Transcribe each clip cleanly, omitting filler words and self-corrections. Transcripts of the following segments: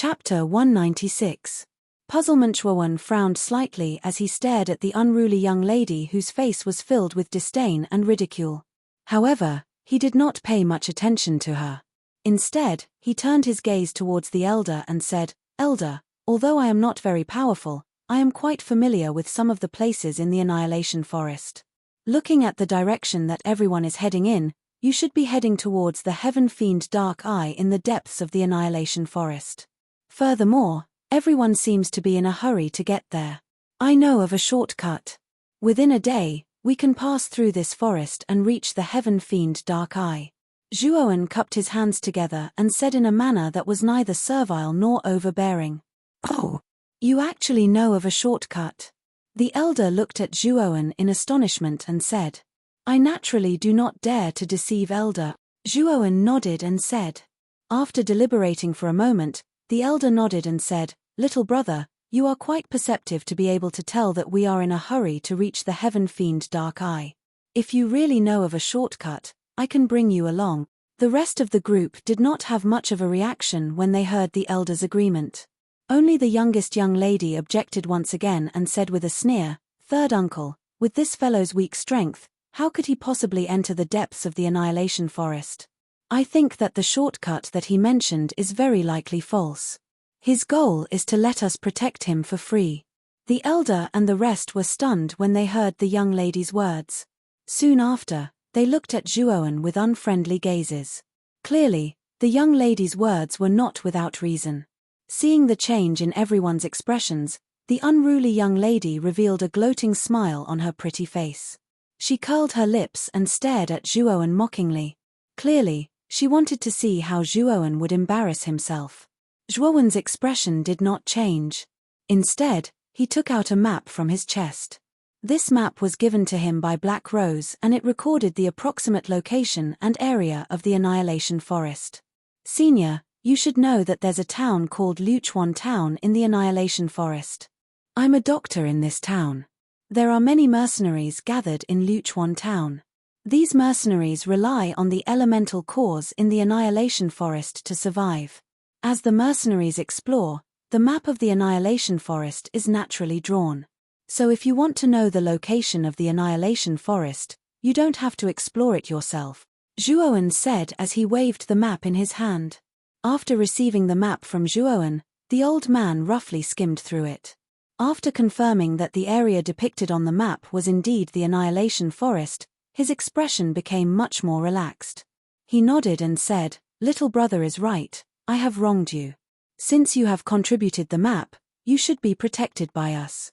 Chapter 196. Puzzlement. Zhuowen frowned slightly as he stared at the unruly young lady whose face was filled with disdain and ridicule. However, he did not pay much attention to her. Instead, he turned his gaze towards the elder and said, "Elder, although I am not very powerful, I am quite familiar with some of the places in the Annihilation Forest. Looking at the direction that everyone is heading in, you should be heading towards the Heaven Fiend Dark Eye in the depths of the Annihilation Forest. Furthermore, everyone seems to be in a hurry to get there. I know of a shortcut. Within a day, we can pass through this forest and reach the Heaven Fiend Dark Eye." Zhuowen cupped his hands together and said in a manner that was neither servile nor overbearing, "Oh, you actually know of a shortcut?" The elder looked at Zhuowen in astonishment and said, "I naturally do not dare to deceive, elder." Zhuowen nodded and said. After deliberating for a moment, the elder nodded and said, "Little brother, you are quite perceptive to be able to tell that we are in a hurry to reach the Heaven Fiend Dark Eye. If you really know of a shortcut, I can bring you along." The rest of the group did not have much of a reaction when they heard the elder's agreement. Only the youngest young lady objected once again and said with a sneer, "Third uncle, with this fellow's weak strength, how could he possibly enter the depths of the Annihilation Forest? I think that the shortcut that he mentioned is very likely false. His goal is to let us protect him for free." The elder and the rest were stunned when they heard the young lady's words. Soon after, they looked at Zhuowen with unfriendly gazes. Clearly, the young lady's words were not without reason. Seeing the change in everyone's expressions, the unruly young lady revealed a gloating smile on her pretty face. She curled her lips and stared at Zhuowen mockingly. Clearly, she wanted to see how Zhuowen would embarrass himself. Zhuowen's expression did not change. Instead, he took out a map from his chest. This map was given to him by Black Rose and it recorded the approximate location and area of the Annihilation Forest. "Senior, you should know that there's a town called Luchuan Town in the Annihilation Forest. I'm a doctor in this town. There are many mercenaries gathered in Luchuan Town. These mercenaries rely on the elemental cores in the Annihilation Forest to survive. As the mercenaries explore, the map of the Annihilation Forest is naturally drawn. So if you want to know the location of the Annihilation Forest, you don't have to explore it yourself," Zhuowen said as he waved the map in his hand. After receiving the map from Zhuowen, the old man roughly skimmed through it. After confirming that the area depicted on the map was indeed the Annihilation Forest, his expression became much more relaxed. He nodded and said, "Little brother is right, I have wronged you. Since you have contributed the map, you should be protected by us."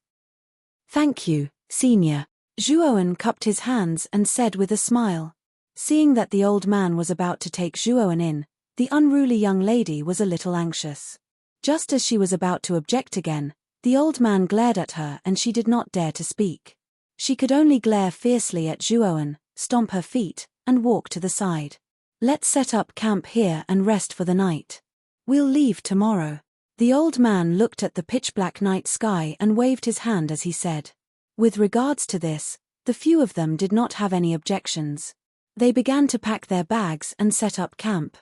"Thank you, senior." Zhuowen cupped his hands and said with a smile. Seeing that the old man was about to take Zhuowen in, the unruly young lady was a little anxious. Just as she was about to object again, the old man glared at her and she did not dare to speak. She could only glare fiercely at Zhuowen, stomp her feet, and walk to the side. "Let's set up camp here and rest for the night. We'll leave tomorrow." The old man looked at the pitch-black night sky and waved his hand as he said. With regards to this, the few of them did not have any objections. They began to pack their bags and set up camp.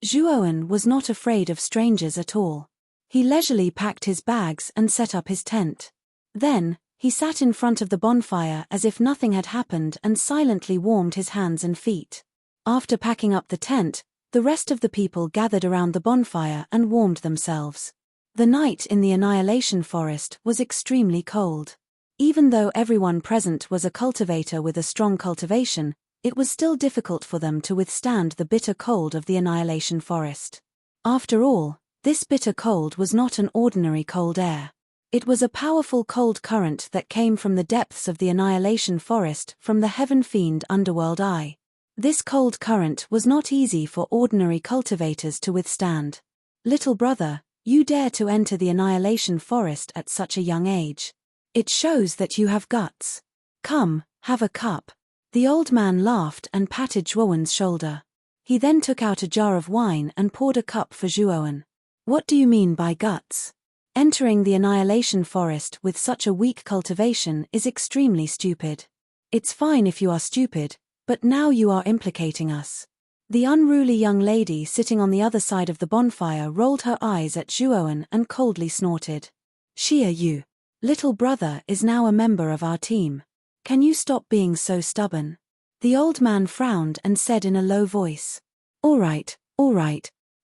Zhuowen was not afraid of strangers at all. He leisurely packed his bags and set up his tent. Then, he sat in front of the bonfire as if nothing had happened and silently warmed his hands and feet. After packing up the tent, the rest of the people gathered around the bonfire and warmed themselves. The night in the Annihilation Forest was extremely cold. Even though everyone present was a cultivator with a strong cultivation, it was still difficult for them to withstand the bitter cold of the Annihilation Forest. After all, this bitter cold was not an ordinary cold air. It was a powerful cold current that came from the depths of the Annihilation Forest from the Heaven Fiend Underworld Eye. This cold current was not easy for ordinary cultivators to withstand. "Little brother, you dare to enter the Annihilation Forest at such a young age. It shows that you have guts. Come, have a cup." The old man laughed and patted Zhuowen's shoulder. He then took out a jar of wine and poured a cup for Zhuowen. "What do you mean by guts? Entering the Annihilation Forest with such a weak cultivation is extremely stupid. It's fine if you are stupid, but now you are implicating us. The unruly young lady sitting on the other side of the bonfire rolled her eyes at Zhuowen and coldly snorted. Xia Yu. Little brother is now a member of our team. Can you stop being so stubborn? The old man frowned and said in a low voice. All right,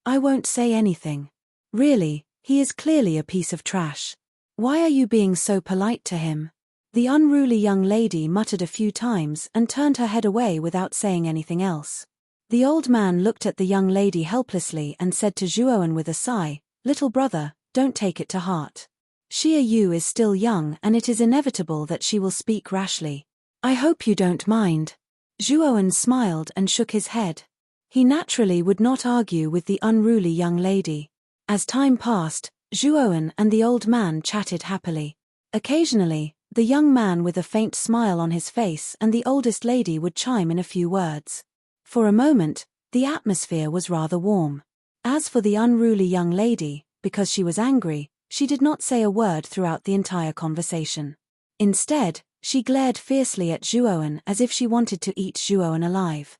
I won't say anything. Really, he is clearly a piece of trash. Why are you being so polite to him? The unruly young lady muttered a few times and turned her head away without saying anything else. The old man looked at the young lady helplessly and said to Zhuowen with a sigh, Little brother, don't take it to heart. Xia Yu is still young and it is inevitable that she will speak rashly. I hope you don't mind. Zhuowen smiled and shook his head. He naturally would not argue with the unruly young lady. As time passed, Zhuowen and the old man chatted happily. Occasionally, the young man with a faint smile on his face and the oldest lady would chime in a few words. For a moment, the atmosphere was rather warm. As for the unruly young lady, because she was angry, she did not say a word throughout the entire conversation. Instead, she glared fiercely at Zhuowen as if she wanted to eat Zhuowen alive.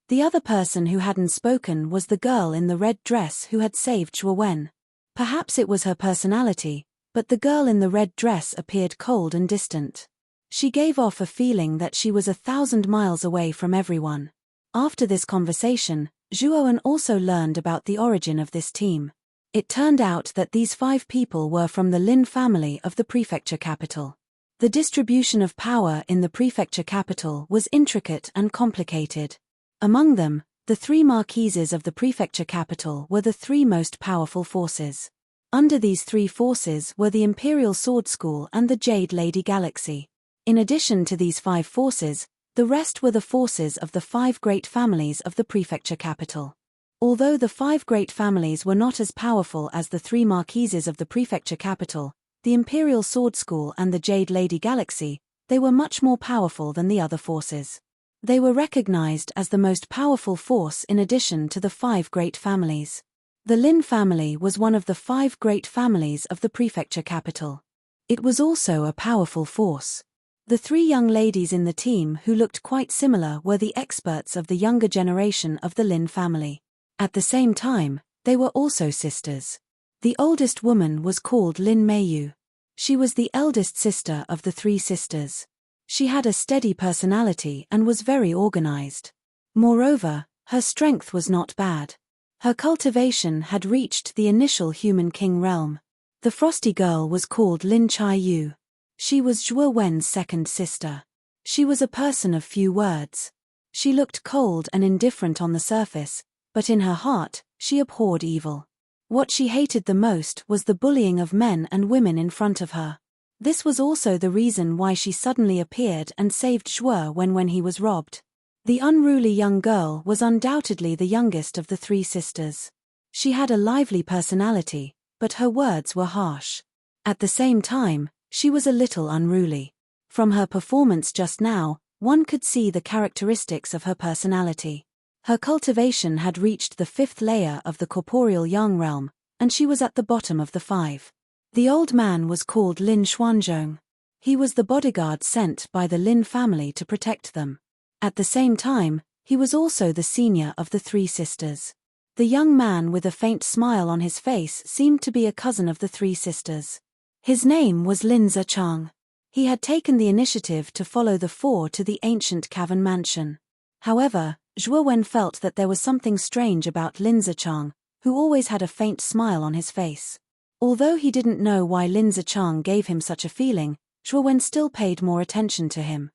The other person who hadn't spoken was the girl in the red dress who had saved Zhuowen. Perhaps it was her personality, but the girl in the red dress appeared cold and distant. She gave off a feeling that she was 1,000 miles away from everyone. After this conversation, Zhuowen also learned about the origin of this team. It turned out that these 5 people were from the Lin family of the prefecture capital. The distribution of power in the prefecture capital was intricate and complicated. Among them, the 3 marquises of the prefecture capital were the 3 most powerful forces. Under these 3 forces were the Imperial Sword School and the Jade Lady Galaxy. In addition to these 5 forces, the rest were the forces of the 5 great families of the prefecture capital. Although the 5 great families were not as powerful as the 3 marquises of the prefecture capital, the Imperial Sword School and the Jade Lady Galaxy, they were much more powerful than the other forces. They were recognized as the most powerful force in addition to the 5 great families. The Lin family was one of the 5 great families of the prefecture capital. It was also a powerful force. The 3 young ladies in the team who looked quite similar were the experts of the younger generation of the Lin family. At the same time, they were also sisters. The oldest woman was called Lin Meiyu. She was the eldest sister of the 3 sisters. She had a steady personality and was very organized. Moreover, her strength was not bad. Her cultivation had reached the initial human king realm. The frosty girl was called Lin Chai-yu. She was Zhuowen's second sister. She was a person of few words. She looked cold and indifferent on the surface, but in her heart, she abhorred evil. What she hated the most was the bullying of men and women in front of her. This was also the reason why she suddenly appeared and saved Zhuowen when he was robbed. The unruly young girl was undoubtedly the youngest of the 3 sisters. She had a lively personality, but her words were harsh. At the same time, she was a little unruly. From her performance just now, one could see the characteristics of her personality. Her cultivation had reached the 5th layer of the corporeal yang realm, and she was at the bottom of the 5. The old man was called Lin Xuanzhong. He was the bodyguard sent by the Lin family to protect them. At the same time, he was also the senior of the 3 sisters. The young man with a faint smile on his face seemed to be a cousin of the 3 sisters. His name was Lin Zichang. He had taken the initiative to follow the 4 to the ancient cavern mansion. However, Zhuowen felt that there was something strange about Lin Zichang, who always had a faint smile on his face. Although he didn't know why Lin Zichang gave him such a feeling, Zhuowen still paid more attention to him.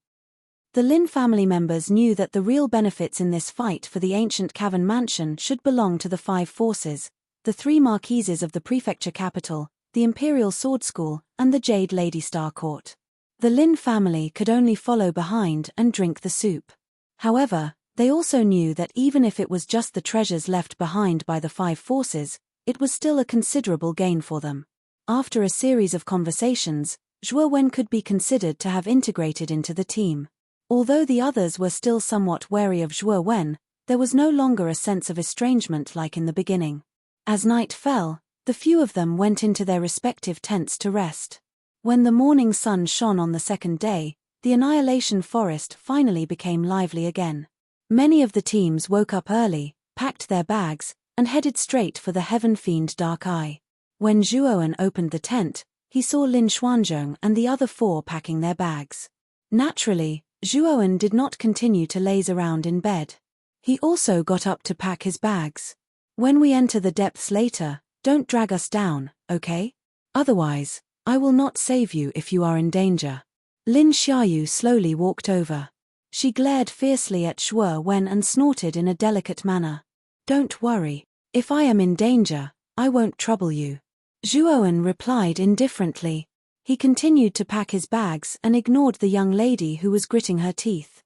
The Lin family members knew that the real benefits in this fight for the ancient cavern mansion should belong to the 5 forces, the 3 marquises of the prefecture capital, the Imperial Sword School, and the Jade Lady Star Court. The Lin family could only follow behind and drink the soup. However, they also knew that even if it was just the treasures left behind by the 5 forces, it was still a considerable gain for them. After a series of conversations, Zhuowen could be considered to have integrated into the team. Although the others were still somewhat wary of Zhuowen, there was no longer a sense of estrangement like in the beginning. As night fell, the few of them went into their respective tents to rest. When the morning sun shone on the 2nd day, the Annihilation Forest finally became lively again. Many of the teams woke up early, packed their bags, and headed straight for the Heaven Fiend Dark Eye. When Zhuowen opened the tent, he saw Lin Xuanzhong and the other 4 packing their bags. Naturally, Zhuowen did not continue to laze around in bed. He also got up to pack his bags. When we enter the depths later, don't drag us down, okay? Otherwise, I will not save you if you are in danger. Lin Xiaoyu slowly walked over. She glared fiercely at Zhuowen and snorted in a delicate manner. Don't worry. If I am in danger, I won't trouble you. Zhuowen replied indifferently. He continued to pack his bags and ignored the young lady who was gritting her teeth.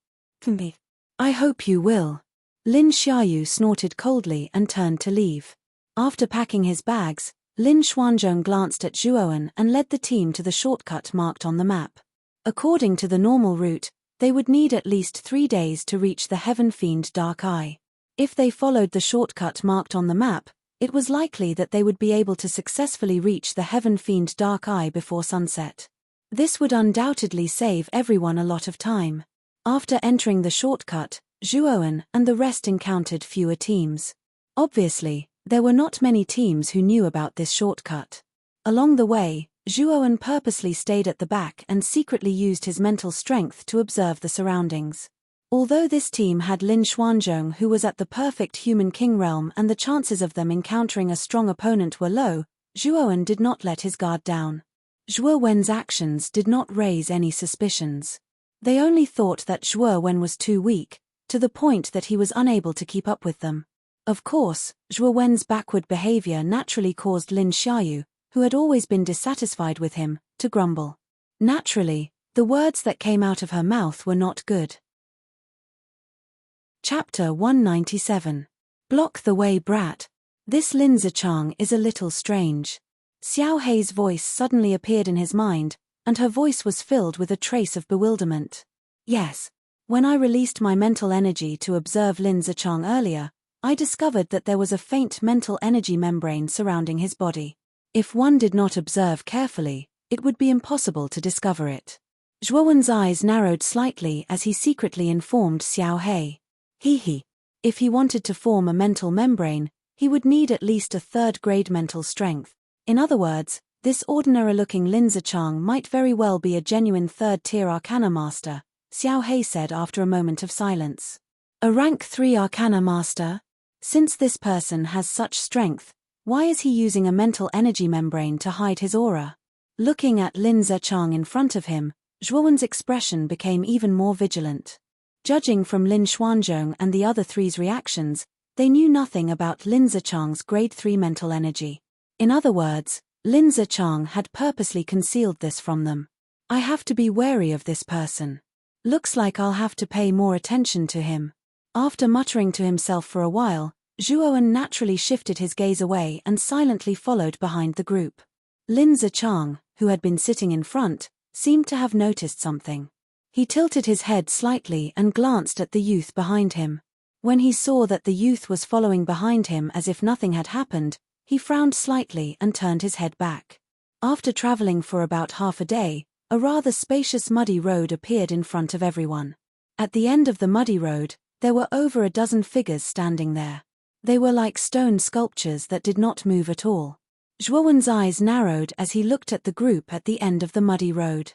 I hope you will. Lin Xiaoyu snorted coldly and turned to leave. After packing his bags, Lin Xuanzhong glanced at Zhuowen and led the team to the shortcut marked on the map. According to the normal route, they would need at least 3 days to reach the Heaven Fiend Dark Eye. If they followed the shortcut marked on the map, it was likely that they would be able to successfully reach the Heaven Fiend Dark Eye before sunset. This would undoubtedly save everyone a lot of time. After entering the shortcut, Zhuowen and the rest encountered fewer teams. Obviously, there were not many teams who knew about this shortcut. Along the way, Zhuowen purposely stayed at the back and secretly used his mental strength to observe the surroundings. Although this team had Lin Xuanzhong, who was at the perfect human king realm, and the chances of them encountering a strong opponent were low, Zhuowen did not let his guard down. Zhuowen's actions did not raise any suspicions. They only thought that Zhuowen was too weak, to the point that he was unable to keep up with them. Of course, Zhuowen's backward behavior naturally caused Lin Xiaoyu, who had always been dissatisfied with him, to grumble. Naturally, the words that came out of her mouth were not good. Chapter 197. Block the way, brat. This Lin Zichang is a little strange. Xiao Hei's voice suddenly appeared in his mind, and her voice was filled with a trace of bewilderment. Yes. When I released my mental energy to observe Lin Zichang earlier, I discovered that there was a faint mental energy membrane surrounding his body. If one did not observe carefully, it would be impossible to discover it. Zhuowen's eyes narrowed slightly as he secretly informed Xiao Hei. If he wanted to form a mental membrane, he would need at least a 3rd-grade mental strength. In other words, this ordinary-looking Lin Zichang might very well be a genuine 3rd-tier Arcana Master, Xiao Hei said after a moment of silence. A rank 3 Arcana Master? Since this person has such strength, why is he using a mental energy membrane to hide his aura? Looking at Lin Zichang in front of him, Zhuowen's expression became even more vigilant. Judging from Lin Xuanzhong and the other 3's reactions, they knew nothing about Lin Zichang's grade 3 mental energy. In other words, Lin Zichang had purposely concealed this from them. I have to be wary of this person. Looks like I'll have to pay more attention to him. After muttering to himself for a while, Zhuowen naturally shifted his gaze away and silently followed behind the group. Lin Zichang, who had been sitting in front, seemed to have noticed something. He tilted his head slightly and glanced at the youth behind him. When he saw that the youth was following behind him as if nothing had happened, he frowned slightly and turned his head back. After traveling for about half a day, a rather spacious muddy road appeared in front of everyone. At the end of the muddy road, there were over a dozen figures standing there. They were like stone sculptures that did not move at all. Zhuowen's eyes narrowed as he looked at the group at the end of the muddy road.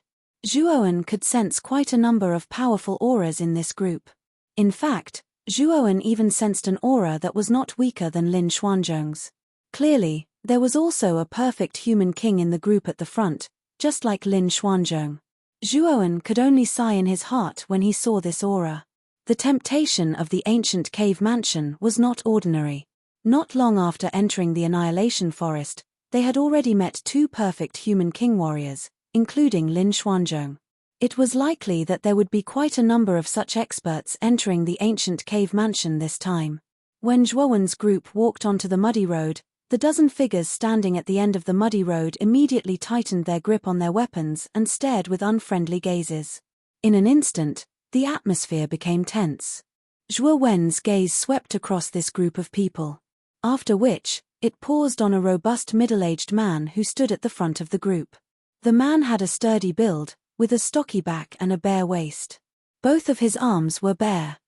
Zhuowen could sense quite a number of powerful auras in this group. In fact, Zhuowen even sensed an aura that was not weaker than Lin Xuanzhong's. Clearly, there was also a perfect human king in the group at the front, just like Lin Xuanzhong. Zhuowen could only sigh in his heart when he saw this aura. The temptation of the ancient cave mansion was not ordinary. Not long after entering the Annihilation Forest, they had already met 2 perfect human king warriors, including Lin Xuanzhong. It was likely that there would be quite a number of such experts entering the ancient cave mansion this time. When Zhuowen's group walked onto the muddy road, the dozen figures standing at the end of the muddy road immediately tightened their grip on their weapons and stared with unfriendly gazes. In an instant, the atmosphere became tense. Zhuowen's gaze swept across this group of people. After which, it paused on a robust middle-aged man who stood at the front of the group. The man had a sturdy build, with a stocky back and a bare waist. Both of his arms were bare.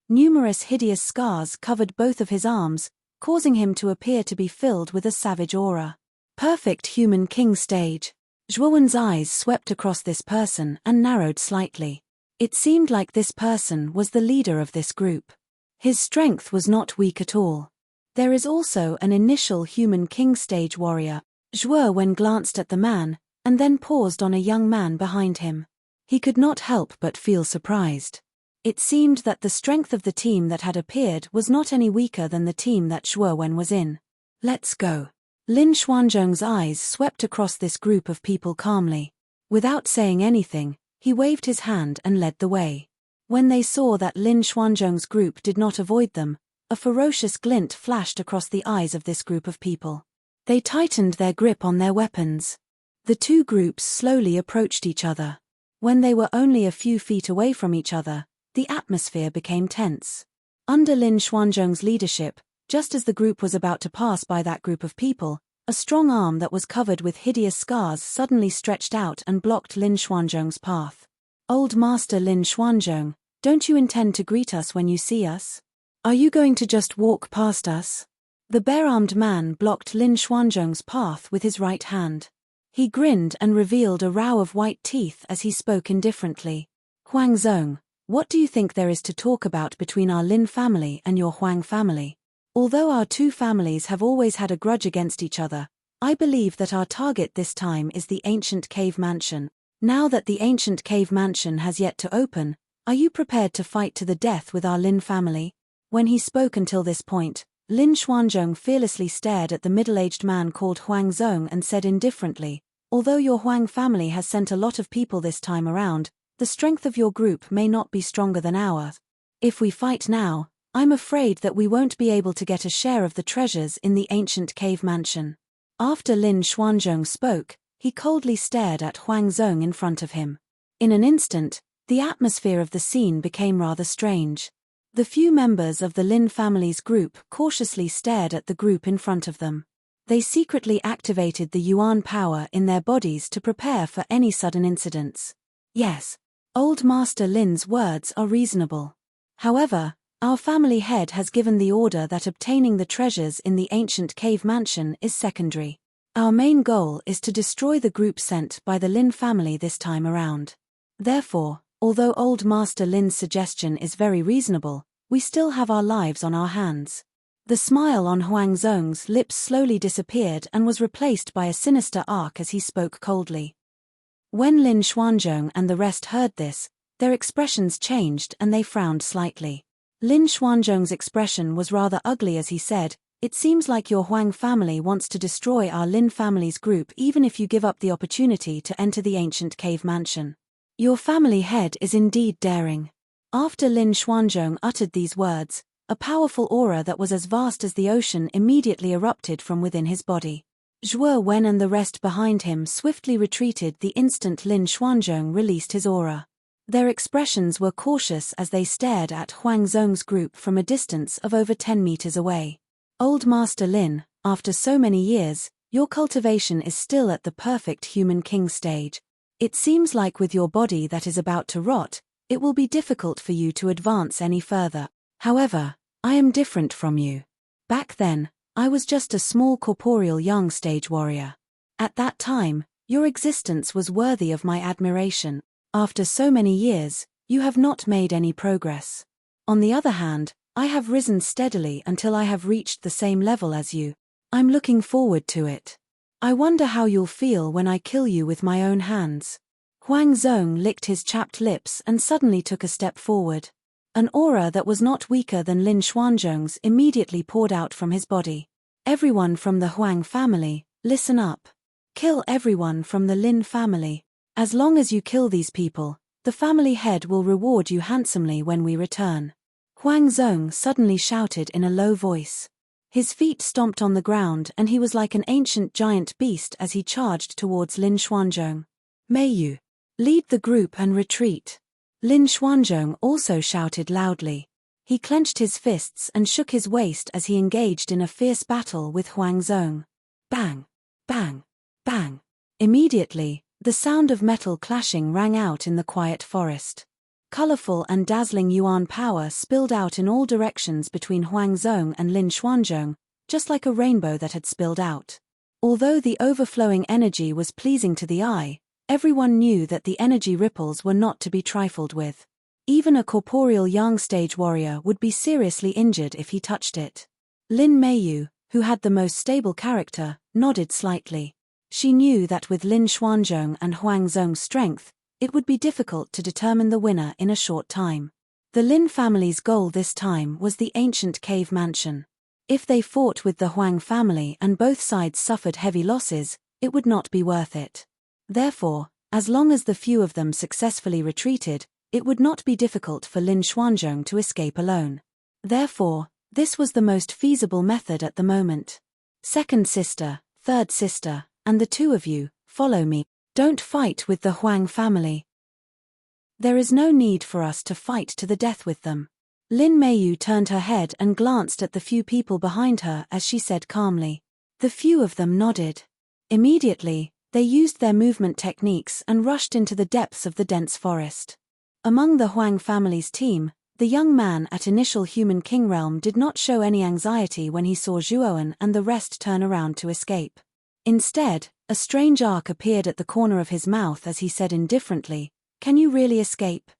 Numerous hideous scars covered both of his arms, causing him to appear to be filled with a savage aura. Perfect human king stage. Zhuowen's eyes swept across this person and narrowed slightly. It seemed like this person was the leader of this group. His strength was not weak at all. There is also an initial human king stage warrior. Zhuowen glanced at the man, and then paused on a young man behind him. He could not help but feel surprised. It seemed that the strength of the team that had appeared was not any weaker than the team that Zhuowen was in. Let's go. Lin Xuanzhong's eyes swept across this group of people calmly. Without saying anything, he waved his hand and led the way. When they saw that Lin Xuanzhong's group did not avoid them, a ferocious glint flashed across the eyes of this group of people. They tightened their grip on their weapons. The two groups slowly approached each other. When they were only a few feet away from each other, the atmosphere became tense. Under Lin Xuanzhong's leadership, just as the group was about to pass by that group of people, a strong arm that was covered with hideous scars suddenly stretched out and blocked Lin Xuanzhong's path. Old Master Lin Xuanzhong, don't you intend to greet us when you see us? Are you going to just walk past us? The bare-armed man blocked Lin Xuanzhong's path with his right hand. He grinned and revealed a row of white teeth as he spoke indifferently. Huang Zong, what do you think there is to talk about between our Lin family and your Huang family? Although our two families have always had a grudge against each other, I believe that our target this time is the ancient cave mansion. Now that the ancient cave mansion has yet to open, are you prepared to fight to the death with our Lin family? When he spoke until this point, Lin Xuanzhong fearlessly stared at the middle-aged man called Huang Zong and said indifferently, although your Huang family has sent a lot of people this time around, the strength of your group may not be stronger than ours. If we fight now, I'm afraid that we won't be able to get a share of the treasures in the ancient cave mansion. After Lin Xuanzhong spoke, he coldly stared at Huang Zong in front of him. In an instant, the atmosphere of the scene became rather strange. The few members of the Lin family's group cautiously stared at the group in front of them. They secretly activated the Yuan power in their bodies to prepare for any sudden incidents. Yes, Old Master Lin's words are reasonable. However, our family head has given the order that obtaining the treasures in the ancient cave mansion is secondary. Our main goal is to destroy the group sent by the Lin family this time around. Therefore, although Old Master Lin's suggestion is very reasonable, we still have our lives on our hands. The smile on Huang Zong's lips slowly disappeared and was replaced by a sinister arc as he spoke coldly. When Lin Xuanzhong and the rest heard this, their expressions changed and they frowned slightly. Lin Xuanzhong's expression was rather ugly as he said, "It seems like your Huang family wants to destroy our Lin family's group even if you give up the opportunity to enter the ancient cave mansion. Your family head is indeed daring." After Lin Xuanzhong uttered these words, a powerful aura that was as vast as the ocean immediately erupted from within his body. Zhuo Wen and the rest behind him swiftly retreated the instant Lin Xuanzhong released his aura. Their expressions were cautious as they stared at Huang Zong's group from a distance of over 10 meters away. Old Master Lin, after so many years, your cultivation is still at the perfect human king stage. It seems like with your body that is about to rot, it will be difficult for you to advance any further. However, I am different from you. Back then, I was just a small corporeal young stage warrior. At that time, your existence was worthy of my admiration. After so many years, you have not made any progress. On the other hand, I have risen steadily until I have reached the same level as you. I'm looking forward to it. I wonder how you'll feel when I kill you with my own hands. Huang Zong licked his chapped lips and suddenly took a step forward. An aura that was not weaker than Lin Xuanzhong's immediately poured out from his body. Everyone from the Huang family, listen up. Kill everyone from the Lin family. As long as you kill these people, the family head will reward you handsomely when we return. Huang Zong suddenly shouted in a low voice. His feet stomped on the ground and he was like an ancient giant beast as he charged towards Lin Xuanzhong. May you lead the group and retreat. Lin Xuanzhong also shouted loudly. He clenched his fists and shook his waist as he engaged in a fierce battle with Huang Zong. Bang! Bang! Bang! Immediately, the sound of metal clashing rang out in the quiet forest. Colorful and dazzling yuan power spilled out in all directions between Huang Zhong and Lin Xuanzhong, just like a rainbow that had spilled out. Although the overflowing energy was pleasing to the eye, everyone knew that the energy ripples were not to be trifled with. Even a corporeal Yang stage warrior would be seriously injured if he touched it. Lin Meiyu, who had the most stable character, nodded slightly. She knew that with Lin Xuanzhong and Huang Zhong's strength, it would be difficult to determine the winner in a short time. The Lin family's goal this time was the ancient cave mansion. If they fought with the Huang family and both sides suffered heavy losses, it would not be worth it. Therefore, as long as the few of them successfully retreated, it would not be difficult for Lin Xuanzhong to escape alone. Therefore, this was the most feasible method at the moment. Second sister, third sister, and the two of you, follow me. Don't fight with the Huang family. There is no need for us to fight to the death with them. Lin Meiyu turned her head and glanced at the few people behind her as she said calmly. The few of them nodded. Immediately, they used their movement techniques and rushed into the depths of the dense forest. Among the Huang family's team, the young man at initial human king realm did not show any anxiety when he saw Zhuowen and the rest turn around to escape. Instead, a strange arc appeared at the corner of his mouth as he said indifferently, "Can you really escape?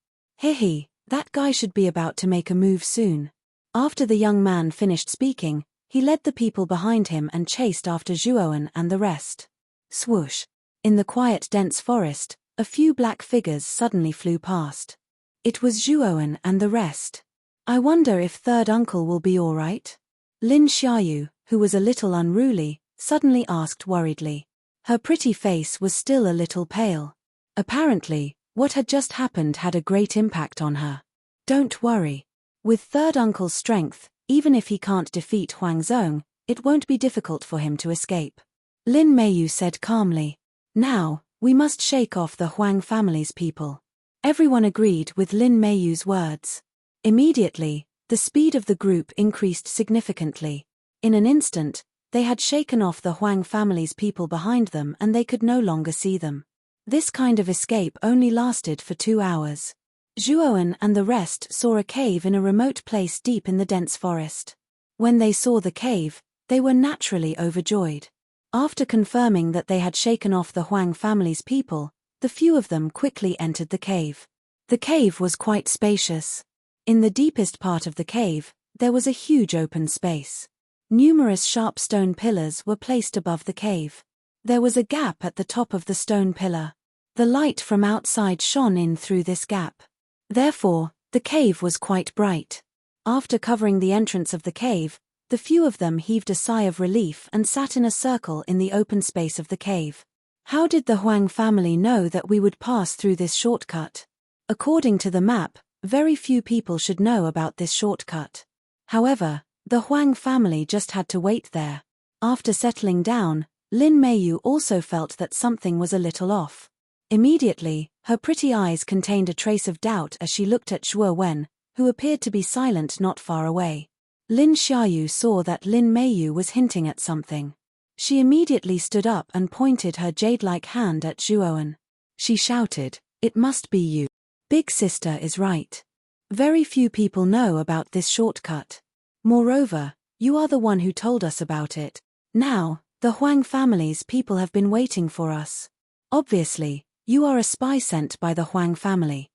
Hehe, that guy should be about to make a move soon." After the young man finished speaking, he led the people behind him and chased after Zhuowen and the rest. Swoosh! In the quiet dense forest, a few black figures suddenly flew past. It was Zhuowen and the rest. I wonder if third uncle will be all right? Lin Xiaoyu, who was a little unruly, suddenly asked worriedly. Her pretty face was still a little pale. Apparently, what had just happened had a great impact on her. Don't worry. With third uncle's strength, even if he can't defeat Huang Zhong, it won't be difficult for him to escape. Lin Meiyu said calmly. Now, we must shake off the Huang family's people. Everyone agreed with Lin Meiyu's words. Immediately, the speed of the group increased significantly. In an instant, they had shaken off the Huang family's people behind them and they could no longer see them. This kind of escape only lasted for 2 hours. Zhuowen and the rest saw a cave in a remote place deep in the dense forest. When they saw the cave, they were naturally overjoyed. After confirming that they had shaken off the Huang family's people, the few of them quickly entered the cave. The cave was quite spacious. In the deepest part of the cave, there was a huge open space. Numerous sharp stone pillars were placed above the cave. There was a gap at the top of the stone pillar. The light from outside shone in through this gap. Therefore, the cave was quite bright. After covering the entrance of the cave, the few of them heaved a sigh of relief and sat in a circle in the open space of the cave. How did the Huang family know that we would pass through this shortcut? According to the map, very few people should know about this shortcut. However, the Huang family just had to wait there. After settling down, Lin Meiyu also felt that something was a little off. Immediately, her pretty eyes contained a trace of doubt as she looked at Zhuowen, who appeared to be silent not far away. Lin Xiaoyu saw that Lin Meiyu was hinting at something. She immediately stood up and pointed her jade-like hand at Zhuowen. She shouted, "It must be you. Big sister is right. Very few people know about this shortcut. Moreover, you are the one who told us about it. Now, the Huang family's people have been waiting for us. Obviously, you are a spy sent by the Huang family."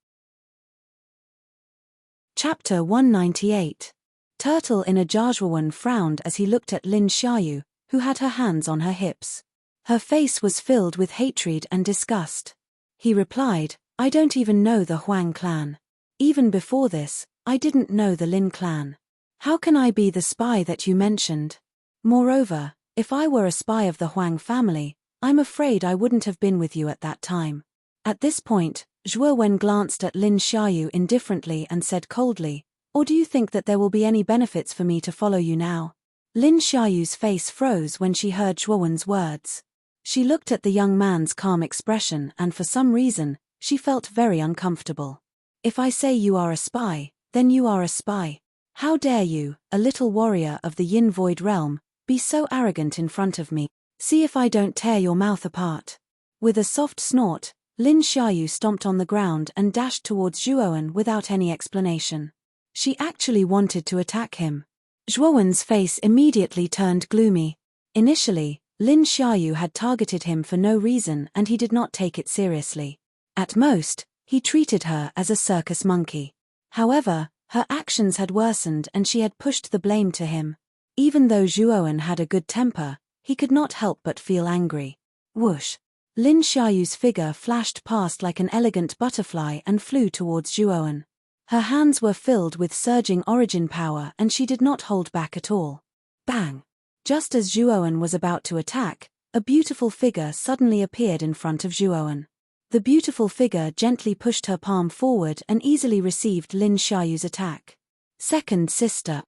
Chapter 198. Turtle in a Zhuowen frowned as he looked at Lin Xiaoyu, who had her hands on her hips. Her face was filled with hatred and disgust. He replied, "I don't even know the Huang clan. Even before this, I didn't know the Lin clan. How can I be the spy that you mentioned? Moreover, if I were a spy of the Huang family, I'm afraid I wouldn't have been with you at that time." At this point, Zhuowen glanced at Lin Xiaoyu indifferently and said coldly, "Or do you think that there will be any benefits for me to follow you now?" Lin Xiaoyu's face froze when she heard Zhuowen's words. She looked at the young man's calm expression and for some reason, she felt very uncomfortable. "If I say you are a spy, then you are a spy. How dare you, a little warrior of the Yin Void realm, be so arrogant in front of me? See if I don't tear your mouth apart." With a soft snort, Lin Xiaoyu stomped on the ground and dashed towards Zhuowen without any explanation. She actually wanted to attack him. Zhuowen's face immediately turned gloomy. Initially, Lin Xiaoyu had targeted him for no reason and he did not take it seriously. At most, he treated her as a circus monkey. However, her actions had worsened and she had pushed the blame to him. Even though Zhuowen had a good temper, he could not help but feel angry. Whoosh! Lin Xiaoyu's figure flashed past like an elegant butterfly and flew towards Zhuowen. Her hands were filled with surging origin power and she did not hold back at all. Bang! Just as Zhuowen was about to attack, a beautiful figure suddenly appeared in front of Zhuowen. The beautiful figure gently pushed her palm forward and easily received Lin Xiaoyu's attack. Second sister,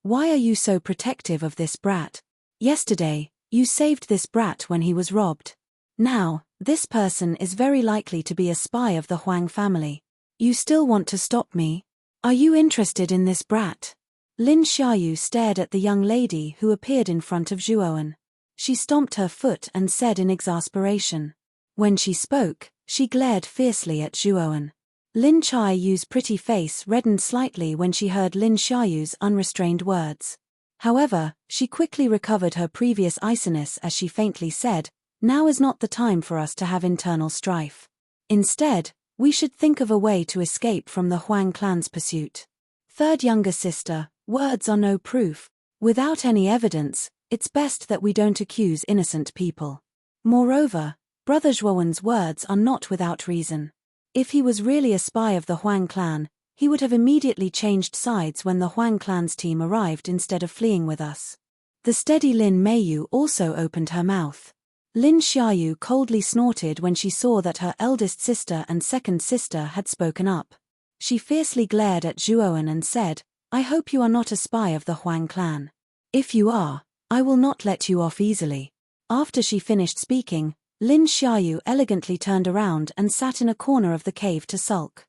why are you so protective of this brat? Yesterday, you saved this brat when he was robbed. Now, this person is very likely to be a spy of the Huang family. You still want to stop me? Are you interested in this brat? Lin Xiaoyu stared at the young lady who appeared in front of Zhuowen. She stomped her foot and said in exasperation. When she spoke, she glared fiercely at Zhuowen. Lin Xiaoyu's pretty face reddened slightly when she heard Lin Xiaoyu's unrestrained words. However, she quickly recovered her previous iciness as she faintly said, "Now is not the time for us to have internal strife. Instead, we should think of a way to escape from the Huang clan's pursuit. Third younger sister, words are no proof. Without any evidence, it's best that we don't accuse innocent people. Moreover, Brother Zhuowen's words are not without reason. If he was really a spy of the Huang clan, he would have immediately changed sides when the Huang clan's team arrived instead of fleeing with us." The steady Lin Meiyu also opened her mouth. Lin Xiaoyu coldly snorted when she saw that her eldest sister and second sister had spoken up. She fiercely glared at Zhuowen and said, "I hope you are not a spy of the Huang clan. If you are, I will not let you off easily." After she finished speaking, Lin Xiaoyu elegantly turned around and sat in a corner of the cave to sulk.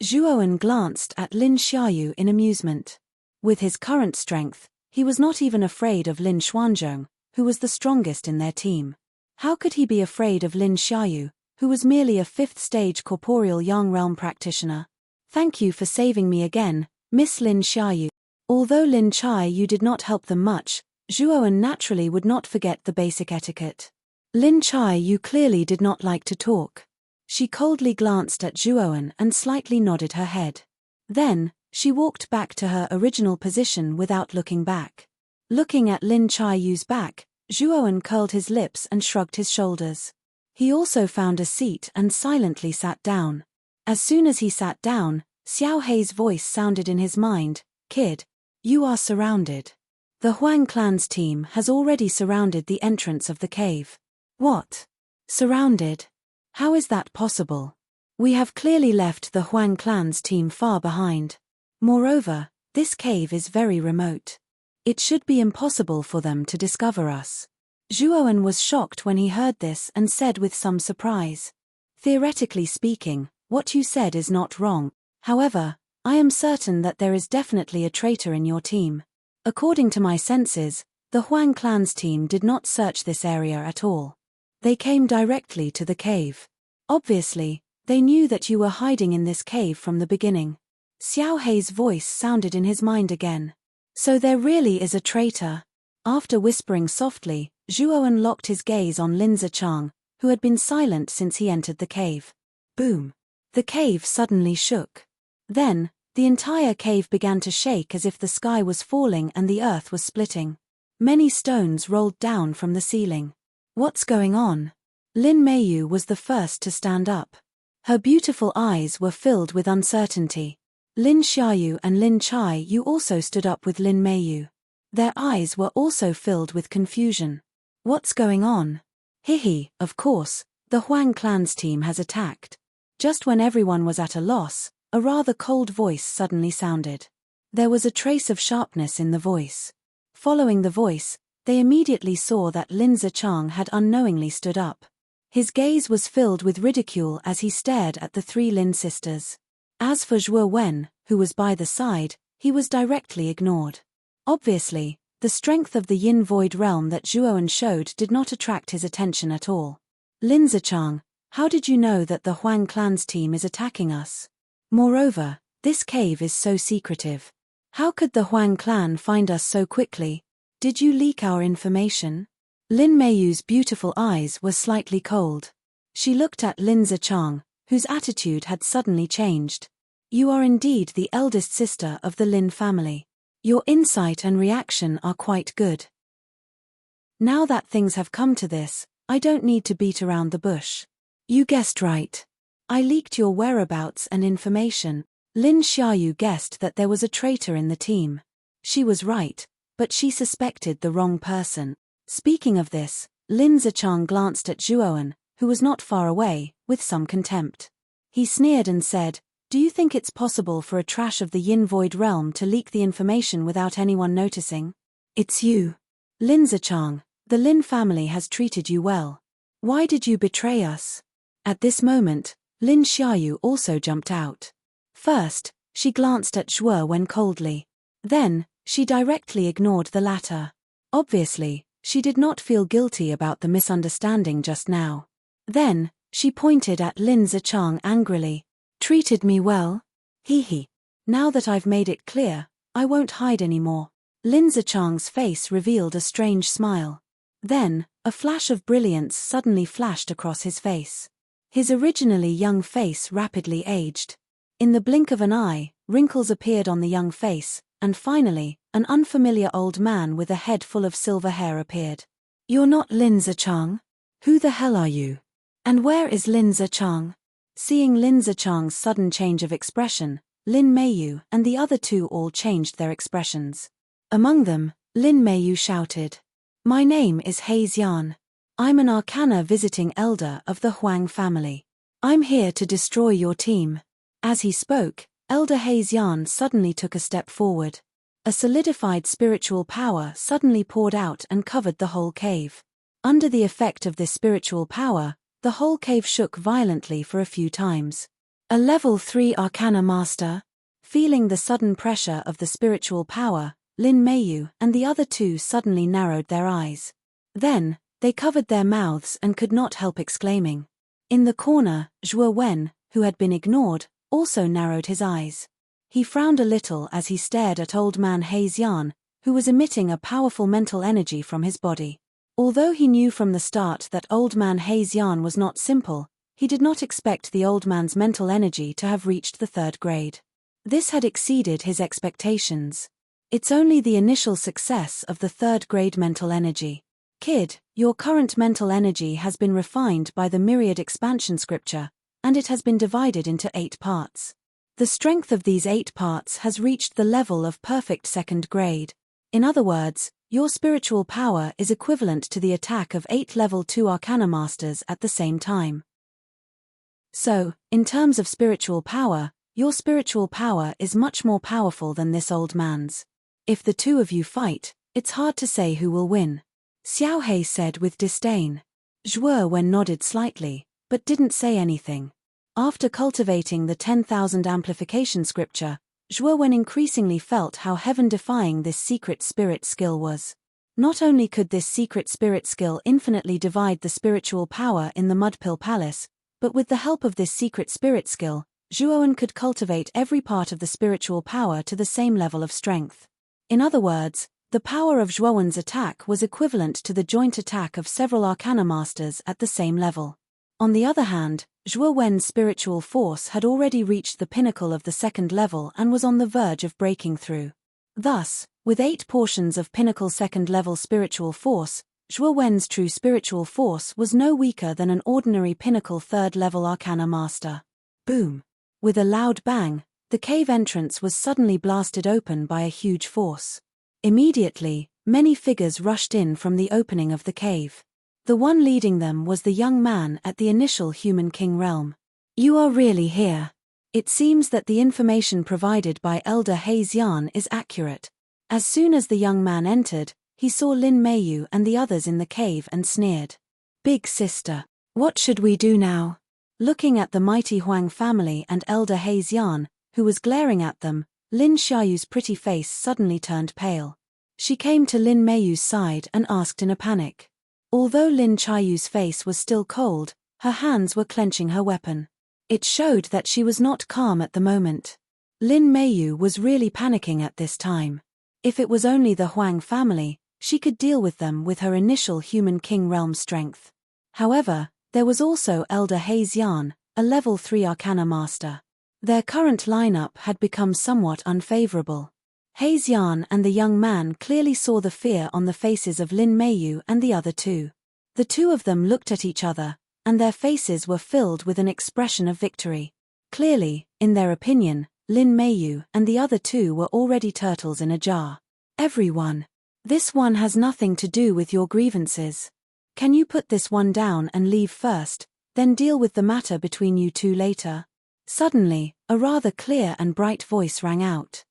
Zhuowen glanced at Lin Xiaoyu in amusement. With his current strength, he was not even afraid of Lin Xuanzhong, who was the strongest in their team. How could he be afraid of Lin Xiaoyu, who was merely a fifth-stage corporeal Yang realm practitioner? "Thank you for saving me again, Miss Lin Xiaoyu." Although Lin Xiaoyu did not help them much, Zhuowen naturally would not forget the basic etiquette. Lin Xiaoyu clearly did not like to talk. She coldly glanced at Zhuowen and slightly nodded her head. Then, she walked back to her original position without looking back. Looking at Lin Xiaoyu's back, Zhuowen curled his lips and shrugged his shoulders. He also found a seat and silently sat down. As soon as he sat down, Xiao Hei's voice sounded in his mind, "Kid, you are surrounded. The Huang clan's team has already surrounded the entrance of the cave." "What? Surrounded? How is that possible? We have clearly left the Huang clan's team far behind. Moreover, this cave is very remote. It should be impossible for them to discover us." Zhuowen was shocked when he heard this and said with some surprise, "Theoretically speaking, what you said is not wrong. However, I am certain that there is definitely a traitor in your team. According to my senses, the Huang clan's team did not search this area at all. They came directly to the cave. Obviously, they knew that you were hiding in this cave from the beginning." Xiao Hei's voice sounded in his mind again. "So there really is a traitor." After whispering softly, Zhuowen locked his gaze on Lin Zichang, who had been silent since he entered the cave. Boom! The cave suddenly shook. Then, the entire cave began to shake as if the sky was falling and the earth was splitting. Many stones rolled down from the ceiling. "What's going on?" Lin Meiyu was the first to stand up. Her beautiful eyes were filled with uncertainty. Lin Xiaoyu and Lin Qiaoyu also stood up with Lin Meiyu. Their eyes were also filled with confusion. "What's going on?" "Hihi, of course, the Huang clan's team has attacked." Just when everyone was at a loss, a rather cold voice suddenly sounded. There was a trace of sharpness in the voice. Following the voice, they immediately saw that Lin Zichang had unknowingly stood up. His gaze was filled with ridicule as he stared at the three Lin sisters. As for Zhuo Wen, who was by the side, he was directly ignored. Obviously, the strength of the Yin Void realm that Zhuowen showed did not attract his attention at all. "Lin Zichang, How did you know that the Huang clan's team is attacking us? Moreover, this cave is so secretive. How could the Huang clan find us so quickly? Did you leak our information? Lin Meiyu's beautiful eyes were slightly cold. She looked at Lin Zichang, whose attitude had suddenly changed. You are indeed the eldest sister of the Lin family. Your insight and reaction are quite good. Now that things have come to this, I don't need to beat around the bush. You guessed right. I leaked your whereabouts and information. Lin Xiaoyu guessed that there was a traitor in the team. She was right, but she suspected the wrong person. Speaking of this, Lin Zichang glanced at Zhuowen, who was not far away, with some contempt. He sneered and said, "Do you think it's possible for a trash of the Yin Void realm to leak the information without anyone noticing? It's you. Lin Zichang, the Lin family has treated you well. Why did you betray us?" At this moment, Lin Xiaoyu also jumped out. First, she glanced at Zhuowen coldly. Then, she directly ignored the latter. Obviously, she did not feel guilty about the misunderstanding just now. Then, she pointed at Lin Zichang angrily. "Treated me well? Hee. Now that I've made it clear, I won't hide anymore." Lin Zichang's face revealed a strange smile. Then, a flash of brilliance suddenly flashed across his face. His originally young face rapidly aged. In the blink of an eye, wrinkles appeared on the young face, and finally, an unfamiliar old man with a head full of silver hair appeared. "You're not Lin Zichang? Who the hell are you? And where is Lin Zichang?" Seeing Lin Zichang's sudden change of expression, Lin Meiyu and the other two all changed their expressions. Among them, Lin Meiyu shouted, "My name is He Xian. I'm an Arcana visiting elder of the Huang family. I'm here to destroy your team." As he spoke, Elder He Xian suddenly took a step forward. A solidified spiritual power suddenly poured out and covered the whole cave. Under the effect of this spiritual power, the whole cave shook violently for a few times. A level 3 Arcana master? Feeling the sudden pressure of the spiritual power, Lin Meiyu and the other two suddenly narrowed their eyes. Then, they covered their mouths and could not help exclaiming. In the corner, Zhuo Wen, who had been ignored, also narrowed his eyes. He frowned a little as he stared at old man He Xian, who was emitting a powerful mental energy from his body. Although he knew from the start that old man He Xian was not simple, he did not expect the old man's mental energy to have reached the 3rd grade. This had exceeded his expectations. It's only the initial success of the 3rd grade mental energy. Kid, your current mental energy has been refined by the myriad expansion scripture, and it has been divided into 8 parts. The strength of these 8 parts has reached the level of perfect 2nd grade. In other words, your spiritual power is equivalent to the attack of 8 level 2 Arcana Masters at the same time. So, in terms of spiritual power, your spiritual power is much more powerful than this old man's. If the two of you fight, it's hard to say who will win. Xiao He said with disdain. Zhuo Wen nodded slightly, but didn't say anything. After cultivating the 10,000 amplification scripture, Zhuo Wen increasingly felt how heaven-defying this secret spirit skill was. Not only could this secret spirit skill infinitely divide the spiritual power in the Mudpill Palace, but with the help of this secret spirit skill, Zhuo Wen could cultivate every part of the spiritual power to the same level of strength. In other words, the power of Zhuo Wen's attack was equivalent to the joint attack of several Arcana Masters at the same level. On the other hand, Zhuo Wen's spiritual force had already reached the pinnacle of the 2nd level and was on the verge of breaking through. Thus, with 8 portions of pinnacle 2nd level spiritual force, Zhuo Wen's true spiritual force was no weaker than an ordinary pinnacle 3rd level Arcana Master. Boom! With a loud bang, the cave entrance was suddenly blasted open by a huge force. Immediately, many figures rushed in from the opening of the cave. The one leading them was the young man at the initial Human King realm. "You are really here. It seems that the information provided by Elder He Xian is accurate." As soon as the young man entered, he saw Lin Meiyu and the others in the cave and sneered. "Big sister, what should we do now?" Looking at the mighty Huang family and Elder He Xian, who was glaring at them, Lin Xiaoyu's pretty face suddenly turned pale. She came to Lin Meiyu's side and asked in a panic. Although Lin Xiaoyu's face was still cold, Her hands were clenching her weapon. It showed that she was not calm at the moment. Lin Meiyu was really panicking at this time. If it was only the Huang family, she could deal with them with her initial human king realm strength. However, there was also Elder Haze-yan, a level 3 Arcana master. Their current lineup had become somewhat unfavorable. Haze-yan and the young man clearly saw the fear on the faces of Lin Meiyu and the other two. The two of them looked at each other, and their faces were filled with an expression of victory. Clearly, in their opinion, Lin Meiyu and the other two were already turtles in a jar. Everyone. This one has nothing to do with your grievances. Can you put this one down and leave first, then deal with the matter between you two later? Suddenly, a rather clear and bright voice rang out.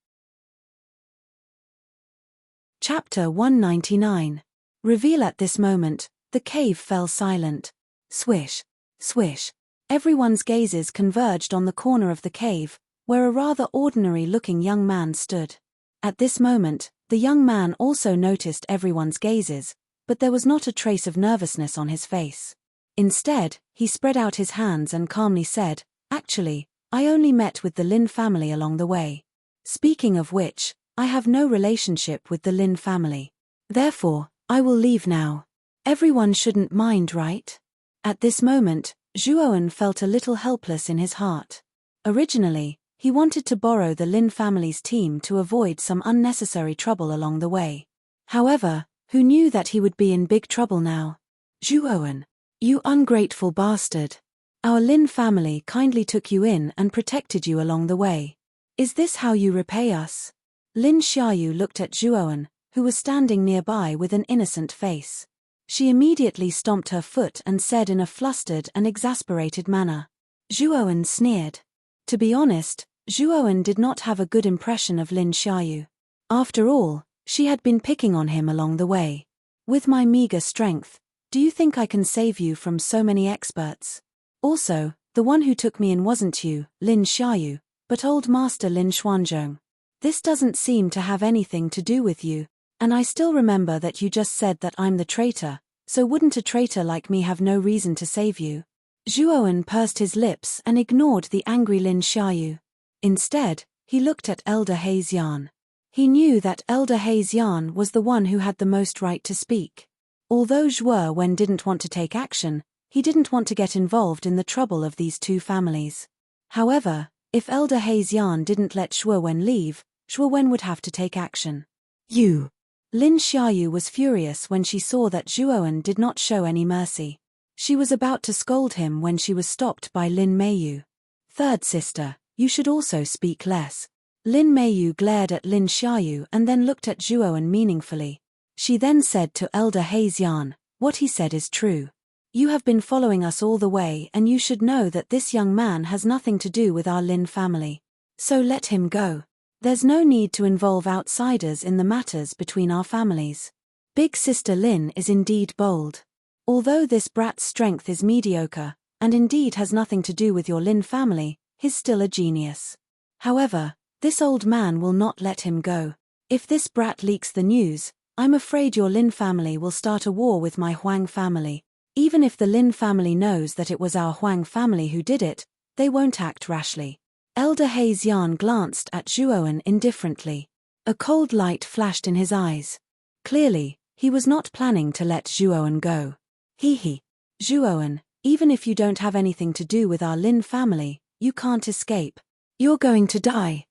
Chapter 199. Reveal. At this moment, the cave fell silent. Swish, swish. Everyone's gazes converged on the corner of the cave, where a rather ordinary-looking young man stood. At this moment, the young man also noticed everyone's gazes, but there was not a trace of nervousness on his face. Instead, he spread out his hands and calmly said, "Actually, I only met with the Lin family along the way. Speaking of which, I have no relationship with the Lin family. Therefore, I will leave now. Everyone shouldn't mind, right?" At this moment, Zhuowen felt a little helpless in his heart. Originally, he wanted to borrow the Lin family's team to avoid some unnecessary trouble along the way. However, who knew that he would be in big trouble now? "Zhuowen, you ungrateful bastard. Our Lin family kindly took you in and protected you along the way. Is this how you repay us?" Lin Xiaoyu looked at Zhuowen, who was standing nearby with an innocent face. She immediately stomped her foot and said in a flustered and exasperated manner. Zhuowen sneered. To be honest, Zhuowen did not have a good impression of Lin Xiaoyu. After all, she had been picking on him along the way. "With my meager strength, do you think I can save you from so many experts? Also, the one who took me in wasn't you, Lin Xiaoyu, but old Master Lin Xuanzhong. This doesn't seem to have anything to do with you, and I still remember that you just said that I'm the traitor, so wouldn't a traitor like me have no reason to save you?" Zhuowen pursed his lips and ignored the angry Lin Xiaoyu. Instead, he looked at Elder Haze-yan. He knew that Elder Haze-yan was the one who had the most right to speak. Although Zhuowen didn't want to take action, he didn't want to get involved in the trouble of these two families. However, if Elder Haze-yan didn't let Zhuowen leave, Zhuowen would have to take action. "You!" Lin Xiaoyu was furious when she saw that Zhuowen did not show any mercy. She was about to scold him when she was stopped by Lin Meiyu. "Third sister, you should also speak less." Lin Meiyu glared at Lin Xiaoyu and then looked at Zhuowen meaningfully. She then said to Elder Haze-yan, "What he said is true. You have been following us all the way and you should know that this young man has nothing to do with our Lin family. So let him go. There's no need to involve outsiders in the matters between our families. Big sister Lin is indeed bold. Although this brat's strength is mediocre, and indeed has nothing to do with your Lin family, he's still a genius. However, this old man will not let him go. If this brat leaks the news, I'm afraid your Lin family will start a war with my Huang family. Even if the Lin family knows that it was our Huang family who did it, they won't act rashly." Elder Haze-yan glanced at Zhuowen indifferently. A cold light flashed in his eyes. Clearly, he was not planning to let Zhuowen go. "Hee. Zhuowen, even if you don't have anything to do with our Lin family, you can't escape. You're going to die."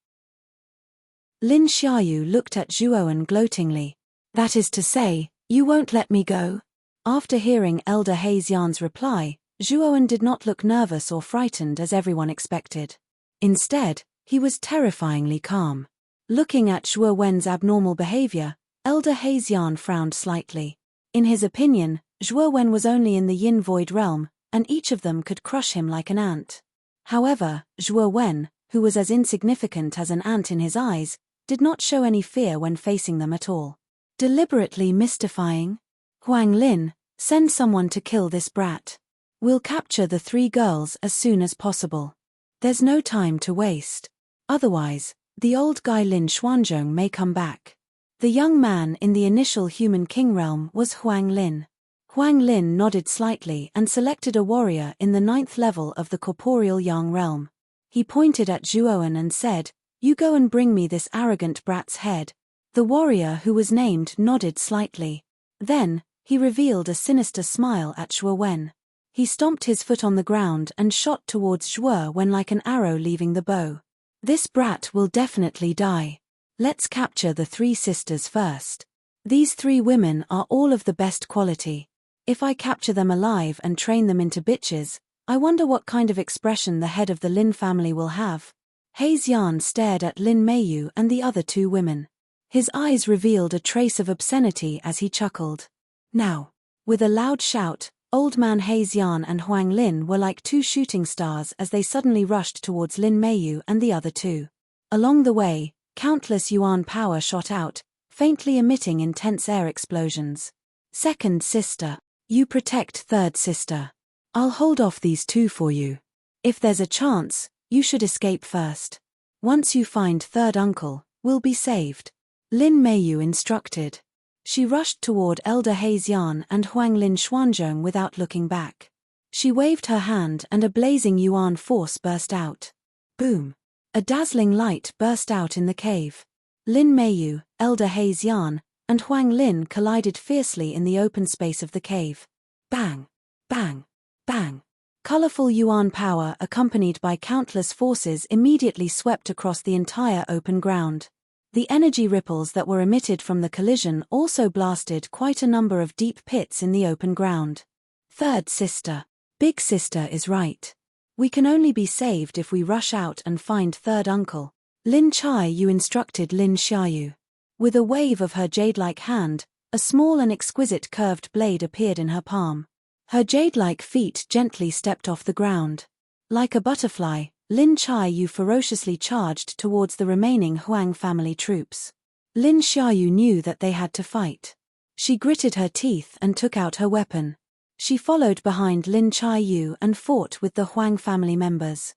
Lin Xiaoyu looked at Zhuowen gloatingly. "That is to say, you won't let me go?" After hearing Elder Haze-yan's reply, Zhuowen did not look nervous or frightened as everyone expected. Instead, he was terrifyingly calm. Looking at Zhuowen's abnormal behavior, Elder Haze-yan frowned slightly. In his opinion, Zhuowen was only in the Yin Void realm, and each of them could crush him like an ant. However, Zhuowen, who was as insignificant as an ant in his eyes, did not show any fear when facing them at all. Deliberately mystifying. "Huang Lin, send someone to kill this brat. We'll capture the 3 girls as soon as possible. There's no time to waste. Otherwise, the old guy Lin Xuanzhong may come back." The young man in the initial human king realm was Huang Lin. Huang Lin nodded slightly and selected a warrior in the 9th level of the corporeal Yang realm. He pointed at Zhuoan and said, "You go and bring me this arrogant brat's head." The warrior who was named nodded slightly. Then, he revealed a sinister smile at Zhuowen. He stomped his foot on the ground and shot towards Zhuowen like an arrow leaving the bow. "This brat will definitely die. Let's capture the 3 sisters first. These 3 women are all of the best quality. If I capture them alive and train them into bitches, I wonder what kind of expression the head of the Lin family will have." He Xian stared at Lin Meiyu and the other 2 women. His eyes revealed a trace of obscenity as he chuckled. "Now." With a loud shout, Old Man He Xian and Huang Lin were like 2 shooting stars as they suddenly rushed towards Lin Meiyu and the other 2. Along the way, countless yuan power shot out, faintly emitting intense air explosions. "Second sister. You protect third sister. I'll hold off these 2 for you. If there's a chance, you should escape first. Once you find third uncle, we'll be saved," Lin Meiyu instructed. She rushed toward Elder He Xian and Huang Lin Xuanzhong without looking back. She waved her hand and a blazing yuan force burst out. Boom! A dazzling light burst out in the cave. Lin Meiyu, Elder He Xian, and Huang Lin collided fiercely in the open space of the cave. Bang! Bang! Bang! Colorful yuan power accompanied by countless forces immediately swept across the entire open ground. The energy ripples that were emitted from the collision also blasted quite a number of deep pits in the open ground. "Third sister. Big sister is right. We can only be saved if we rush out and find third uncle." Lin Chai Yu instructed Lin Xiaoyu. With a wave of her jade-like hand, a small and exquisite curved blade appeared in her palm. Her jade-like feet gently stepped off the ground. Like a butterfly, Lin Chai Yu ferociously charged towards the remaining Huang family troops. Lin Xiaoyu knew that they had to fight. She gritted her teeth and took out her weapon. She followed behind Lin Chai Yu and fought with the Huang family members.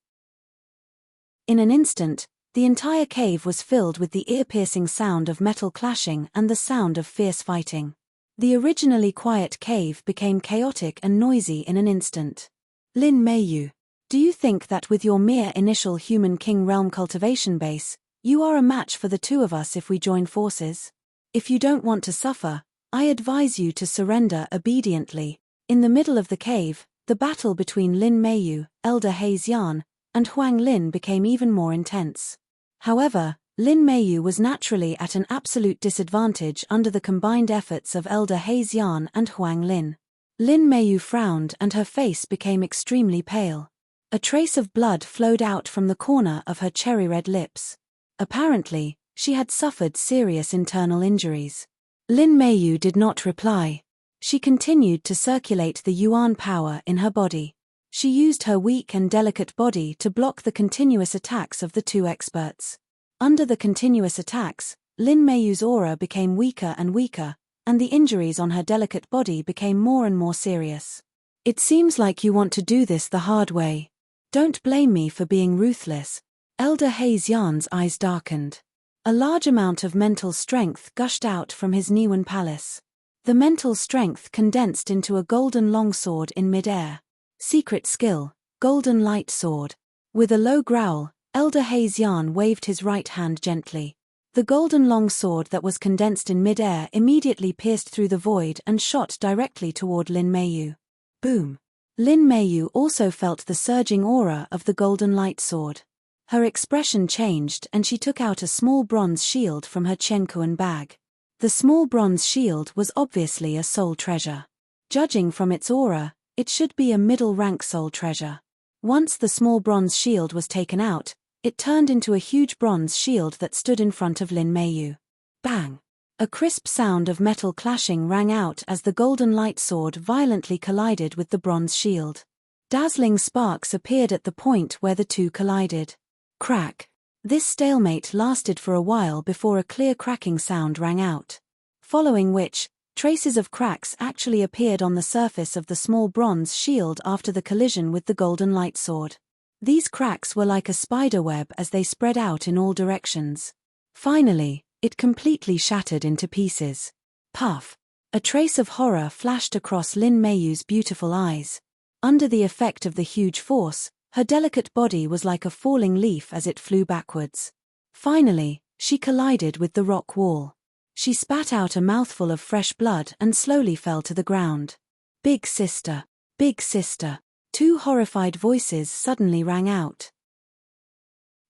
In an instant, the entire cave was filled with the ear-piercing sound of metal clashing and the sound of fierce fighting. The originally quiet cave became chaotic and noisy in an instant. "Lin Meiyu, do you think that with your mere initial human king realm cultivation base, you are a match for the 2 of us if we join forces? If you don't want to suffer, I advise you to surrender obediently." In the middle of the cave, the battle between Lin Meiyu, Elder He Xian, and Huang Lin became even more intense. However, Lin Meiyu was naturally at an absolute disadvantage under the combined efforts of Elder He Xian and Huang Lin. Lin Meiyu frowned and her face became extremely pale. A trace of blood flowed out from the corner of her cherry-red lips. Apparently, she had suffered serious internal injuries. Lin Meiyu did not reply. She continued to circulate the yuan power in her body. She used her weak and delicate body to block the continuous attacks of the 2 experts. Under the continuous attacks, Lin Meiyu's aura became weaker and weaker, and the injuries on her delicate body became more and more serious. "It seems like you want to do this the hard way. Don't blame me for being ruthless." Elder He Xian's eyes darkened. A large amount of mental strength gushed out from his Niwen palace. The mental strength condensed into a golden longsword in midair. Secret skill, Golden Light Sword. With a low growl, Elder He Xian waved his right hand gently. The golden longsword that was condensed in midair immediately pierced through the void and shot directly toward Lin Meiyu. Boom! Lin Meiyu also felt the surging aura of the Golden Light Sword. Her expression changed and she took out a small bronze shield from her Qiankuan bag. The small bronze shield was obviously a soul treasure. Judging from its aura, it should be a middle-rank soul treasure. Once the small bronze shield was taken out, it turned into a huge bronze shield that stood in front of Lin Meiyu. Bang! A crisp sound of metal clashing rang out as the golden light sword violently collided with the bronze shield. Dazzling sparks appeared at the point where the 2 collided. Crack! This stalemate lasted for a while before a clear cracking sound rang out. Following which, traces of cracks actually appeared on the surface of the small bronze shield after the collision with the golden light sword. These cracks were like a spider web as they spread out in all directions. Finally, it completely shattered into pieces. Puff! A trace of horror flashed across Lin Meiyu's beautiful eyes. Under the effect of the huge force, her delicate body was like a falling leaf as it flew backwards. Finally, she collided with the rock wall. She spat out a mouthful of fresh blood and slowly fell to the ground. Big sister! Big sister! Two horrified voices suddenly rang out.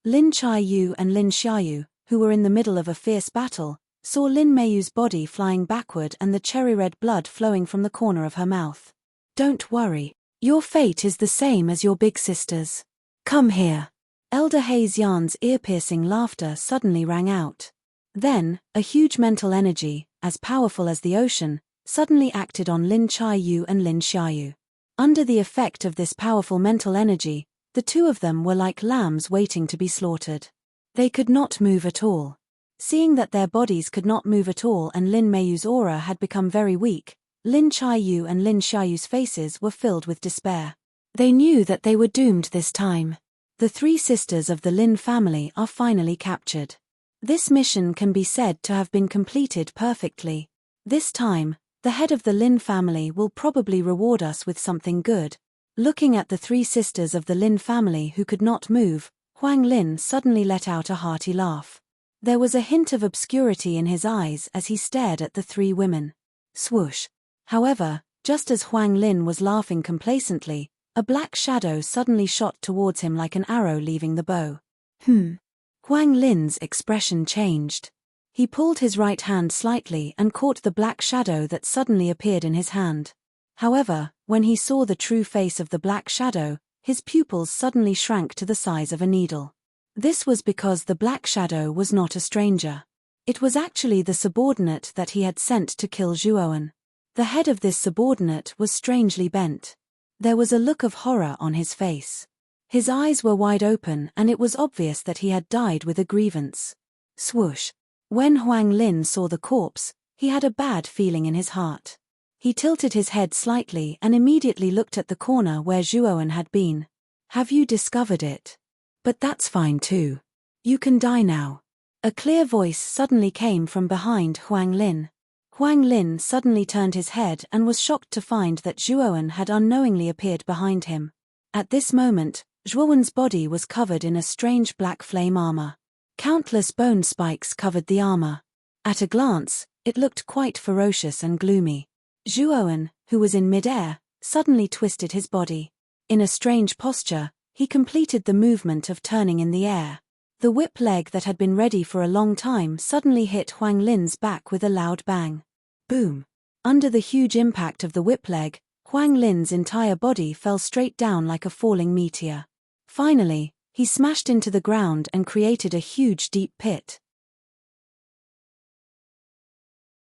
Lin Chaiyu and Lin Xiaoyu, who were in the middle of a fierce battle, saw Lin Meiyu's body flying backward and the cherry-red blood flowing from the corner of her mouth. Don't worry. Your fate is the same as your big sister's. Come here. Elder Heizyan's ear-piercing laughter suddenly rang out. Then, a huge mental energy, as powerful as the ocean, suddenly acted on Lin Chaiyu and Lin Xiaoyu. Under the effect of this powerful mental energy, the two of them were like lambs waiting to be slaughtered. They could not move at all. Seeing that their bodies could not move at all and Lin Meiyu's aura had become very weak, Lin Chaiyu and Lin Xiaoyu's faces were filled with despair. They knew that they were doomed this time. The three sisters of the Lin family are finally captured. This mission can be said to have been completed perfectly. This time, the head of the Lin family will probably reward us with something good. Looking at the three sisters of the Lin family who could not move, Huang Lin suddenly let out a hearty laugh. There was a hint of obscurity in his eyes as he stared at the three women. Swoosh! However, just as Huang Lin was laughing complacently, a black shadow suddenly shot towards him like an arrow leaving the bow. Huang Lin's expression changed. He pulled his right hand slightly and caught the black shadow that suddenly appeared in his hand. However, when he saw the true face of the black shadow, his pupils suddenly shrank to the size of a needle. This was because the black shadow was not a stranger. It was actually the subordinate that he had sent to kill Zhuowen. The head of this subordinate was strangely bent. There was a look of horror on his face. His eyes were wide open and it was obvious that he had died with a grievance. Swoosh! When Huang Lin saw the corpse, he had a bad feeling in his heart. He tilted his head slightly and immediately looked at the corner where Zhuowen had been. Have you discovered it? But that's fine too. You can die now. A clear voice suddenly came from behind Huang Lin. Huang Lin suddenly turned his head and was shocked to find that Zhuowen had unknowingly appeared behind him. At this moment, Zhuowen's body was covered in a strange black flame armor. Countless bone spikes covered the armor. At a glance, it looked quite ferocious and gloomy. Zhuowen, who was in mid-air, suddenly twisted his body. In a strange posture, he completed the movement of turning in the air. The whip leg that had been ready for a long time suddenly hit Huang Lin's back with a loud bang. Boom! Under the huge impact of the whip leg, Huang Lin's entire body fell straight down like a falling meteor. Finally, he smashed into the ground and created a huge deep pit.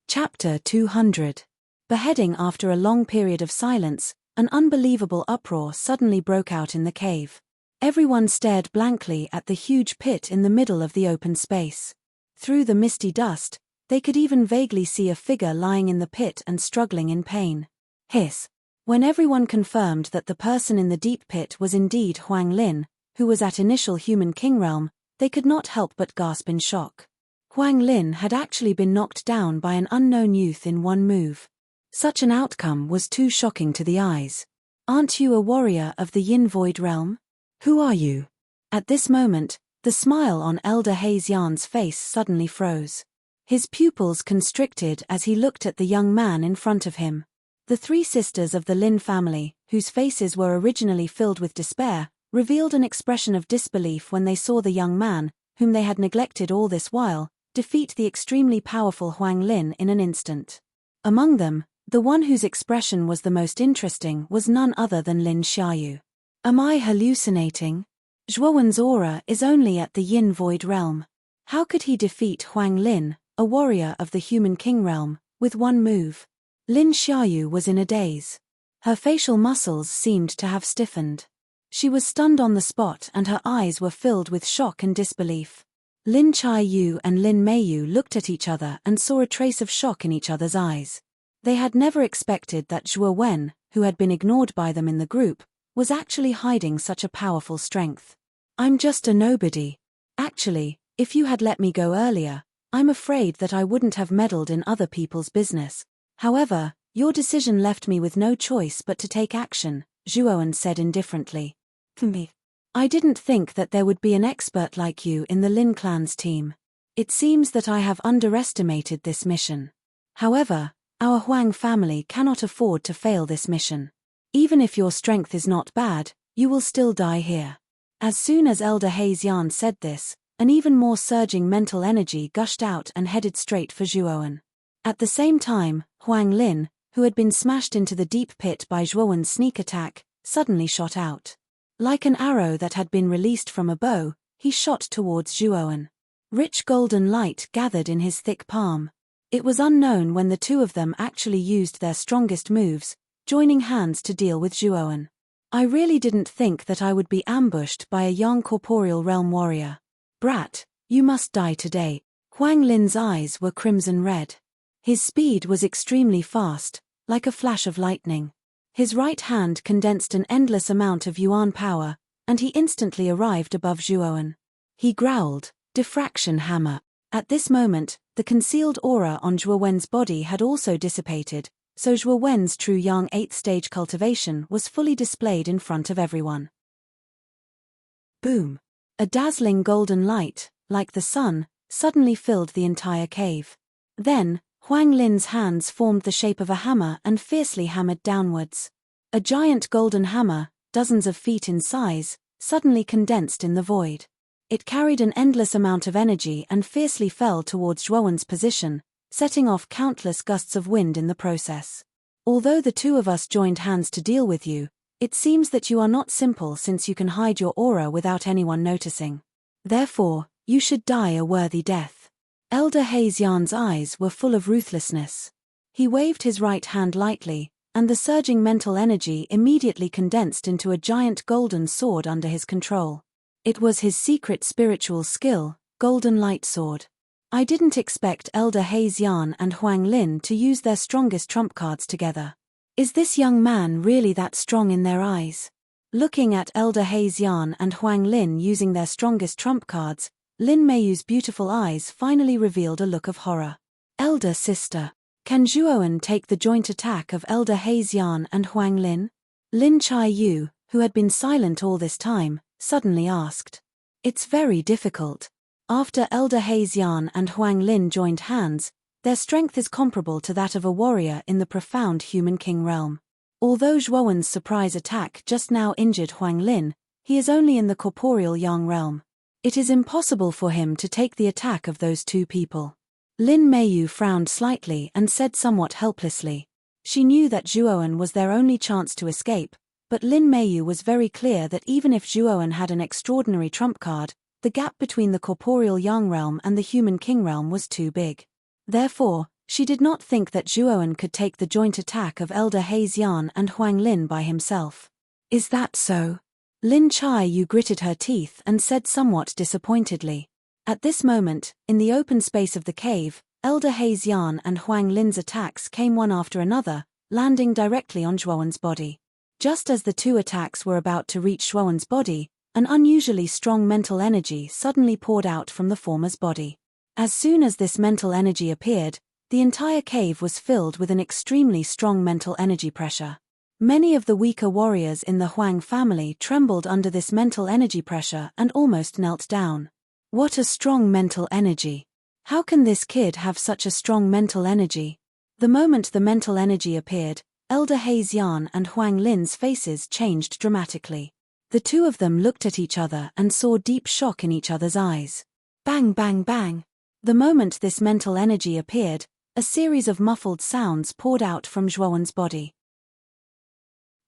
Chapter 200. Beheading. After a long period of silence, an unbelievable uproar suddenly broke out in the cave. Everyone stared blankly at the huge pit in the middle of the open space. Through the misty dust, they could even vaguely see a figure lying in the pit and struggling in pain. Hiss! When everyone confirmed that the person in the deep pit was indeed Huang Lin, who was at initial human king realm, they could not help but gasp in shock. Huang Lin had actually been knocked down by an unknown youth in one move. Such an outcome was too shocking to the eyes. Aren't you a warrior of the Yin Void realm? Who are you? At this moment, the smile on Elder Heizyan's face suddenly froze. His pupils constricted as he looked at the young man in front of him. The three sisters of the Lin family, whose faces were originally filled with despair, revealed an expression of disbelief when they saw the young man, whom they had neglected all this while, defeat the extremely powerful Huang Lin in an instant. Among them, the one whose expression was the most interesting was none other than Lin Xiaoyu. Am I hallucinating? Zhuowen's aura is only at the Yin Void realm. How could he defeat Huang Lin, a warrior of the human king realm, with one move? Lin Xiaoyu was in a daze. Her facial muscles seemed to have stiffened. She was stunned on the spot and her eyes were filled with shock and disbelief. Lin Chaiyu and Lin Meiyu looked at each other and saw a trace of shock in each other's eyes. They had never expected that Zhuo Wen, who had been ignored by them in the group, was actually hiding such a powerful strength. I'm just a nobody. Actually, if you had let me go earlier, I'm afraid that I wouldn't have meddled in other people's business. However, your decision left me with no choice but to take action, Zhuowen said indifferently. Me. I didn't think that there would be an expert like you in the Lin clan's team. It seems that I have underestimated this mission. However, our Huang family cannot afford to fail this mission. Even if your strength is not bad, you will still die here. As soon as Elder Hazian said this, an even more surging mental energy gushed out and headed straight for Zhuowen. At the same time, Huang Lin, who had been smashed into the deep pit by Zhuowen's sneak attack, suddenly shot out. Like an arrow that had been released from a bow, he shot towards Zhuowen. Rich golden light gathered in his thick palm. It was unknown when the two of them actually used their strongest moves, joining hands to deal with Zhuowen. I really didn't think that I would be ambushed by a young corporeal realm warrior. Brat, you must die today. Huang Lin's eyes were crimson red. His speed was extremely fast, like a flash of lightning. His right hand condensed an endless amount of yuan power, and he instantly arrived above Zhuowen. He growled, "Diffraction hammer." At this moment, the concealed aura on Zhuowen's body had also dissipated, so Zhuowen's true yang 8th stage cultivation was fully displayed in front of everyone. Boom! A dazzling golden light, like the sun, suddenly filled the entire cave. Then, Huang Lin's hands formed the shape of a hammer and fiercely hammered downwards. A giant golden hammer, dozens of feet in size, suddenly condensed in the void. It carried an endless amount of energy and fiercely fell towards Zhuowen's position, setting off countless gusts of wind in the process. Although the two of us joined hands to deal with you, it seems that you are not simple since you can hide your aura without anyone noticing. Therefore, you should die a worthy death. Elder Hazian's eyes were full of ruthlessness. He waved his right hand lightly, and the surging mental energy immediately condensed into a giant golden sword under his control. It was his secret spiritual skill, Golden Light Sword. I didn't expect Elder Hazian and Huang Lin to use their strongest trump cards together. Is this young man really that strong in their eyes? Looking at Elder Hazian and Huang Lin using their strongest trump cards, Lin Meiyu's beautiful eyes finally revealed a look of horror. Elder sister, can Zhuowen take the joint attack of Elder Hazian and Huang Lin? Lin Chai-yu, who had been silent all this time, suddenly asked. It's very difficult. After Elder Hazian and Huang Lin joined hands, their strength is comparable to that of a warrior in the profound human king realm. Although Zhuowen's surprise attack just now injured Huang Lin, he is only in the corporeal yang realm. It is impossible for him to take the attack of those two people. Lin Meiyu frowned slightly and said somewhat helplessly. She knew that Zhuowen was their only chance to escape, but Lin Meiyu was very clear that even if Zhuowen had an extraordinary trump card, the gap between the corporeal yang realm and the human king realm was too big. Therefore, she did not think that Zhuowen could take the joint attack of Elder Hazian and Huang Lin by himself. Is that so? Lin Chai-yu gritted her teeth and said somewhat disappointedly. At this moment, in the open space of the cave, Elder Hazian and Huang Lin's attacks came one after another, landing directly on Zhuowen's body. Just as the two attacks were about to reach Zhuowen's body, an unusually strong mental energy suddenly poured out from the former's body. As soon as this mental energy appeared, the entire cave was filled with an extremely strong mental energy pressure. Many of the weaker warriors in the Huang family trembled under this mental energy pressure and almost knelt down. What a strong mental energy! How can this kid have such a strong mental energy? The moment the mental energy appeared, Elder Hazian and Huang Lin's faces changed dramatically. The two of them looked at each other and saw deep shock in each other's eyes. Bang bang bang! The moment this mental energy appeared, a series of muffled sounds poured out from Zhuowen's body.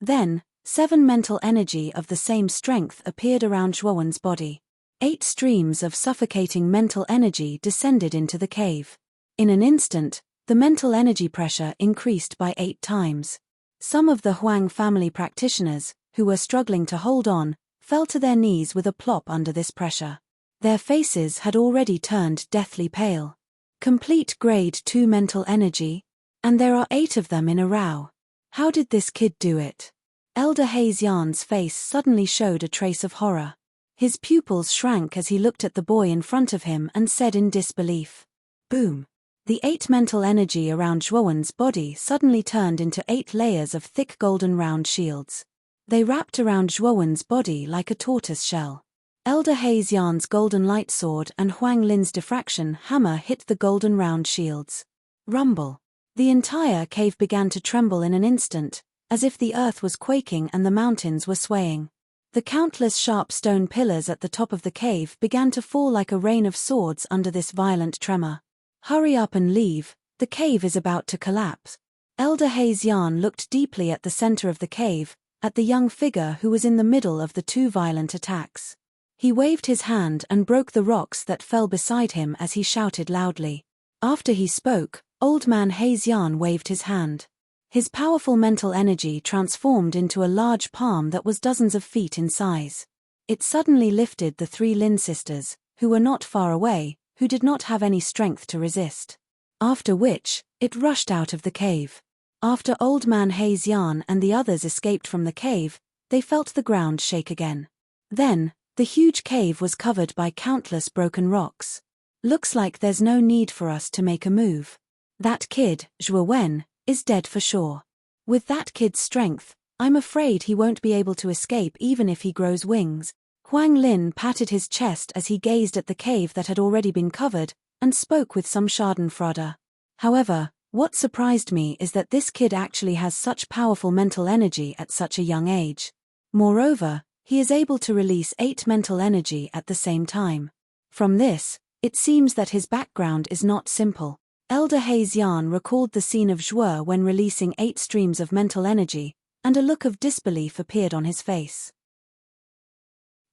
Then, 7 mental energy of the same strength appeared around Zhuowen's body. 8 streams of suffocating mental energy descended into the cave. In an instant, the mental energy pressure increased by 8 times. Some of the Huang family practitioners, who were struggling to hold on, fell to their knees with a plop under this pressure. Their faces had already turned deathly pale. Complete grade 2 mental energy? And there are 8 of them in a row. How did this kid do it? Elder Hazian's face suddenly showed a trace of horror. His pupils shrank as he looked at the boy in front of him and said in disbelief. Boom! The 8 mental energy around Zhuowen's body suddenly turned into 8 layers of thick golden round shields. They wrapped around Zhuowen's body like a tortoise shell. Elder Haze Yan's golden light sword and Huang Lin's diffraction hammer hit the golden round shields. Rumble. The entire cave began to tremble in an instant, as if the earth was quaking and the mountains were swaying. The countless sharp stone pillars at the top of the cave began to fall like a rain of swords under this violent tremor. Hurry up and leave, the cave is about to collapse. Elder Haze Yan looked deeply at the center of the cave, at the young figure who was in the middle of the 2 violent attacks. He waved his hand and broke the rocks that fell beside him as he shouted loudly. After he spoke, Old Man Haze Yan waved his hand. His powerful mental energy transformed into a large palm that was dozens of feet in size. It suddenly lifted the 3 Lin sisters, who were not far away, who did not have any strength to resist. After which, it rushed out of the cave. After Old Man Haze Yan and the others escaped from the cave, they felt the ground shake again. Then, the huge cave was covered by countless broken rocks. Looks like there's no need for us to make a move. That kid, Zhuowen, is dead for sure. With that kid's strength, I'm afraid he won't be able to escape even if he grows wings. Huang Lin patted his chest as he gazed at the cave that had already been covered, and spoke with some schadenfreude. However, what surprised me is that this kid actually has such powerful mental energy at such a young age. Moreover, he is able to release 8 mental energy at the same time. From this, it seems that his background is not simple. Elder Haze Yan recalled the scene of Zhuo when releasing 8 streams of mental energy, and a look of disbelief appeared on his face.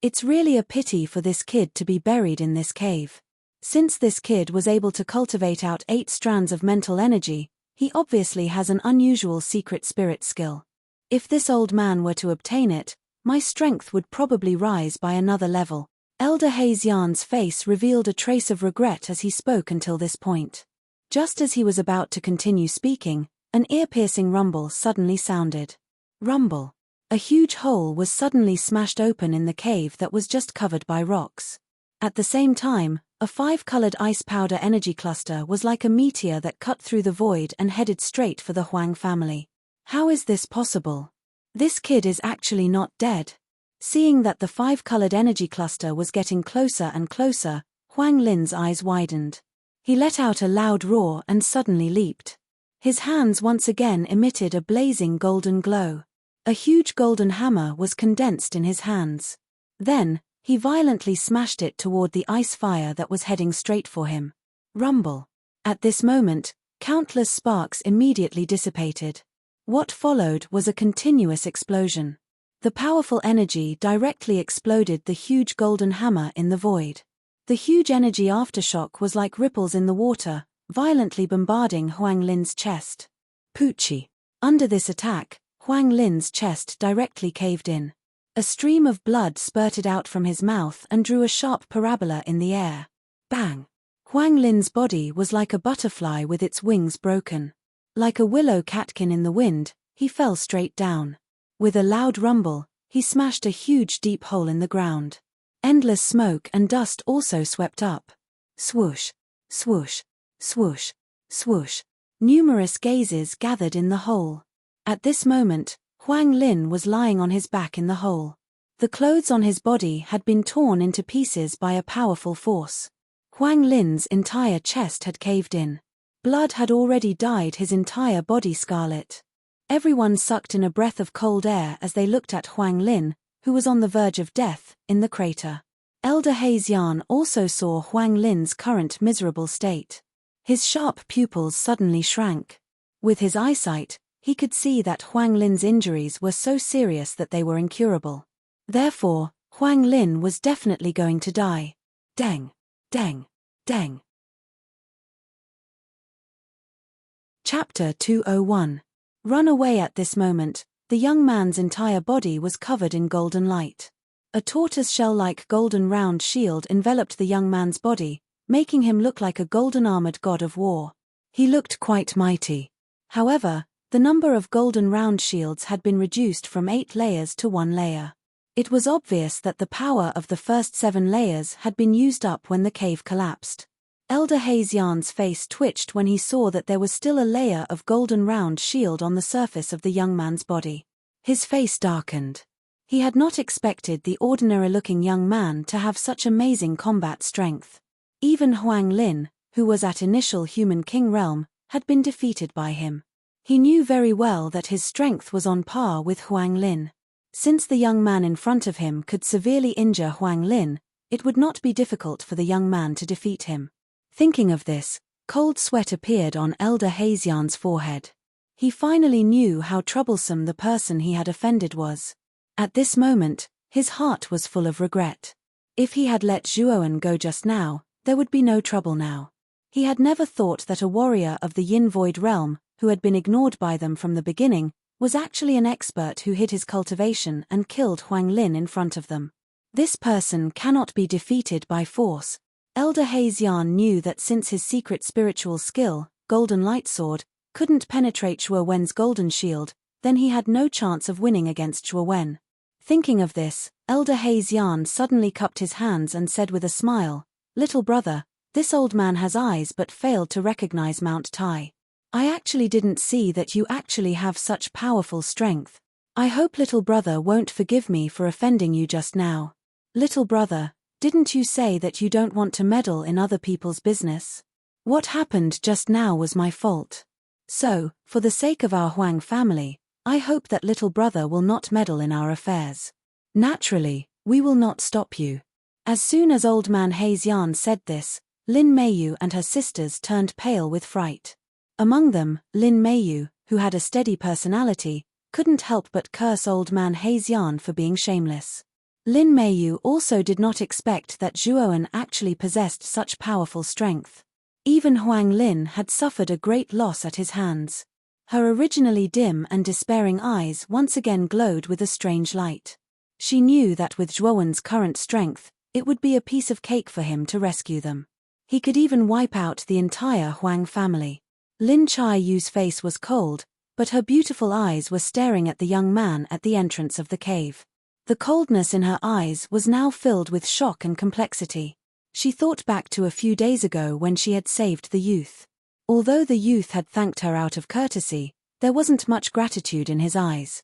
It's really a pity for this kid to be buried in this cave. Since this kid was able to cultivate out 8 strands of mental energy, he obviously has an unusual secret spirit skill. If this old man were to obtain it, my strength would probably rise by another level. Elder Haze Yan's face revealed a trace of regret as he spoke until this point. Just as he was about to continue speaking, an ear-piercing rumble suddenly sounded. Rumble. A huge hole was suddenly smashed open in the cave that was just covered by rocks. At the same time, a 5-colored ice powder energy cluster was like a meteor that cut through the void and headed straight for the Huang family. How is this possible? This kid is actually not dead. Seeing that the 5-colored energy cluster was getting closer and closer, Huang Lin's eyes widened. He let out a loud roar and suddenly leaped. His hands once again emitted a blazing golden glow. A huge golden hammer was condensed in his hands. Then, he violently smashed it toward the ice fire that was heading straight for him. Rumble. At this moment, countless sparks immediately dissipated. What followed was a continuous explosion. The powerful energy directly exploded the huge golden hammer in the void. The huge energy aftershock was like ripples in the water, violently bombarding Huang Lin's chest. Poochie. Under this attack, Huang Lin's chest directly caved in. A stream of blood spurted out from his mouth and drew a sharp parabola in the air. Bang! Huang Lin's body was like a butterfly with its wings broken. Like a willow catkin in the wind, he fell straight down. With a loud rumble, he smashed a huge deep hole in the ground. Endless smoke and dust also swept up. Swoosh, swoosh, swoosh, swoosh. Numerous gazes gathered in the hole. At this moment, Huang Lin was lying on his back in the hole. The clothes on his body had been torn into pieces by a powerful force. Huang Lin's entire chest had caved in. Blood had already dyed his entire body scarlet. Everyone sucked in a breath of cold air as they looked at Huang Lin, who was on the verge of death, in the crater. Elder Haze Yan also saw Huang Lin's current miserable state. His sharp pupils suddenly shrank. With his eyesight, he could see that Huang Lin's injuries were so serious that they were incurable. Therefore, Huang Lin was definitely going to die. Deng, deng, deng. Chapter 201. Run away. At this moment, the young man's entire body was covered in golden light. A tortoise-shell-like golden round shield enveloped the young man's body, making him look like a golden-armored god of war. He looked quite mighty. However, the number of golden round shields had been reduced from 8 layers to 1 layer. It was obvious that the power of the first 7 layers had been used up when the cave collapsed. Elder Hazian's face twitched when he saw that there was still a layer of golden round shield on the surface of the young man's body. His face darkened. He had not expected the ordinary-looking young man to have such amazing combat strength. Even Huang Lin, who was at initial human king realm, had been defeated by him. He knew very well that his strength was on par with Huang Lin. Since the young man in front of him could severely injure Huang Lin, it would not be difficult for the young man to defeat him. Thinking of this, cold sweat appeared on Elder Hazian's forehead. He finally knew how troublesome the person he had offended was. At this moment, his heart was full of regret. If he had let Zhuowen go just now, there would be no trouble now. He had never thought that a warrior of the Yin Void realm, who had been ignored by them from the beginning, was actually an expert who hid his cultivation and killed Huang Lin in front of them. This person cannot be defeated by force. Elder Hazian knew that since his secret spiritual skill, Golden Light Sword, couldn't penetrate Zhuowen's golden shield, then he had no chance of winning against Zhuowen. Thinking of this, Elder Hazian suddenly cupped his hands and said with a smile, "Little brother, this old man has eyes but failed to recognize Mount Tai. I actually didn't see that you actually have such powerful strength. I hope little brother won't forgive me for offending you just now. Little brother, didn't you say that you don't want to meddle in other people's business? What happened just now was my fault. So, for the sake of our Huang family, I hope that little brother will not meddle in our affairs. Naturally, we will not stop you." As soon as old man Hazian said this, Lin Meiyu and her sisters turned pale with fright. Among them, Lin Meiyu, who had a steady personality, couldn't help but curse old man Hazian for being shameless. Lin Meiyu also did not expect that Zhuowen actually possessed such powerful strength. Even Huang Lin had suffered a great loss at his hands. Her originally dim and despairing eyes once again glowed with a strange light. She knew that with Zhuowen's current strength, it would be a piece of cake for him to rescue them. He could even wipe out the entire Huang family. Lin Chaiyu's face was cold, but her beautiful eyes were staring at the young man at the entrance of the cave. The coldness in her eyes was now filled with shock and complexity. She thought back to a few days ago when she had saved the youth. Although the youth had thanked her out of courtesy, there wasn't much gratitude in his eyes.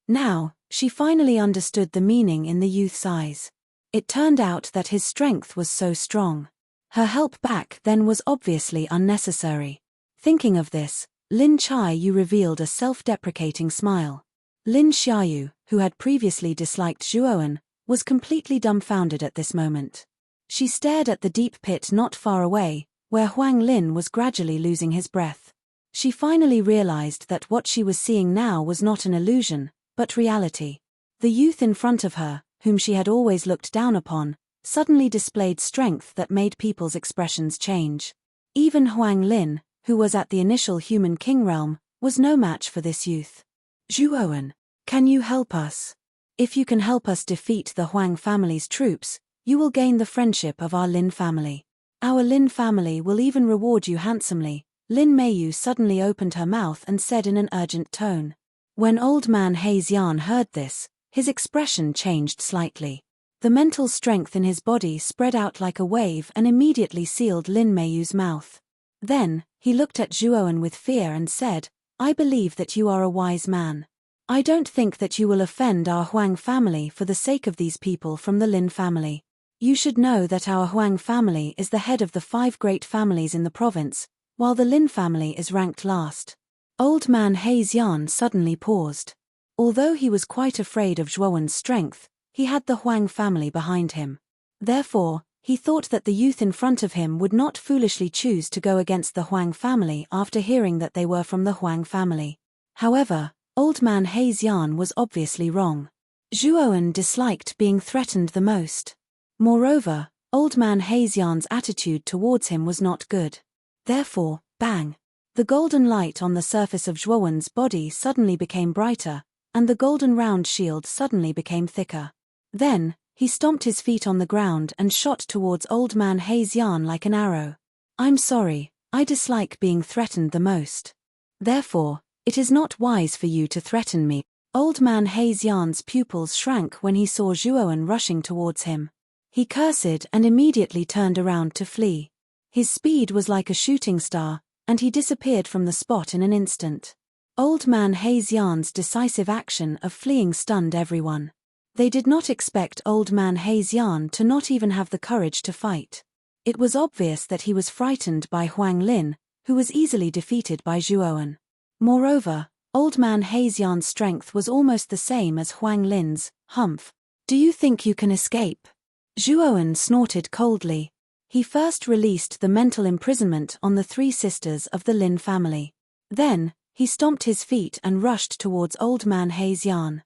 Now, she finally understood the meaning in the youth's eyes. It turned out that his strength was so strong. Her help back then was obviously unnecessary. Thinking of this, Lin Chaoyu revealed a self-deprecating smile. Lin Xiaoyu, who had previously disliked Zhuowen, was completely dumbfounded at this moment. She stared at the deep pit not far away, where Huang Lin was gradually losing his breath. She finally realized that what she was seeing now was not an illusion, but reality. The youth in front of her, whom she had always looked down upon, suddenly displayed strength that made people's expressions change. Even Huang Lin, who was at the initial human king realm, was no match for this youth. "Zhuowen, can you help us? If you can help us defeat the Huang family's troops, you will gain the friendship of our Lin family. Our Lin family will even reward you handsomely." Lin Meiyu suddenly opened her mouth and said in an urgent tone. When old man Hazian heard this, his expression changed slightly. The mental strength in his body spread out like a wave and immediately sealed Lin Meiyu's mouth. Then, he looked at Zhuowen with fear and said, "I believe that you are a wise man. I don't think that you will offend our Huang family for the sake of these people from the Lin family. You should know that our Huang family is the head of the 5 great families in the province, while the Lin family is ranked last." Old man Hazian suddenly paused. Although he was quite afraid of Zhuowen's strength, he had the Huang family behind him. Therefore, he thought that the youth in front of him would not foolishly choose to go against the Huang family after hearing that they were from the Huang family. However, old man Hazian was obviously wrong. Zhuowen disliked being threatened the most. Moreover, old man Hazian's attitude towards him was not good. Therefore, bang! The golden light on the surface of Zhuowen's body suddenly became brighter, and the golden round shield suddenly became thicker. Then, he stomped his feet on the ground and shot towards old man Hazian like an arrow. "I'm sorry, I dislike being threatened the most. Therefore, it is not wise for you to threaten me." Old man Hazian's pupils shrank when he saw Zhuowen rushing towards him. He cursed and immediately turned around to flee. His speed was like a shooting star, and he disappeared from the spot in an instant. Old Man Hayes Yarn's decisive action of fleeing stunned everyone. They did not expect Old Man Hayes Yarn to not even have the courage to fight. It was obvious that he was frightened by Huang Lin, who was easily defeated by Zhuowen. Moreover, Old Man Hayes Yarn's strength was almost the same as Huang Lin's. Humph. Do you think you can escape? Zhuowen snorted coldly. He first released the mental imprisonment on the three sisters of the Lin family. Then, he stomped his feet and rushed towards Old Man Hayes Yarn.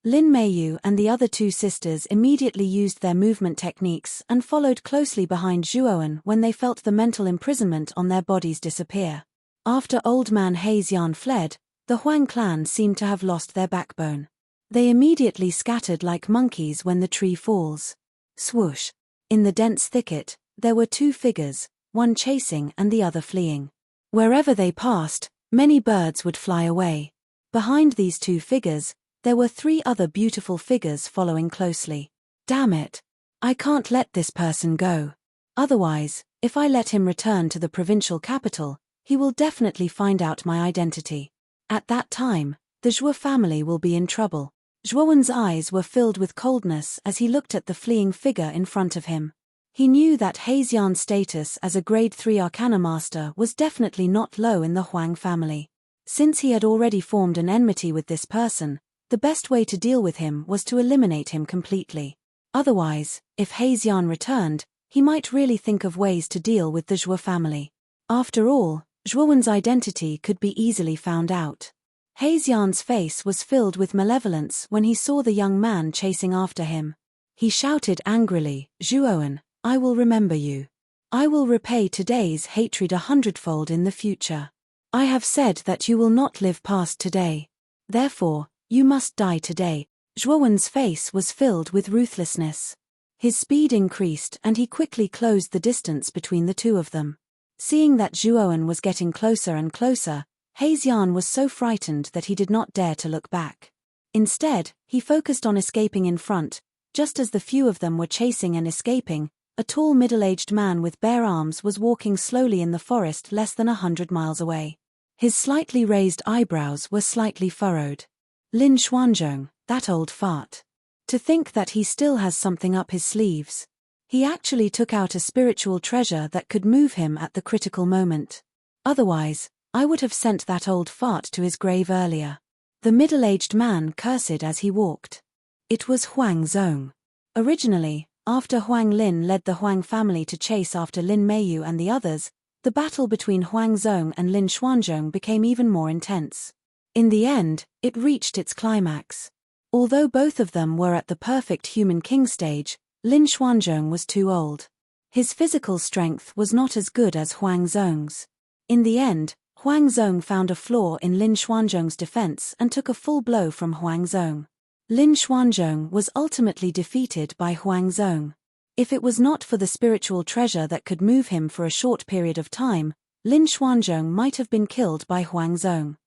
Lin Meiyu and the other two sisters immediately used their movement techniques and followed closely behind Zhuowen when they felt the mental imprisonment on their bodies disappear. After Old Man Hayes Yarn fled, the Huang clan seemed to have lost their backbone. They immediately scattered like monkeys when the tree falls. Swoosh! In the dense thicket, there were two figures, one chasing and the other fleeing. Wherever they passed, many birds would fly away. Behind these two figures, there were three other beautiful figures following closely. Damn it! I can't let this person go. Otherwise, if I let him return to the provincial capital, he will definitely find out my identity. At that time, the Zhuo family will be in trouble. Zhuowen's eyes were filled with coldness as he looked at the fleeing figure in front of him. He knew that Hayes Yarn's status as a Grade 3 Arcana Master was definitely not low in the Huang family. Since he had already formed an enmity with this person, the best way to deal with him was to eliminate him completely. Otherwise, if Hayes Yarn returned, he might really think of ways to deal with the Zhuo family. After all, Zhuowen's identity could be easily found out. Hayes Yarn's face was filled with malevolence when he saw the young man chasing after him. He shouted angrily, "Zhuowen, I will remember you. I will repay today's hatred 100-fold in the future. I have said that you will not live past today. Therefore, you must die today." Zhuowen's face was filled with ruthlessness. His speed increased and he quickly closed the distance between the two of them. Seeing that Zhuowen was getting closer and closer, Hayes Yarn was so frightened that he did not dare to look back. Instead, he focused on escaping in front. Just as the few of them were chasing and escaping, a tall middle-aged man with bare arms was walking slowly in the forest less than 100 miles away. His slightly raised eyebrows were slightly furrowed. Lin Xuanzhong, that old fart. To think that he still has something up his sleeves. He actually took out a spiritual treasure that could move him at the critical moment. Otherwise, I would have sent that old fart to his grave earlier. The middle-aged man cursed as he walked. It was Huang Zong. Originally, after Huang Lin led the Huang family to chase after Lin Meiyu and the others, the battle between Huang Zong and Lin Xuanzhong became even more intense. In the end, it reached its climax. Although both of them were at the perfect human king stage, Lin Xuanzhong was too old. His physical strength was not as good as Huang Zong's. In the end, Huang Zong found a flaw in Lin Xuanzhong's defense and took a full blow from Huang Zong. Lin Xuanzhong was ultimately defeated by Huang Zong. If it was not for the spiritual treasure that could move him for a short period of time, Lin Xuanzhong might have been killed by Huang Zong.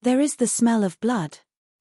There is the smell of blood.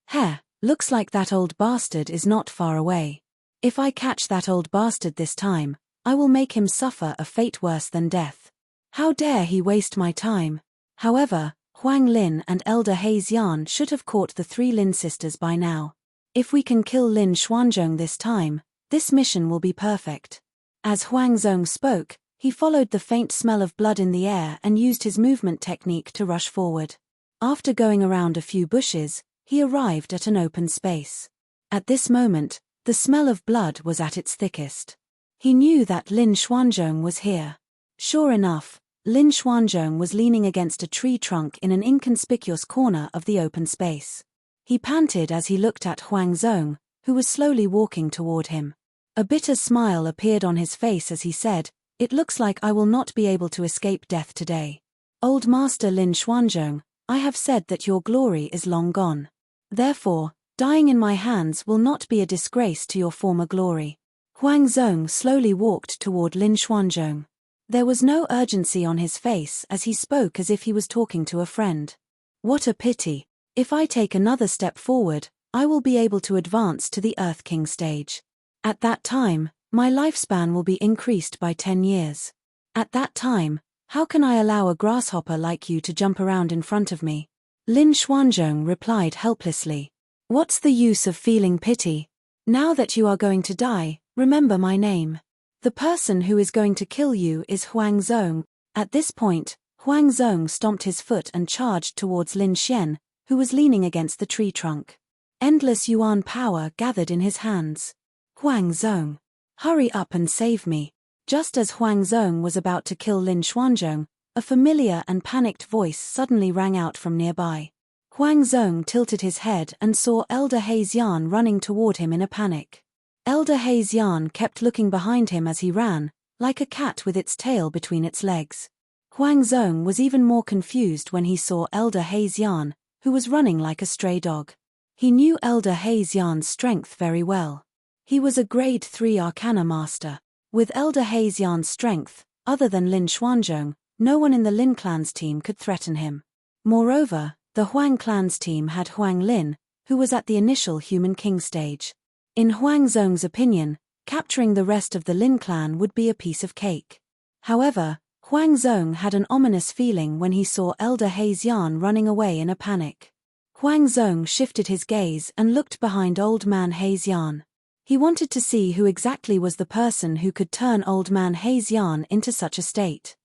Heh, looks like that old bastard is not far away. If I catch that old bastard this time, I will make him suffer a fate worse than death. How dare he waste my time? However, Huang Lin and Elder Hayes Yarn should have caught the three Lin sisters by now. If we can kill Lin Xuanzhong this time, this mission will be perfect. As Huang Zong spoke, he followed the faint smell of blood in the air and used his movement technique to rush forward. After going around a few bushes, he arrived at an open space. At this moment, the smell of blood was at its thickest. He knew that Lin Xuanzhong was here. Sure enough, Lin Xuanzhong was leaning against a tree trunk in an inconspicuous corner of the open space. He panted as he looked at Huang Zong, who was slowly walking toward him. A bitter smile appeared on his face as he said, "It looks like I will not be able to escape death today. Old Master Lin Xuanzhong, I have said that your glory is long gone. Therefore, dying in my hands will not be a disgrace to your former glory." Huang Zong slowly walked toward Lin Xuanzhong. There was no urgency on his face as he spoke as if he was talking to a friend. "What a pity. If I take another step forward, I will be able to advance to the Earth King stage. At that time, my lifespan will be increased by 10 years. At that time, how can I allow a grasshopper like you to jump around in front of me? Lin Xuanzhong replied helplessly. What's the use of feeling pity? Now that you are going to die, remember my name. The person who is going to kill you is Huang Zhong. At this point, Huang Zhong stomped his foot and charged towards Lin Xian, who was leaning against the tree trunk. Endless yuan power gathered in his hands. Huang Zhong, hurry up and save me. Just as Huang Zhong was about to kill Lin Xuanzhong, a familiar and panicked voice suddenly rang out from nearby. Huang Zhong tilted his head and saw Elder Heixian running toward him in a panic. Elder Heixian kept looking behind him as he ran, like a cat with its tail between its legs. Huang Zhong was even more confused when he saw Elder Heixian, who was running like a stray dog. He knew Elder Heixian's strength very well. He was a grade 3 Arcana master. With Elder Heixian's strength, other than Lin Xuanzhong, no one in the Lin clan's team could threaten him. Moreover, the Huang clan's team had Huang Lin, who was at the initial Human King stage. In Huang Zhong's opinion, capturing the rest of the Lin clan would be a piece of cake. However, Huang Zhong had an ominous feeling when he saw Elder Heixian running away in a panic. Huang Zhong shifted his gaze and looked behind Old Man Heixian. He wanted to see who exactly was the person who could turn Old Man Heixian into such a state.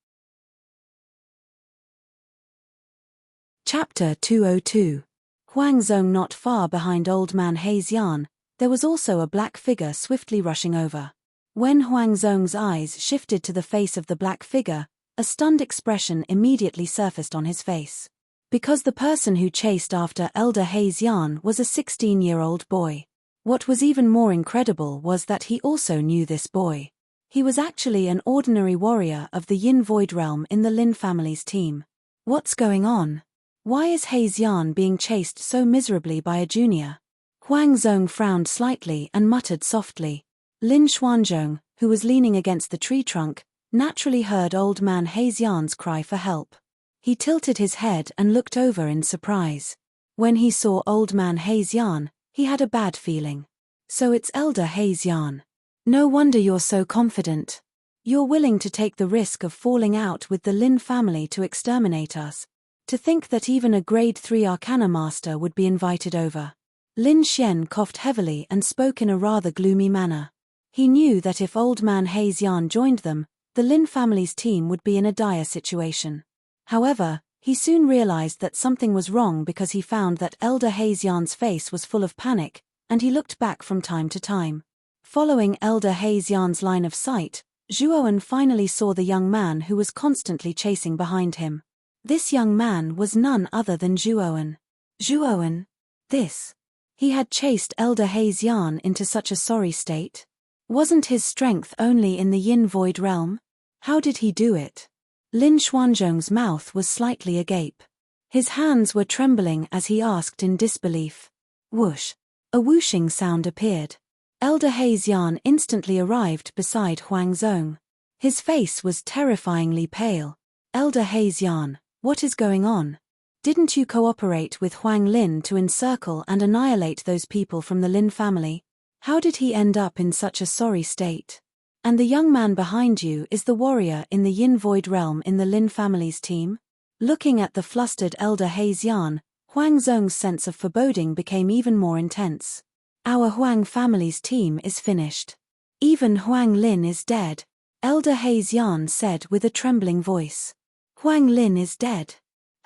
Chapter 202. Huang Zhong. Not far behind Old Man Heixian, there was also a black figure swiftly rushing over. When Huang Zhong's eyes shifted to the face of the black figure, a stunned expression immediately surfaced on his face. Because the person who chased after Elder Heixian was a 16-year-old boy. What was even more incredible was that he also knew this boy. He was actually an ordinary warrior of the Yin Void Realm in the Lin family's team. What's going on? Why is Heixian being chased so miserably by a junior? Huang Zhong frowned slightly and muttered softly. Lin Xuanzhong, who was leaning against the tree trunk, naturally heard Old Man Heixian's cry for help. He tilted his head and looked over in surprise. When he saw Old Man Heixian, he had a bad feeling. So it's Elder Heixian. No wonder you're so confident. You're willing to take the risk of falling out with the Lin family to exterminate us. To think that even a grade 3 Arcana master would be invited over. Lin Xian coughed heavily and spoke in a rather gloomy manner. He knew that if Old Man Heixian joined them, the Lin family's team would be in a dire situation. However, he soon realized that something was wrong because he found that Elder Heixian's face was full of panic, and he looked back from time to time. Following Elder Heixian's line of sight, Zhuowen finally saw the young man who was constantly chasing behind him. This young man was none other than Zhuowen. Zhuowen? This? He had chased Elder Heixian into such a sorry state? Wasn't his strength only in the Yin Void Realm? How did he do it? Lin Xuanzhong's mouth was slightly agape. His hands were trembling as he asked in disbelief. Whoosh! A whooshing sound appeared. Elder Heixian instantly arrived beside Huang Zhong. His face was terrifyingly pale. Elder Heixian, what is going on? Didn't you cooperate with Huang Lin to encircle and annihilate those people from the Lin family? How did he end up in such a sorry state? And the young man behind you is the warrior in the Yin Void Realm in the Lin family's team? Looking at the flustered Elder Heixian, Huang Zhong's sense of foreboding became even more intense. Our Huang family's team is finished. Even Huang Lin is dead, Elder Heixian said with a trembling voice. Huang Lin is dead.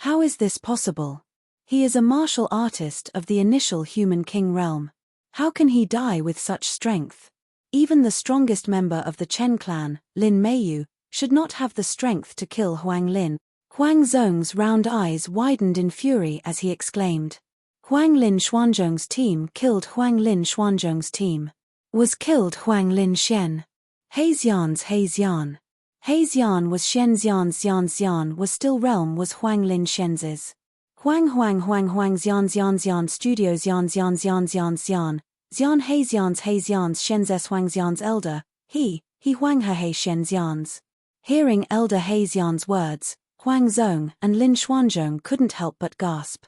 How is this possible? He is a martial artist of the initial Human King realm. How can he die with such strength? Even the strongest member of the Chen clan, Lin Meiyu, should not have the strength to kill Huang Lin. Huang Zhong's round eyes widened in fury as he exclaimed. Huang Lin Xuanzhong's team killed Huang Lin Xuanzhong's team. Was killed Huang Lin Xian. Heixian's Heixian. Heixian was Xianxian's Xianxian was still realm was Huang Lin Xian's. Huang Xian Studio Xian Heixian's Shenzes Huangxian's elder, he Huang He Shenzyan's. Hearing Elder Heixian's words, Huang Zhong and Lin Xuanzhong couldn't help but gasp.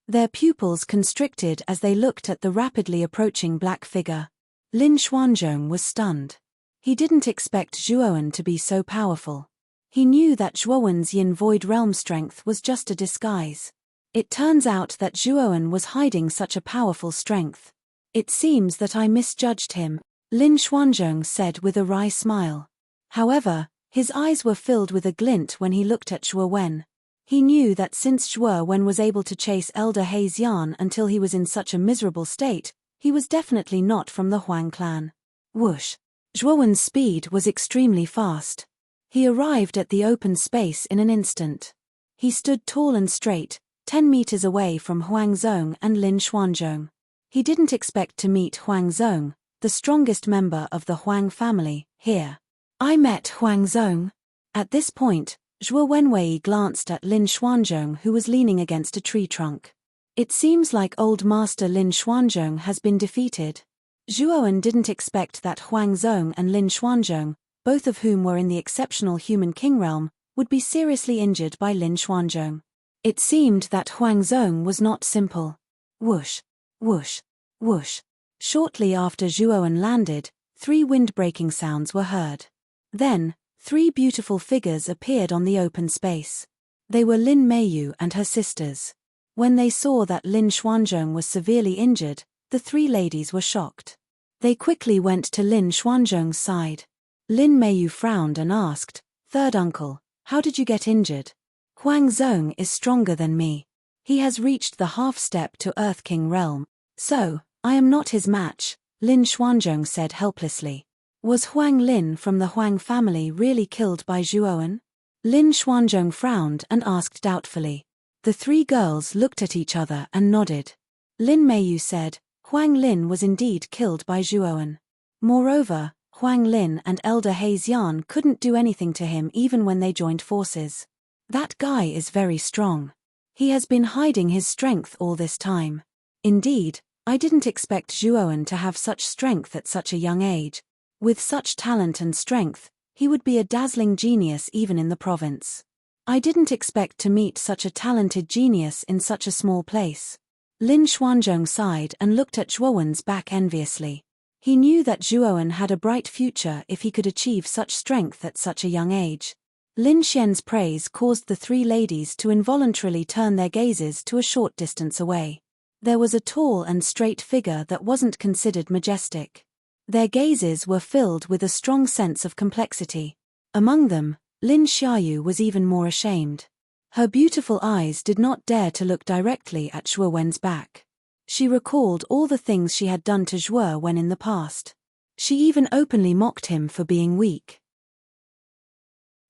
Their pupils constricted as they looked at the rapidly approaching black figure. Lin Xuanzhong was stunned. He didn't expect Zhuowen to be so powerful. He knew that Zhuowen's Yin Void Realm strength was just a disguise. It turns out that Zhuowen was hiding such a powerful strength. It seems that I misjudged him, Lin Xuanzhong said with a wry smile. However, his eyes were filled with a glint when he looked at Zhuowen. He knew that since Zhuowen was able to chase Elder Hexian until he was in such a miserable state, he was definitely not from the Huang clan. Whoosh! Zhuowen's speed was extremely fast. He arrived at the open space in an instant. He stood tall and straight, 10 meters away from Huang Zhong and Lin Xuanzhong. He didn't expect to meet Huang Zhong, the strongest member of the Huang family, here. I met Huang Zhong. At this point, Zhuo Wenwei glanced at Lin Xuanzhong, who was leaning against a tree trunk. It seems like old master Lin Xuanzhong has been defeated. Zhuowen didn't expect that Huang Zhong and Lin Xuanzhong, both of whom were in the exceptional human king realm, would be seriously injured by Lin Xuanzhong. It seemed that Huang Zhong was not simple. Whoosh, whoosh, whoosh. Shortly after Zhuowen landed, 3 wind-breaking sounds were heard. Then, 3 beautiful figures appeared on the open space. They were Lin Meiyu and her sisters. When they saw that Lin Xuanzhong was severely injured, the 3 ladies were shocked. They quickly went to Lin Xuanzhong's side. Lin Meiyu frowned and asked, "Third uncle, how did you get injured?" "Huang Zhong is stronger than me. He has reached the half-step to Earth King realm, so I am not his match," Lin Xuanzhong said helplessly. Was Huang Lin from the Huang family really killed by Zhuowen? Lin Xuanzhong frowned and asked doubtfully. The 3 girls looked at each other and nodded. Lin Meiyu said, Huang Lin was indeed killed by Zhuowen. Moreover, Huang Lin and Elder Hexian couldn't do anything to him even when they joined forces. That guy is very strong. He has been hiding his strength all this time. Indeed, I didn't expect Zhuowen to have such strength at such a young age. With such talent and strength, he would be a dazzling genius even in the province. I didn't expect to meet such a talented genius in such a small place. Lin Xuanzhong sighed and looked at Zhuowen's back enviously. He knew that Zhuowen had a bright future if he could achieve such strength at such a young age. Lin Xian's praise caused the 3 ladies to involuntarily turn their gazes to a short distance away. There was a tall and straight figure that wasn't considered majestic. Their gazes were filled with a strong sense of complexity. Among them, Lin Xiaoyu was even more ashamed. Her beautiful eyes did not dare to look directly at Zhuowen's back. She recalled all the things she had done to Zhuowen in the past. She even openly mocked him for being weak.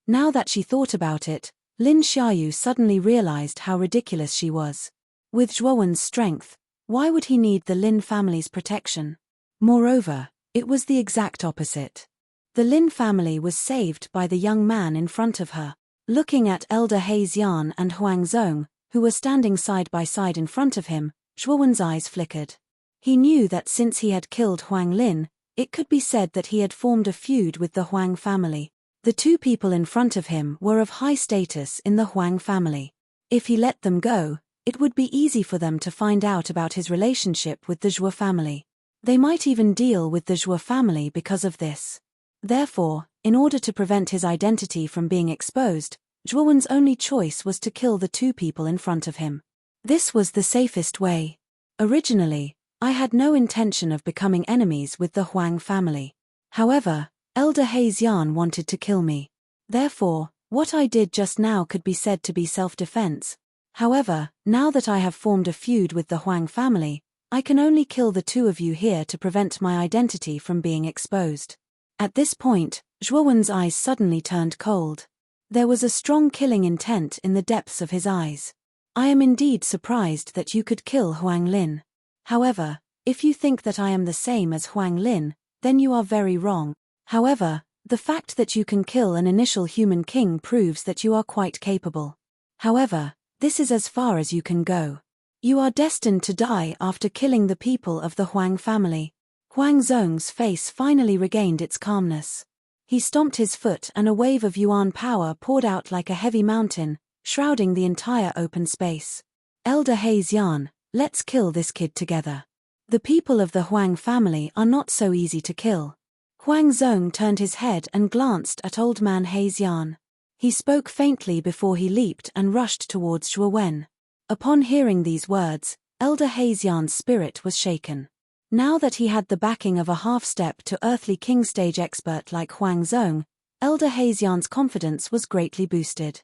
Now that she thought about it, Lin Xiaoyu suddenly realized how ridiculous she was. With Zhuowen's strength, why would he need the Lin family's protection? Moreover, it was the exact opposite. The Lin family was saved by the young man in front of her. Looking at Elder Hexian and Huang Zhong, who were standing side by side in front of him, Zhuowen's eyes flickered. He knew that since he had killed Huang Lin, it could be said that he had formed a feud with the Huang family. The 2 people in front of him were of high status in the Huang family. If he let them go, it would be easy for them to find out about his relationship with the Zhuo family. They might even deal with the Zhuo family because of this. Therefore, in order to prevent his identity from being exposed, Zhuowen's only choice was to kill the 2 people in front of him. This was the safest way. Originally, I had no intention of becoming enemies with the Huang family. However, Elder Hexian wanted to kill me. Therefore, what I did just now could be said to be self-defense. However, now that I have formed a feud with the Huang family, I can only kill the 2 of you here to prevent my identity from being exposed. At this point, Zhuowen's eyes suddenly turned cold. There was a strong killing intent in the depths of his eyes. I am indeed surprised that you could kill Huang Lin. However, if you think that I am the same as Huang Lin, then you are very wrong. However, the fact that you can kill an initial human king proves that you are quite capable. However, this is as far as you can go. You are destined to die after killing the people of the Huang family. Huang Zhong's face finally regained its calmness. He stomped his foot and a wave of yuan power poured out like a heavy mountain, shrouding the entire open space. Elder Haze Yan, let's kill this kid together. The people of the Huang family are not so easy to kill. Huang Zhong turned his head and glanced at Old Man Haze Yan. He spoke faintly before he leaped and rushed towards Zhuo Wen. Upon hearing these words, Elder Haze Yan's spirit was shaken. Now that he had the backing of a half-step to earthly king stage expert like Huang Zhong, Elder Haze Yan's confidence was greatly boosted.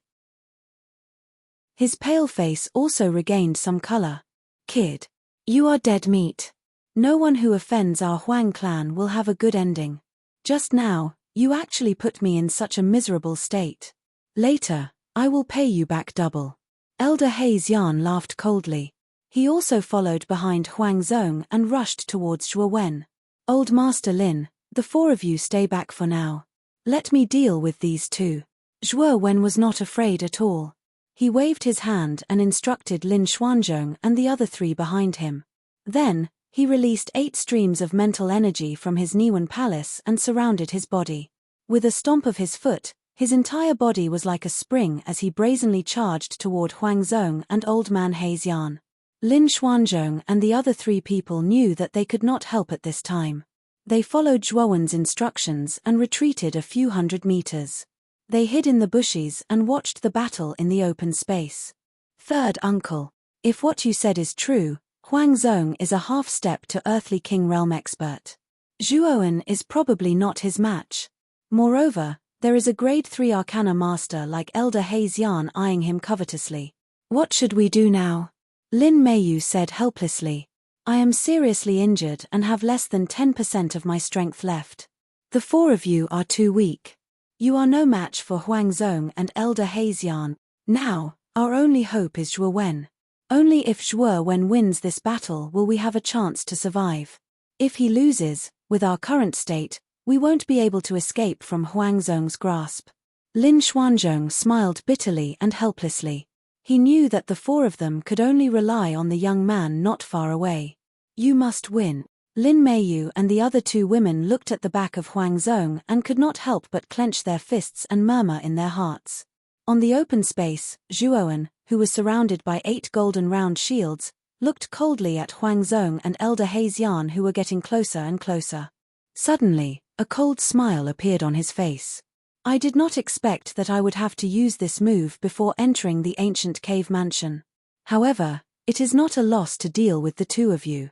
His pale face also regained some color. Kid, you are dead meat. No one who offends our Huang clan will have a good ending. Just now, you actually put me in such a miserable state. Later, I will pay you back double. Elder Haze Yan laughed coldly. He also followed behind Huang Zhong and rushed towards Zhuo Wen. Old Master Lin, the four of you stay back for now. Let me deal with these two. Zhuo Wen was not afraid at all. He waved his hand and instructed Lin Xuanzhong and the other three behind him. Then, he released 8 streams of mental energy from his Niwen palace and surrounded his body. With a stomp of his foot, his entire body was like a spring as he brazenly charged toward Huang Zhong and Old Man Haze Yan. Lin Xuanzhong and the other 3 people knew that they could not help at this time. They followed Zhuowen's instructions and retreated a few hundred meters. They hid in the bushes and watched the battle in the open space. Third uncle, if what you said is true, Huang Zhong is a half-step to earthly king realm expert. Zhuowen is probably not his match. Moreover, there is a grade 3 arcana master like Elder Haze Yan eyeing him covetously. What should we do now? Lin Meiyu said helplessly. I am seriously injured and have less than 10% of my strength left. The 4 of you are too weak. You are no match for Huang Zhong and Elder Haze Yan. Now, our only hope is Zhuo Wen. Only if Zhuo Wen wins this battle will we have a chance to survive. If he loses, with our current state, we won't be able to escape from Huang Zhong's grasp. Lin Xuanzhong smiled bitterly and helplessly. He knew that the 4 of them could only rely on the young man not far away. You must win. Lin Meiyu and the other 2 women looked at the back of Huang Zhong and could not help but clench their fists and murmur in their hearts. On the open space, Zhuowen, who was surrounded by 8 golden round shields, looked coldly at Huang Zhong and Elder Haze Yan who were getting closer and closer. Suddenly, a cold smile appeared on his face. I did not expect that I would have to use this move before entering the ancient cave mansion. However, it is not a loss to deal with the 2 of you.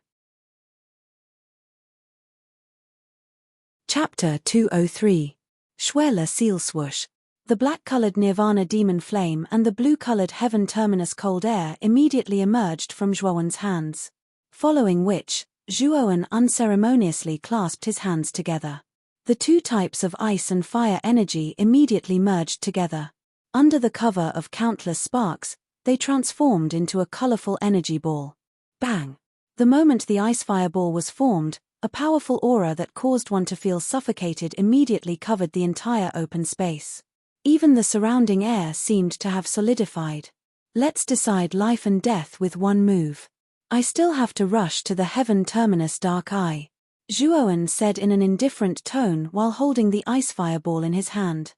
Chapter 203. Schweller Seal Swoosh. The black-colored Nirvana demon flame and the blue-colored heaven terminus cold air immediately emerged from Zhuowen's hands. Following which, Zhuowen unceremoniously clasped his hands together. The 2 types of ice and fire energy immediately merged together. Under the cover of countless sparks, they transformed into a colorful energy ball. Bang! The moment the ice fireball was formed, a powerful aura that caused one to feel suffocated immediately covered the entire open space. Even the surrounding air seemed to have solidified. Let's decide life and death with one move. I still have to rush to the heaven terminus dark eye. Zhuowen said in an indifferent tone while holding the ice fireball in his hand.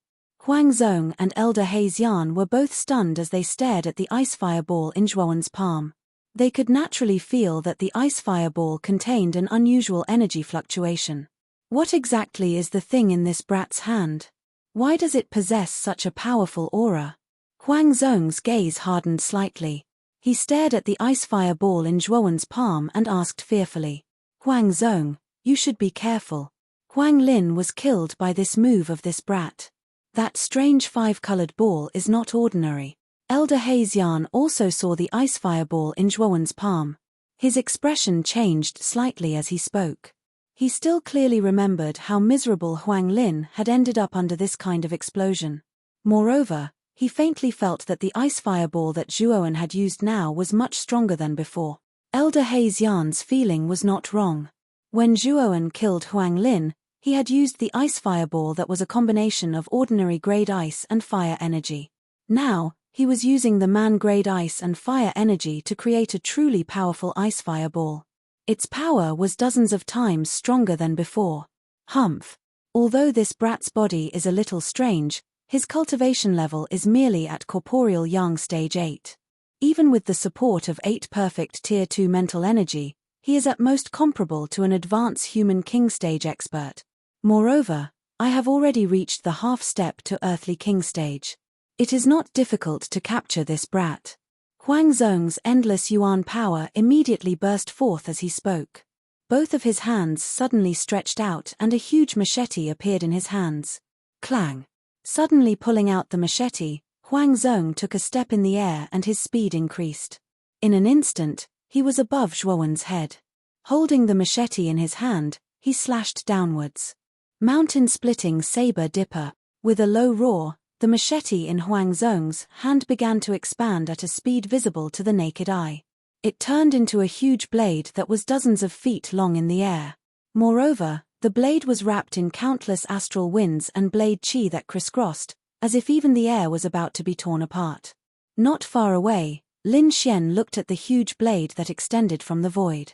Huang Zhong and Elder Haze Yan were both stunned as they stared at the ice fireball in Zhuowen's palm. They could naturally feel that the ice fireball contained an unusual energy fluctuation. What exactly is the thing in this brat's hand? Why does it possess such a powerful aura? Huang Zhong's gaze hardened slightly. He stared at the ice fireball in Zhuowen's palm and asked fearfully. Huang Zhong, you should be careful. Huang Lin was killed by this move of this brat. That strange 5-colored ball is not ordinary. Elder Haze Yan also saw the ice fireball in Zhuowen's palm. His expression changed slightly as he spoke. He still clearly remembered how miserable Huang Lin had ended up under this kind of explosion. Moreover, he faintly felt that the ice fireball that Zhuowen had used now was much stronger than before. Elder Haze Yan's feeling was not wrong. When Zhuowen killed Huang Lin, he had used the ice fireball that was a combination of ordinary grade ice and fire energy. Now, he was using the man-grade ice and fire energy to create a truly powerful ice fireball. Its power was dozens of times stronger than before. Humph. Although this brat's body is a little strange, his cultivation level is merely at corporeal yang stage 8. Even with the support of 8 perfect Tier 2 mental energy, he is at most comparable to an advanced human king stage expert. Moreover, I have already reached the half-step to earthly king stage. It is not difficult to capture this brat. Huang Zhong's endless yuan power immediately burst forth as he spoke. Both of his hands suddenly stretched out and a huge machete appeared in his hands. Clang! Suddenly pulling out the machete, Huang Zhong took a step in the air and his speed increased. In an instant, he was above Zhuowen's head. Holding the machete in his hand, he slashed downwards. Mountain-splitting saber dipper. With a low roar, the machete in Huang Zhong's hand began to expand at a speed visible to the naked eye. It turned into a huge blade that was dozens of feet long in the air. Moreover, the blade was wrapped in countless astral winds and blade chi that crisscrossed, as if even the air was about to be torn apart. Not far away, Lin Xian looked at the huge blade that extended from the void.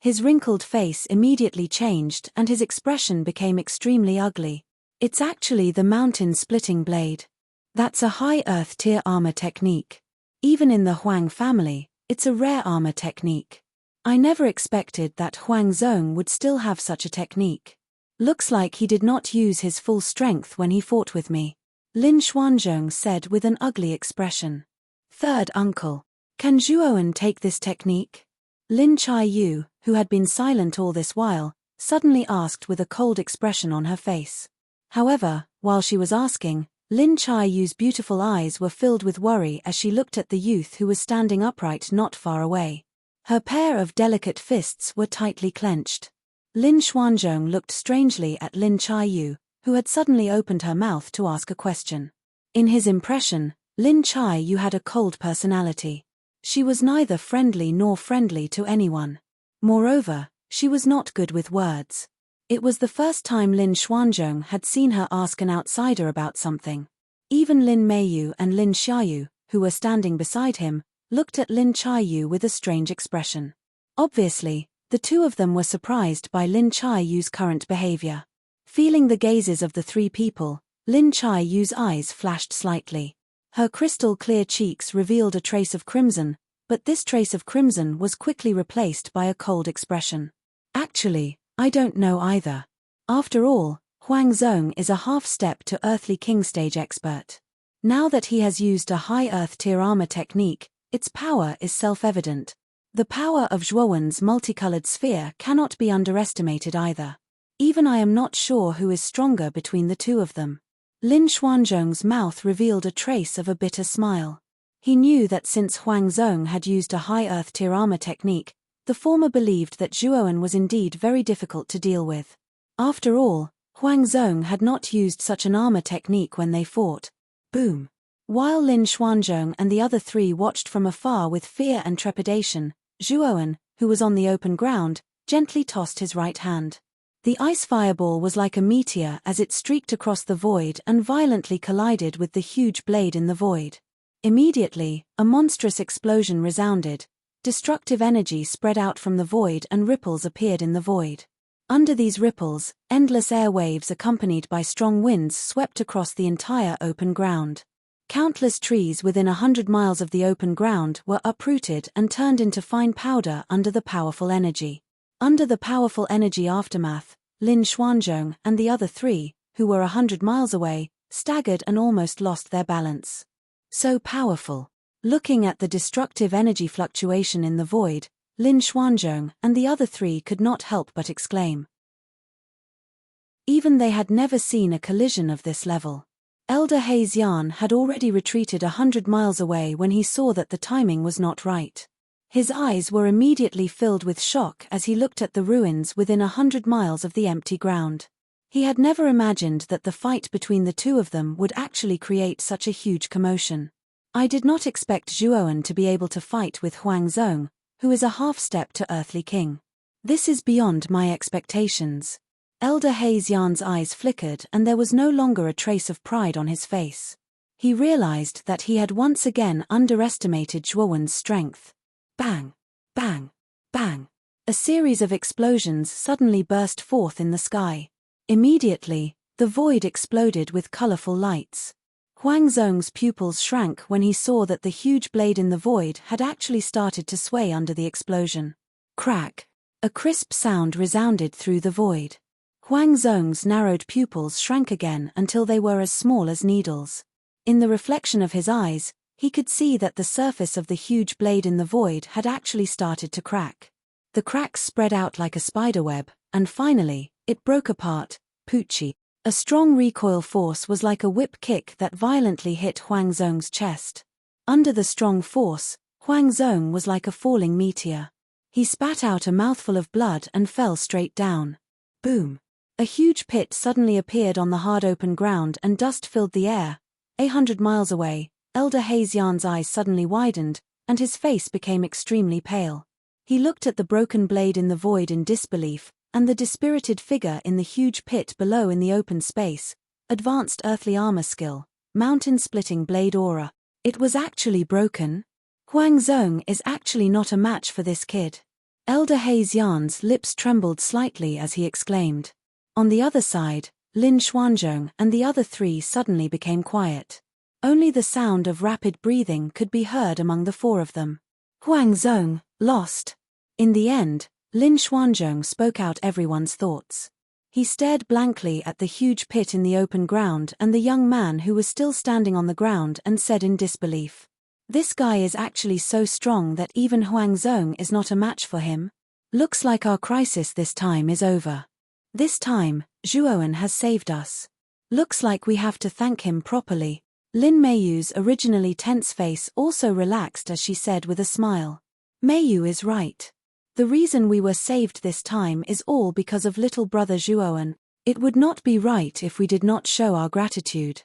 His wrinkled face immediately changed and his expression became extremely ugly. It's actually the mountain-splitting blade. That's a high earth tier armor technique. Even in the Huang family, it's a rare armor technique. I never expected that Huang Zhong would still have such a technique. Looks like he did not use his full strength when he fought with me, Lin Xuanzhong said with an ugly expression. Third uncle. Can Zhuowen take this technique? Lin Chaiyu, who had been silent all this while, suddenly asked with a cold expression on her face. However, while she was asking, Lin Chaiyu's beautiful eyes were filled with worry as she looked at the youth who was standing upright not far away. Her pair of delicate fists were tightly clenched. Lin Xuanzhong looked strangely at Lin Chaiyu, who had suddenly opened her mouth to ask a question. In his impression, Lin Chaiyu had a cold personality. She was neither friendly nor friendly to anyone. Moreover, she was not good with words. It was the first time Lin Xuanzhong had seen her ask an outsider about something. Even Lin Meiyu and Lin Xiaoyu, who were standing beside him, looked at Lin Chaiyu with a strange expression. Obviously, the two of them were surprised by Lin Chaiyu's current behavior. Feeling the gazes of the three people, Lin Chaiyu's eyes flashed slightly. Her crystal-clear cheeks revealed a trace of crimson, but this trace of crimson was quickly replaced by a cold expression. Actually, I don't know either. After all, Huang Zhong is a half-step to earthly king stage expert. Now that he has used a high earth tier armor technique, its power is self-evident. The power of Zhuowen's multicolored sphere cannot be underestimated either. Even I am not sure who is stronger between the two of them. Lin Xuanzhong's mouth revealed a trace of a bitter smile. He knew that since Huang Zhong had used a high earth tier armor technique, the former believed that Zhuowen was indeed very difficult to deal with. After all, Huang Zhong had not used such an armor technique when they fought. Boom! While Lin Xuanzhong and the other three watched from afar with fear and trepidation, Zhuowen, who was on the open ground, gently tossed his right hand. The ice fireball was like a meteor as it streaked across the void and violently collided with the huge blade in the void. Immediately, a monstrous explosion resounded. Destructive energy spread out from the void and ripples appeared in the void. Under these ripples, endless air waves accompanied by strong winds swept across the entire open ground. Countless trees within 100 miles of the open ground were uprooted and turned into fine powder under the powerful energy. Under the powerful energy aftermath, Lin Xuanzhong and the other three, who were 100 miles away, staggered and almost lost their balance. So powerful. Looking at the destructive energy fluctuation in the void, Lin Xuanzhong and the other three could not help but exclaim. Even they had never seen a collision of this level. Elder He Xian had already retreated 100 miles away when he saw that the timing was not right. His eyes were immediately filled with shock as he looked at the ruins within 100 miles of the empty ground. He had never imagined that the fight between the two of them would actually create such a huge commotion. I did not expect Zhuowen to be able to fight with Huang Zhong, who is a half-step to earthly king. This is beyond my expectations. Elder He Xian's eyes flickered and there was no longer a trace of pride on his face. He realized that he had once again underestimated Zhuowen's strength. Bang! Bang! Bang! A series of explosions suddenly burst forth in the sky. Immediately, the void exploded with colorful lights. Huang Zhong's pupils shrank when he saw that the huge blade in the void had actually started to sway under the explosion. Crack! A crisp sound resounded through the void. Huang Zhong's narrowed pupils shrank again until they were as small as needles. In the reflection of his eyes, he could see that the surface of the huge blade in the void had actually started to crack. The cracks spread out like a spiderweb, and finally, it broke apart, poochie. A strong recoil force was like a whip kick that violently hit Huang Zhong's chest. Under the strong force, Huang Zhong was like a falling meteor. He spat out a mouthful of blood and fell straight down. Boom! A huge pit suddenly appeared on the hard open ground and dust filled the air. 100 miles away, Elder Hazian's eyes suddenly widened, and his face became extremely pale. He looked at the broken blade in the void in disbelief, and the dispirited figure in the huge pit below in the open space. Advanced earthly armor skill, mountain-splitting blade aura. It was actually broken? Huang Zhong is actually not a match for this kid. Elder Hazian's lips trembled slightly as he exclaimed. On the other side, Lin Xuanzhong and the other three suddenly became quiet. Only the sound of rapid breathing could be heard among the four of them. Huang Zhong, lost. In the end, Lin Xuanzhong spoke out everyone's thoughts. He stared blankly at the huge pit in the open ground and the young man who was still standing on the ground and said in disbelief, "This guy is actually so strong that even Huang Zhong is not a match for him. Looks like our crisis this time is over. This time, Zhuowen has saved us. Looks like we have to thank him properly." Lin Meiyu's originally tense face also relaxed as she said with a smile. Meiyu is right. The reason we were saved this time is all because of little brother Zhuowen. It would not be right if we did not show our gratitude.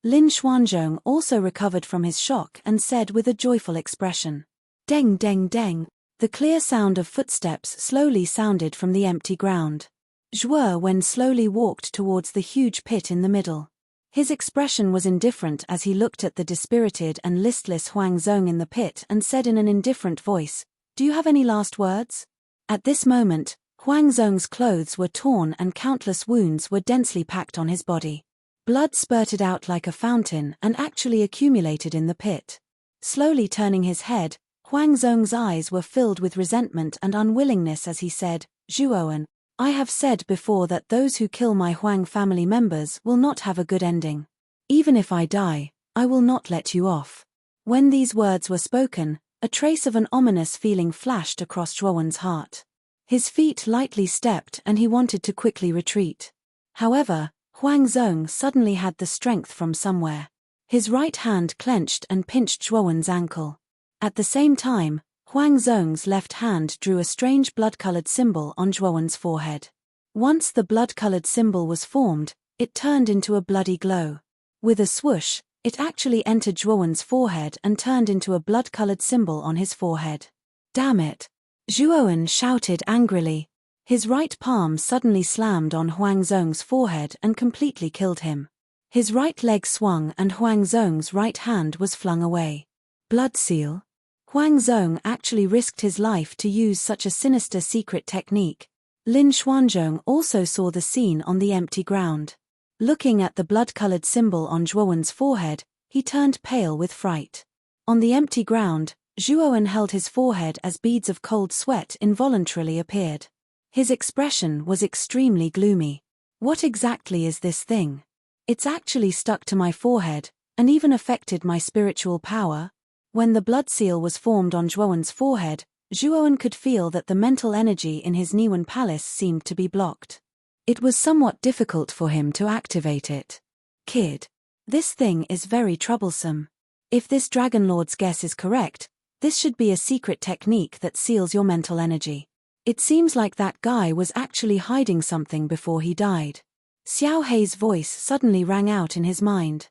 Lin Xuanzhong also recovered from his shock and said with a joyful expression, "Deng deng deng." The clear sound of footsteps slowly sounded from the empty ground. Zhuowen slowly walked towards the huge pit in the middle. His expression was indifferent as he looked at the dispirited and listless Huang Zhong in the pit and said in an indifferent voice, "Do you have any last words?" At this moment, Huang Zhong's clothes were torn and countless wounds were densely packed on his body. Blood spurted out like a fountain and actually accumulated in the pit. Slowly turning his head, Huang Zhong's eyes were filled with resentment and unwillingness as he said, "Zhuowen, I have said before that those who kill my Huang family members will not have a good ending. Even if I die, I will not let you off." When these words were spoken, a trace of an ominous feeling flashed across Zhuowen's heart. His feet lightly stepped and he wanted to quickly retreat. However, Huang Zhong suddenly had the strength from somewhere. His right hand clenched and pinched Zhuowen's ankle. At the same time, Huang Zhong's left hand drew a strange blood-colored symbol on Zhuowen's forehead. Once the blood-colored symbol was formed, it turned into a bloody glow. With a swoosh, it actually entered Zhuowen's forehead and turned into a blood-colored symbol on his forehead. "Damn it!" Zhuowen shouted angrily. His right palm suddenly slammed on Huang Zhong's forehead and completely killed him. His right leg swung and Huang Zhong's right hand was flung away. Blood seal? Huang Zhong actually risked his life to use such a sinister secret technique. Lin Xuanzhong also saw the scene on the empty ground. Looking at the blood-colored symbol on Zhuowen's forehead, he turned pale with fright. On the empty ground, Zhuowen held his forehead as beads of cold sweat involuntarily appeared. His expression was extremely gloomy. "What exactly is this thing? It's actually stuck to my forehead, and even affected my spiritual power." When the blood seal was formed on Zhuowen's forehead, Zhuowen could feel that the mental energy in his Niwen palace seemed to be blocked. It was somewhat difficult for him to activate it. "Kid, this thing is very troublesome. If this Dragon Lord's guess is correct, this should be a secret technique that seals your mental energy. It seems like that guy was actually hiding something before he died." Xiao Hei's voice suddenly rang out in his mind.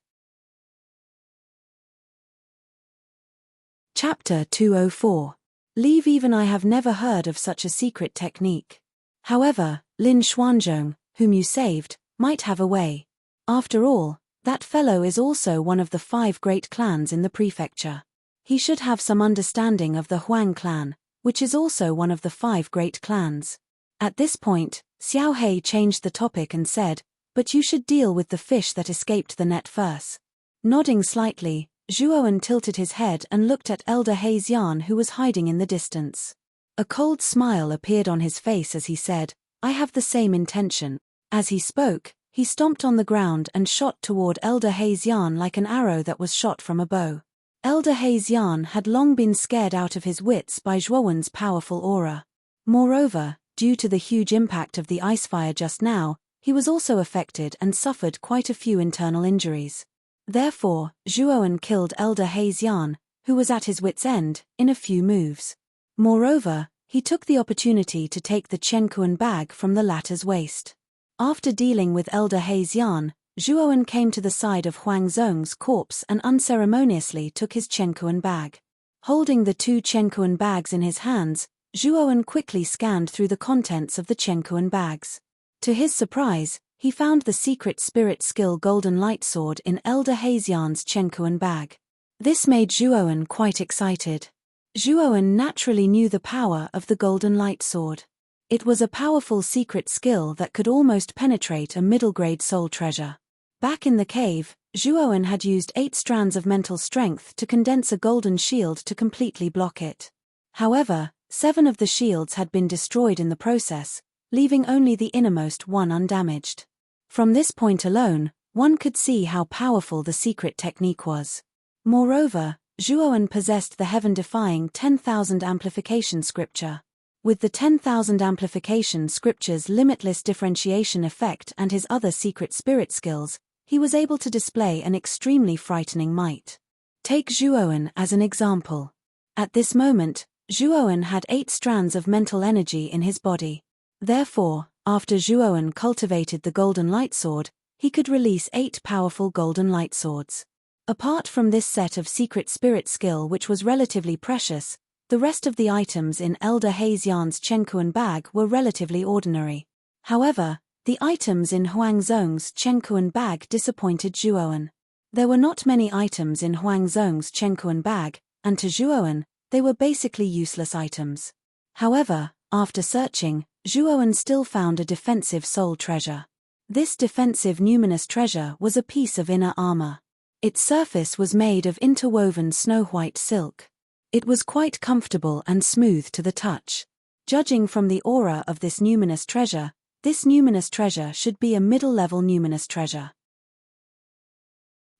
Chapter 204. Leave. Even I have never heard of such a secret technique. However, Lin Xuanzhong, whom you saved, might have a way. After all, that fellow is also one of the 5 great clans in the prefecture. He should have some understanding of the Huang clan, which is also one of the 5 great clans. At this point, Xiao Hei changed the topic and said, but you should deal with the fish that escaped the net first. Nodding slightly, Zhuowen tilted his head and looked at Elder Haze-Yan, who was hiding in the distance. A cold smile appeared on his face as he said, "I have the same intention." As he spoke, he stomped on the ground and shot toward Elder Haze-Yan like an arrow that was shot from a bow. Elder Haze-Yan had long been scared out of his wits by Zhuowen's powerful aura. Moreover, due to the huge impact of the ice fire just now, he was also affected and suffered quite a few internal injuries. Therefore, Zhuowen killed Elder Haze-Yan, who was at his wits' end, in a few moves. Moreover, he took the opportunity to take the Chenkuan bag from the latter's waist. After dealing with Elder Haze-Yan, Zhuowen came to the side of Huang Zhong's corpse and unceremoniously took his Chenkuan bag. Holding the two Chenkuan bags in his hands, Zhuowen quickly scanned through the contents of the Chenkuan bags. To his surprise, he found the secret spirit skill golden light sword in Elder Haze-Yan's Chenkuan bag. This made Zhuowen quite excited. Zhuowen naturally knew the power of the golden light sword. It was a powerful secret skill that could almost penetrate a middle-grade soul treasure. Back in the cave, Zhuowen had used 8 strands of mental strength to condense a golden shield to completely block it. However, 7 of the shields had been destroyed in the process, leaving only the innermost one undamaged. From this point alone, one could see how powerful the secret technique was. Moreover, Zhuowen possessed the heaven-defying 10,000 amplification scripture. With the 10,000 amplification scripture's limitless differentiation effect and his other secret spirit skills, he was able to display an extremely frightening might. Take Zhuowen as an example. At this moment, Zhuowen had 8 strands of mental energy in his body. Therefore, after Zhuowen cultivated the golden light sword, he could release 8 powerful golden light swords. Apart from this set of secret spirit skill which was relatively precious, the rest of the items in Elder Haze-Yan's Chenkuan bag were relatively ordinary. However, the items in Huang Zhong's Chenkuan bag disappointed Zhuowen. There were not many items in Huang Zhong's Chenkuan bag, and to Zhuowen, they were basically useless items. However, after searching, Zhuowen still found a defensive soul treasure. This defensive numinous treasure was a piece of inner armor. Its surface was made of interwoven snow-white silk. It was quite comfortable and smooth to the touch. Judging from the aura of this numinous treasure, this numinous treasure should be a middle-level numinous treasure.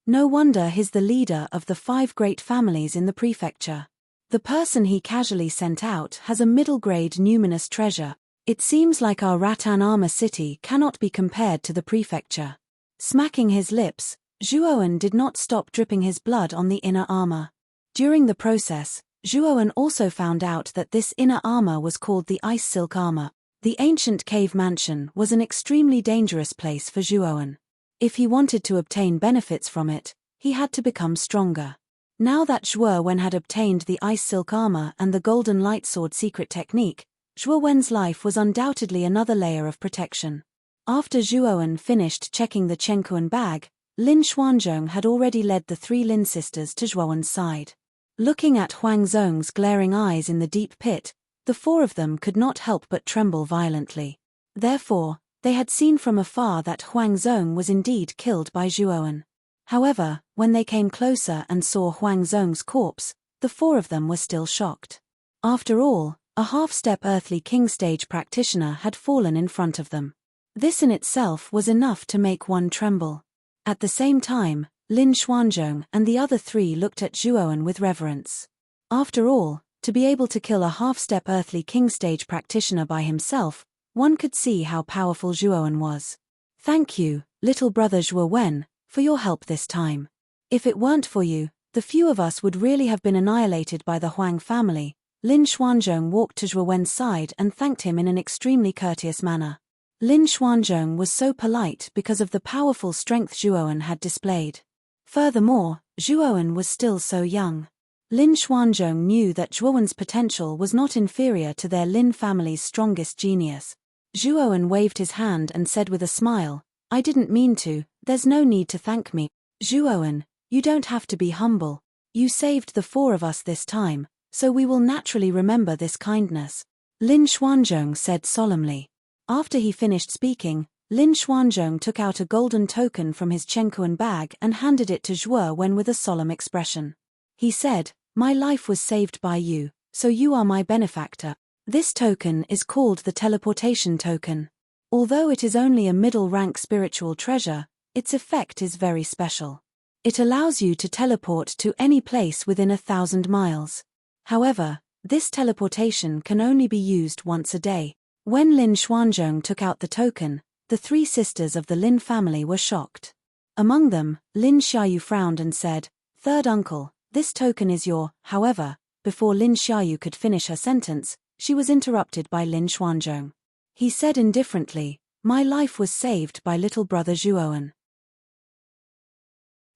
No wonder he's the leader of the 5 great families in the prefecture. The person he casually sent out has a middle-grade numinous treasure. It seems like our rattan armor city cannot be compared to the prefecture. Smacking his lips, Zhuowen did not stop dripping his blood on the inner armor. During the process, Zhuowen also found out that this inner armor was called the ice silk armor. The ancient cave mansion was an extremely dangerous place for Zhuowen. If he wanted to obtain benefits from it, he had to become stronger. Now that Zhuowen had obtained the ice silk armor and the golden light sword secret technique, Zhuowen's life was undoubtedly another layer of protection. After Zhuowen finished checking the Chenkuan bag, Lin Xuanzhong had already led the 3 Lin sisters to Zhuowen's side. Looking at Huang Zhong's glaring eyes in the deep pit, the 4 of them could not help but tremble violently. Therefore, they had seen from afar that Huang Zhong was indeed killed by Zhuowen. However, when they came closer and saw Huang Zhong's corpse, the 4 of them were still shocked. After all, a half-step earthly king stage practitioner had fallen in front of them. This in itself was enough to make one tremble. At the same time, Lin Xuanzhong and the other 3 looked at Zhuowen with reverence. After all, to be able to kill a half-step earthly king stage practitioner by himself, one could see how powerful Zhuowen was. Thank you, little brother Zhuowen, for your help this time. If it weren't for you, the few of us would really have been annihilated by the Huang family. Lin Xuanzhong walked to Zhuowen's side and thanked him in an extremely courteous manner. Lin Xuanzhong was so polite because of the powerful strength Zhuowen had displayed. Furthermore, Zhuowen was still so young. Lin Xuanzhong knew that Zhuowen's potential was not inferior to their Lin family's strongest genius. Zhuowen waved his hand and said with a smile, "I didn't mean to, there's no need to thank me. Zhuowen, you don't have to be humble. You saved the 4 of us this time, so we will naturally remember this kindness," Lin Xuanzhong said solemnly. After he finished speaking, Lin Xuanzhong took out a golden token from his Chenkuan bag and handed it to Zhuo Wen with a solemn expression. He said, "My life was saved by you, so you are my benefactor." This token is called the teleportation token. Although it is only a middle-rank spiritual treasure, its effect is very special. It allows you to teleport to any place within 1,000 miles. However, this teleportation can only be used once a day. When Lin Xuanzhong took out the token, the 3 sisters of the Lin family were shocked. Among them, Lin Xiaoyu frowned and said, "Third uncle, this token is your." However, before Lin Xiaoyu could finish her sentence, she was interrupted by Lin Xuanzhong. He said indifferently, "My life was saved by little brother Zhuowen.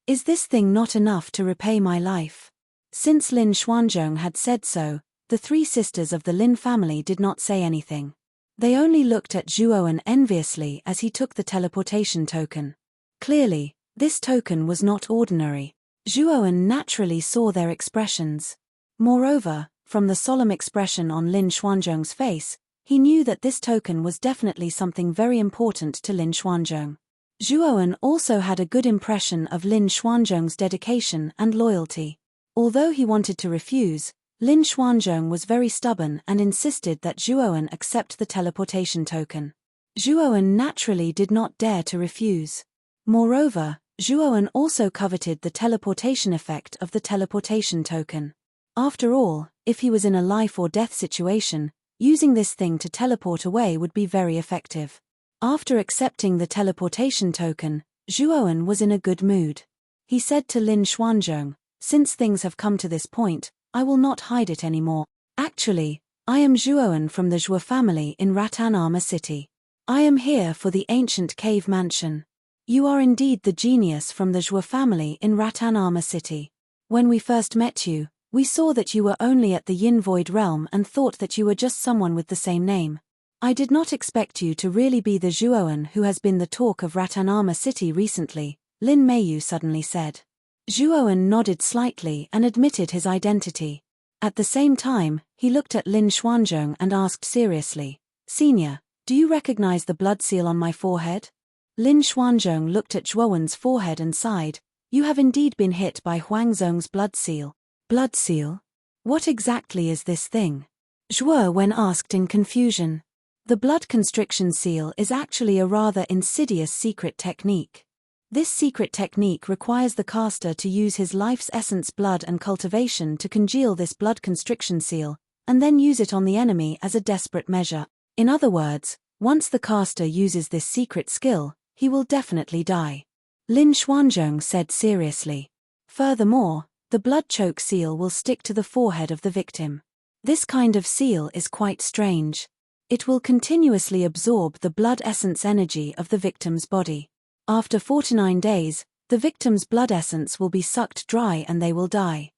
Is this thing not enough to repay my life?" Since Lin Xuanzhong had said so, the 3 sisters of the Lin family did not say anything. They only looked at Zhuowen enviously as he took the teleportation token. Clearly, this token was not ordinary. Zhuowen naturally saw their expressions. Moreover, from the solemn expression on Lin Xuanzhong's face, he knew that this token was definitely something very important to Lin Xuanzhong. Zhuowen also had a good impression of Lin Xuanzhong's dedication and loyalty. Although he wanted to refuse, Lin Xuanzhong was very stubborn and insisted that Zhuowen accept the teleportation token. Zhuowen naturally did not dare to refuse. Moreover, Zhuowen also coveted the teleportation effect of the teleportation token. After all, if he was in a life or death situation, using this thing to teleport away would be very effective. After accepting the teleportation token, Zhuowen was in a good mood. He said to Lin Xuanzhong, "Since things have come to this point, I will not hide it anymore. Actually, I am Zhuowen from the Zhuo family in Rattan Armor City. I am here for the ancient cave mansion. You are indeed the genius from the Zhuo family in Rattan Armor City. When we first met you, we saw that you were only at the Yin Void realm and thought that you were just someone with the same name. I did not expect you to really be the Zhuowen who has been the talk of Rattan Armor City recently," Lin Meiyu suddenly said. Zhuowen nodded slightly and admitted his identity. At the same time, he looked at Lin Xuanzhong and asked seriously, "Senior, do you recognize the blood seal on my forehead?" Lin Xuanzhong looked at Zhuowen's forehead and sighed, "You have indeed been hit by Huangzong's blood seal." "Blood seal? What exactly is this thing?" Zhuowen asked in confusion. The blood constriction seal is actually a rather insidious secret technique. This secret technique requires the caster to use his life's essence blood and cultivation to congeal this blood constriction seal, and then use it on the enemy as a desperate measure. In other words, once the caster uses this secret skill, he will definitely die. Lin Xuanzhong said seriously. Furthermore, the blood choke seal will stick to the forehead of the victim. This kind of seal is quite strange. It will continuously absorb the blood essence energy of the victim's body. After 49 days, the victim's blood essence will be sucked dry and they will die.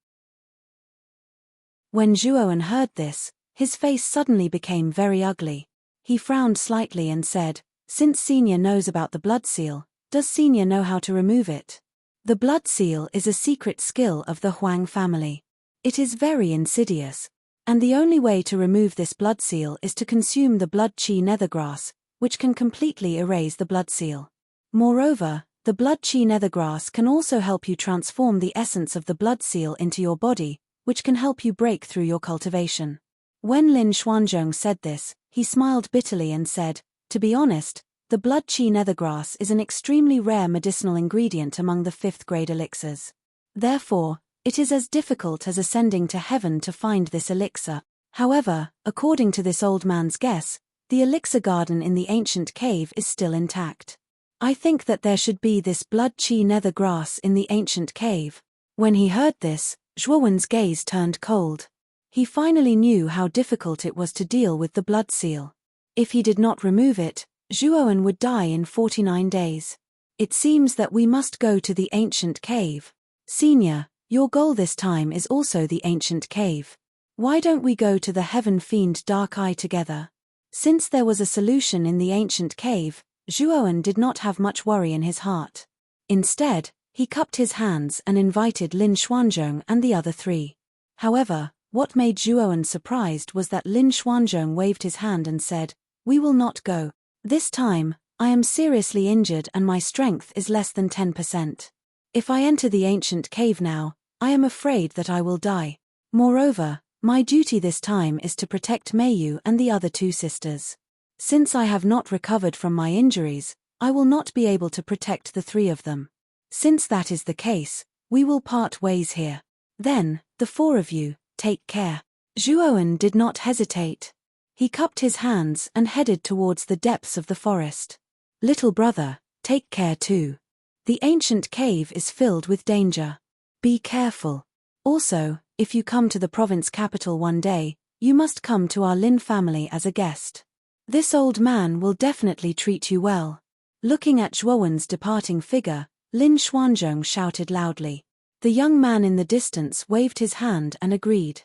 When Zhuowen heard this, his face suddenly became very ugly. He frowned slightly and said, "Since Senior knows about the blood seal, does Senior know how to remove it?" The blood seal is a secret skill of the Huang family. It is very insidious. And the only way to remove this blood seal is to consume the blood qi nethergrass, which can completely erase the blood seal. Moreover, the blood qi nethergrass can also help you transform the essence of the blood seal into your body, which can help you break through your cultivation. When Lin Xuanzhong said this, he smiled bitterly and said, "To be honest, the blood qi nethergrass is an extremely rare medicinal ingredient among the 5th grade elixirs. Therefore, it is as difficult as ascending to heaven to find this elixir. However, according to this old man's guess, the elixir garden in the ancient cave is still intact. I think that there should be this blood qi nether grass in the ancient cave." When he heard this, Zhuowen's gaze turned cold. He finally knew how difficult it was to deal with the blood seal. If he did not remove it, Zhuowen would die in 49 days. "It seems that we must go to the ancient cave. Senior, your goal this time is also the ancient cave. Why don't we go to the Heaven Fiend Dark Eye together?" Since there was a solution in the ancient cave, Zhuowen did not have much worry in his heart. Instead, he cupped his hands and invited Lin Xuanzhong and the other 3. However, what made Zhuowen surprised was that Lin Xuanzhong waved his hand and said, "We will not go." This time, I am seriously injured and my strength is less than 10%. If I enter the ancient cave now, I am afraid that I will die. Moreover, my duty this time is to protect Mayu and the other two sisters. Since I have not recovered from my injuries, I will not be able to protect the three of them. Since that is the case, we will part ways here. Then, the four of you, take care. Zhuowen did not hesitate. He cupped his hands and headed towards the depths of the forest. Little brother, take care too. The ancient cave is filled with danger. Be careful. Also, if you come to the province capital one day, you must come to our Lin family as a guest. This old man will definitely treat you well. Looking at Zhuowen's departing figure, Lin Xuanzhong shouted loudly. The young man in the distance waved his hand and agreed.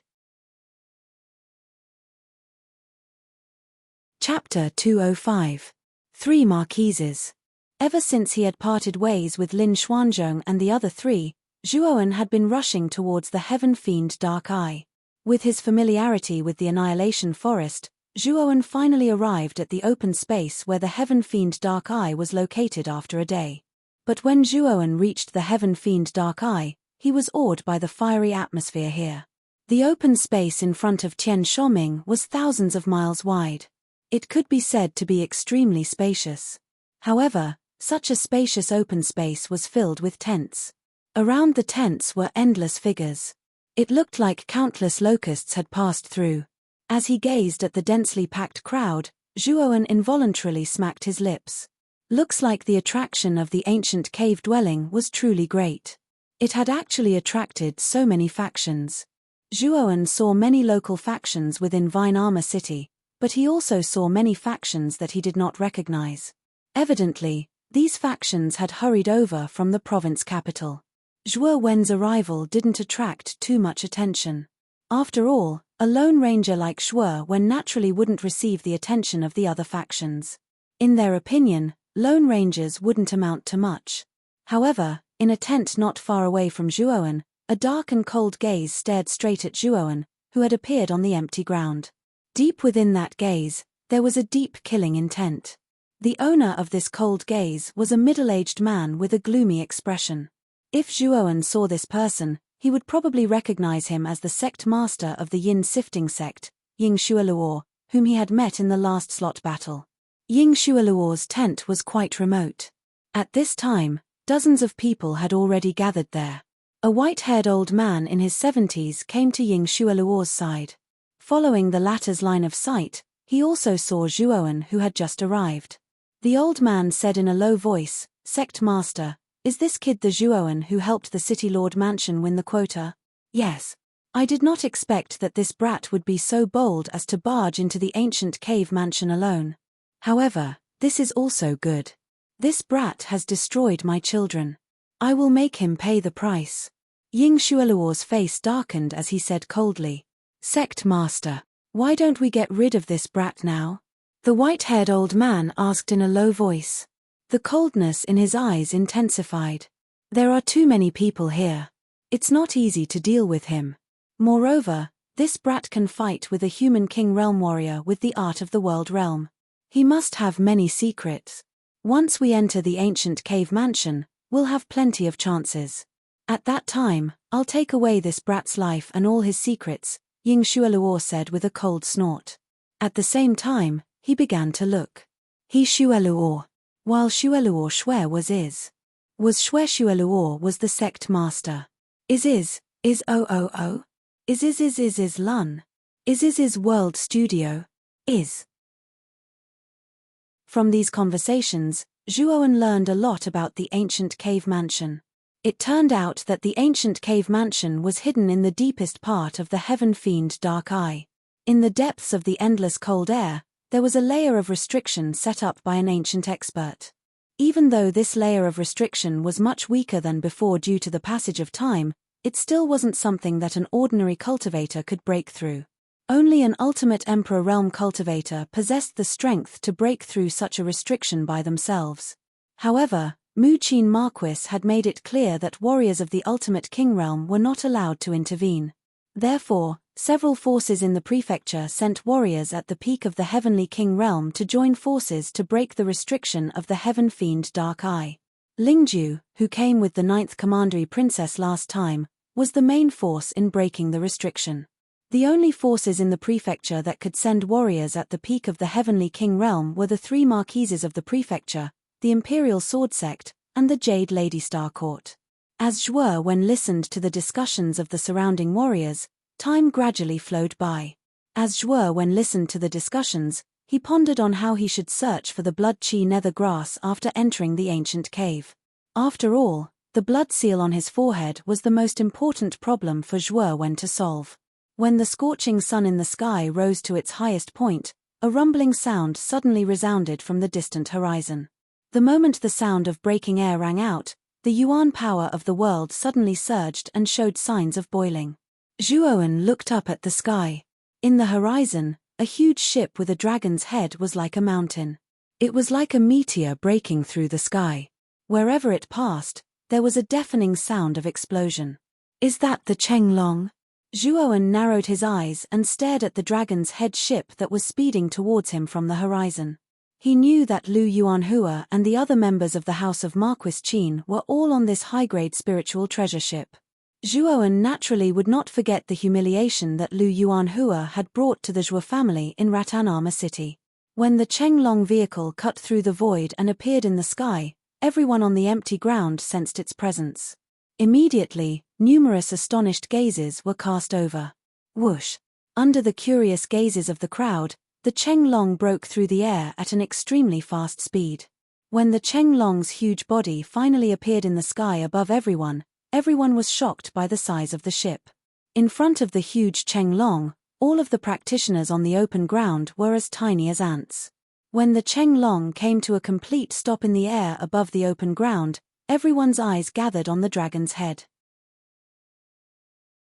Chapter 205. Three Marquises. Ever since he had parted ways with Lin Xuanzhong and the other three, Zhuowen had been rushing towards the Heaven Fiend Dark Eye. With his familiarity with the Annihilation Forest, Zhuowen finally arrived at the open space where the Heaven Fiend Dark Eye was located after a day. But when Zhuowen reached the Heaven Fiend Dark Eye, he was awed by the fiery atmosphere here. The open space in front of Tian Shoming was thousands of miles wide. It could be said to be extremely spacious. However, such a spacious open space was filled with tents. Around the tents were endless figures. It looked like countless locusts had passed through. As he gazed at the densely packed crowd, Zhuowen involuntarily smacked his lips. Looks like the attraction of the ancient cave dwelling was truly great. It had actually attracted so many factions. Zhuowen saw many local factions within Vine Armor City, but he also saw many factions that he did not recognize. Evidently, these factions had hurried over from the province capital. Zhuowen's arrival didn't attract too much attention. After all, a lone ranger like Zhuowen naturally wouldn't receive the attention of the other factions. In their opinion, lone rangers wouldn't amount to much. However, in a tent not far away from Zhuowen, a dark and cold gaze stared straight at Zhuowen, who had appeared on the empty ground. Deep within that gaze, there was a deep killing intent. The owner of this cold gaze was a middle-aged man with a gloomy expression. If Zhuowen saw this person, he would probably recognize him as the sect master of the Yin sifting sect, Ying Xueluo, whom he had met in the last slot battle. Ying Xueluo's tent was quite remote. At this time, dozens of people had already gathered there. A white-haired old man in his 70s came to Ying Xueluo's side. Following the latter's line of sight, he also saw Zhuowen, who had just arrived. The old man said in a low voice, "Sect Master, is this kid the Zhuowen who helped the City Lord Mansion win the quota?" "Yes. I did not expect that this brat would be so bold as to barge into the ancient cave mansion alone. However, this is also good. This brat has destroyed my children. I will make him pay the price." Ying Xueluo's face darkened as he said coldly, "Sect Master, why don't we get rid of this brat now?" The white-haired old man asked in a low voice. The coldness in his eyes intensified. "There are too many people here. It's not easy to deal with him. Moreover, this brat can fight with a human king realm warrior with the art of the world realm. He must have many secrets. Once we enter the ancient cave mansion, we'll have plenty of chances. At that time, I'll take away this brat's life and all his secrets," Ying Xueluo said with a cold snort. At the same time, he began to look. He Xueluo. While Xueluo Xue was Xue Xueluo was the sect master. Is OOO? Is Lun? Is World Studio? Is. From these conversations, Zhuowen learned a lot about the ancient cave mansion. It turned out that the ancient cave mansion was hidden in the deepest part of the Heaven Fiend Dark Eye. In the depths of the endless cold air, there was a layer of restriction set up by an ancient expert. Even though this layer of restriction was much weaker than before due to the passage of time, it still wasn't something that an ordinary cultivator could break through. Only an ultimate Emperor Realm cultivator possessed the strength to break through such a restriction by themselves. However, Mu Qin Marquis had made it clear that warriors of the ultimate King Realm were not allowed to intervene. Therefore, several forces in the prefecture sent warriors at the peak of the Heavenly King realm to join forces to break the restriction of the Heaven Fiend Dark Eye. Lingju, who came with the 9th Commandery Princess last time, was the main force in breaking the restriction. The only forces in the prefecture that could send warriors at the peak of the Heavenly King realm were the 3 marquises of the prefecture, the Imperial Sword Sect, and the Jade Lady Star Court. As Zhuo Wen listened to the discussions of the surrounding warriors, time gradually flowed by. As Zhuo Wen listened to the discussions, he pondered on how he should search for the blood chi nether grass after entering the ancient cave. After all, the blood seal on his forehead was the most important problem for Zhuo Wen to solve. When the scorching sun in the sky rose to its highest point, a rumbling sound suddenly resounded from the distant horizon. The moment the sound of breaking air rang out, the yuan power of the world suddenly surged and showed signs of boiling. Zhuowen looked up at the sky. In the horizon, a huge ship with a dragon's head was like a mountain. It was like a meteor breaking through the sky. Wherever it passed, there was a deafening sound of explosion. Is that the Chenglong? Zhuowen narrowed his eyes and stared at the dragon's head ship that was speeding towards him from the horizon. He knew that Lu Yuanhua and the other members of the House of Marquis Qin were all on this high-grade spiritual treasure ship. Zhuowen naturally would not forget the humiliation that Lu Yuanhua had brought to the Zhuo family in Ratanama City. When the Chenglong vehicle cut through the void and appeared in the sky, everyone on the empty ground sensed its presence. Immediately, numerous astonished gazes were cast over. Whoosh! Under the curious gazes of the crowd, the Chenglong broke through the air at an extremely fast speed. When the Chenglong's huge body finally appeared in the sky above everyone, everyone was shocked by the size of the ship. In front of the huge Chenglong, all of the practitioners on the open ground were as tiny as ants. When the Chenglong came to a complete stop in the air above the open ground, everyone's eyes gathered on the dragon's head.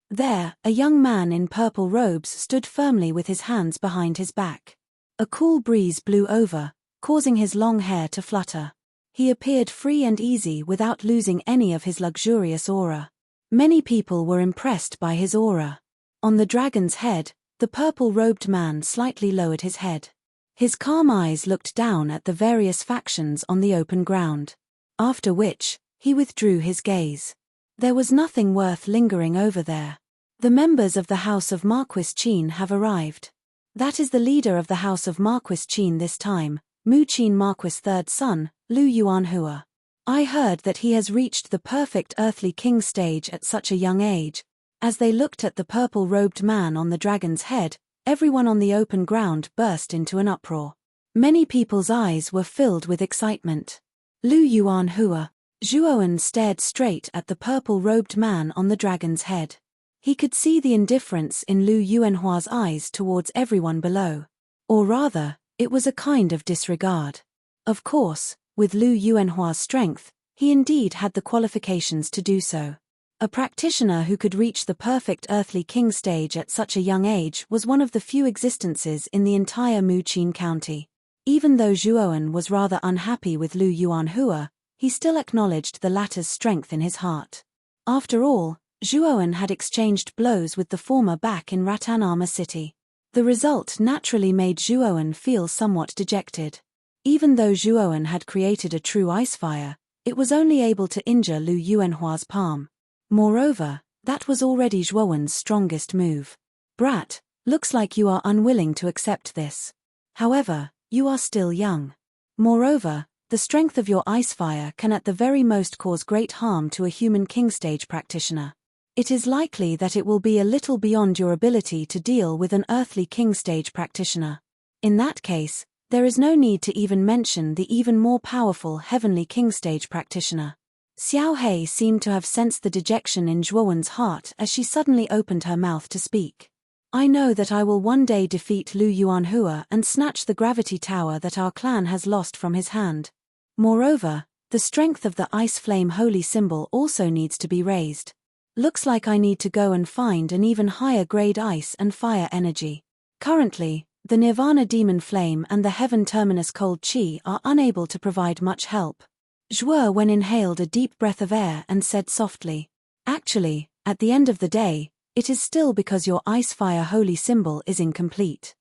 There, a young man in purple robes stood firmly with his hands behind his back. A cool breeze blew over, causing his long hair to flutter. He appeared free and easy without losing any of his luxurious aura. Many people were impressed by his aura. On the dragon's head, the purple-robed man slightly lowered his head. His calm eyes looked down at the various factions on the open ground. After which, he withdrew his gaze. There was nothing worth lingering over there. The members of the House of Marquis Qin have arrived. That is the leader of the House of Marquis Qin this time, Mu Qin Marquis' third son, Lu Yuanhua. I heard that he has reached the perfect earthly king stage at such a young age. As they looked at the purple-robed man on the dragon's head, everyone on the open ground burst into an uproar. Many people's eyes were filled with excitement. Lu Yuanhua. Zhuowen stared straight at the purple-robed man on the dragon's head. He could see the indifference in Lu Yuanhua's eyes towards everyone below. Or rather, it was a kind of disregard. Of course, with Lu Yuanhua's strength, he indeed had the qualifications to do so. A practitioner who could reach the perfect earthly king stage at such a young age was one of the few existences in the entire Mu Qin county. Even though Zhuowen was rather unhappy with Lu Yuanhua, he still acknowledged the latter's strength in his heart. After all, Zhuowen had exchanged blows with the former back in Ratanama City. The result naturally made Zhuowen feel somewhat dejected. Even though Zhuowen had created a true ice fire, it was only able to injure Lu Yuanhua's palm. Moreover, that was already Zhuowen's strongest move. Brat, looks like you are unwilling to accept this. However, you are still young. Moreover, the strength of your ice fire can at the very most cause great harm to a human king stage practitioner. It is likely that it will be a little beyond your ability to deal with an earthly king stage practitioner. In that case, there is no need to even mention the even more powerful heavenly king stage practitioner. Xiao Hei seemed to have sensed the dejection in Zhuowen's heart as she suddenly opened her mouth to speak. I know that I will one day defeat Lu Yuanhua and snatch the gravity tower that our clan has lost from his hand. Moreover, the strength of the ice flame holy symbol also needs to be raised. Looks like I need to go and find an even higher grade ice and fire energy. Currently, the Nirvana demon flame and the heaven terminus cold chi are unable to provide much help. Zhuowen inhaled a deep breath of air and said softly, actually, at the end of the day, it is still because your ice-fire holy symbol is incomplete.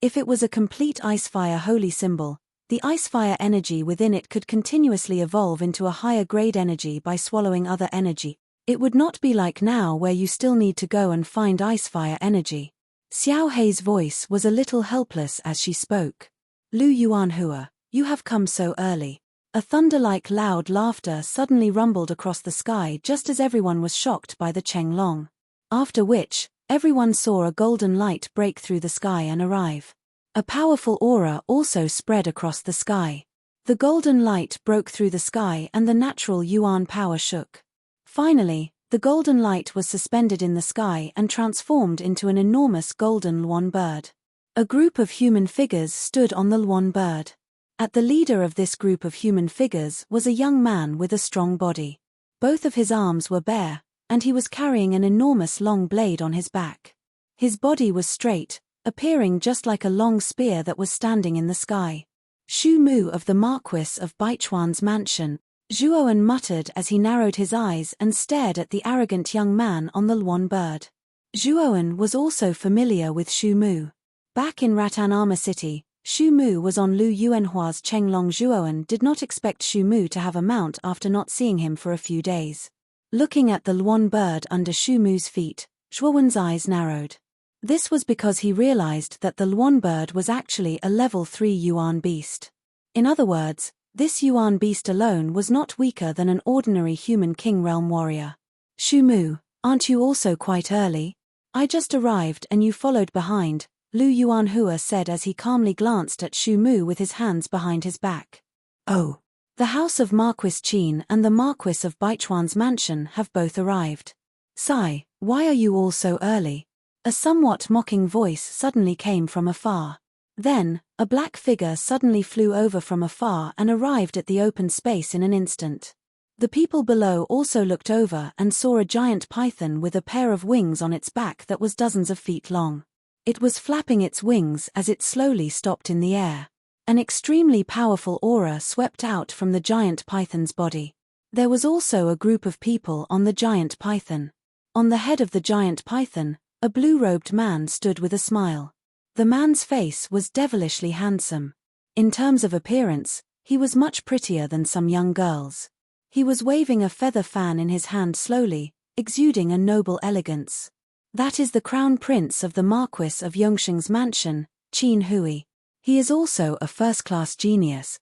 If it was a complete ice-fire holy symbol, the ice-fire energy within it could continuously evolve into a higher grade energy by swallowing other energy. It would not be like now where you still need to go and find ice-fire energy. Xiao Hei's voice was a little helpless as she spoke. Lu Yuanhua, you have come so early. A thunder-like loud laughter suddenly rumbled across the sky just as everyone was shocked by the Chenglong. After which, everyone saw a golden light break through the sky and arrive. A powerful aura also spread across the sky. The golden light broke through the sky and the natural Yuan power shook. Finally, the golden light was suspended in the sky and transformed into an enormous golden Luan bird. A group of human figures stood on the Luan bird. At the leader of this group of human figures was a young man with a strong body. Both of his arms were bare, and he was carrying an enormous long blade on his back. His body was straight, appearing just like a long spear that was standing in the sky. Shu Mu of the Marquis of Baichuan's mansion, Zhuoan muttered as he narrowed his eyes and stared at the arrogant young man on the Luan bird. Zhuoan was also familiar with Shu Mu. Back in Ratanama City, Shu Mu was on Lu Yuanhua's Chenglong. Zhuoan did not expect Shu Mu to have a mount after not seeing him for a few days. Looking at the Luan bird under Shu Mu's feet, Zhuoan's eyes narrowed. This was because he realized that the Luan bird was actually a level 3 Yuan beast. In other words, this Yuan beast alone was not weaker than an ordinary human king realm warrior. Shu Mu, aren't you also quite early? I just arrived and you followed behind, Lu Yuanhua said as he calmly glanced at Shu Mu with his hands behind his back. Oh. The house of Marquis Qin and the Marquis of Baichuan's mansion have both arrived. Sai, why are you all so early? A somewhat mocking voice suddenly came from afar. Then, a black figure suddenly flew over from afar and arrived at the open space in an instant. The people below also looked over and saw a giant python with a pair of wings on its back that was dozens of feet long. It was flapping its wings as it slowly stopped in the air. An extremely powerful aura swept out from the giant python's body. There was also a group of people on the giant python. On the head of the giant python, a blue-robed man stood with a smile. The man's face was devilishly handsome. In terms of appearance, he was much prettier than some young girls. He was waving a feather fan in his hand slowly, exuding a noble elegance. That is the crown prince of the Marquis of Yongsheng's mansion, Qin Hui. He is also a first-class genius.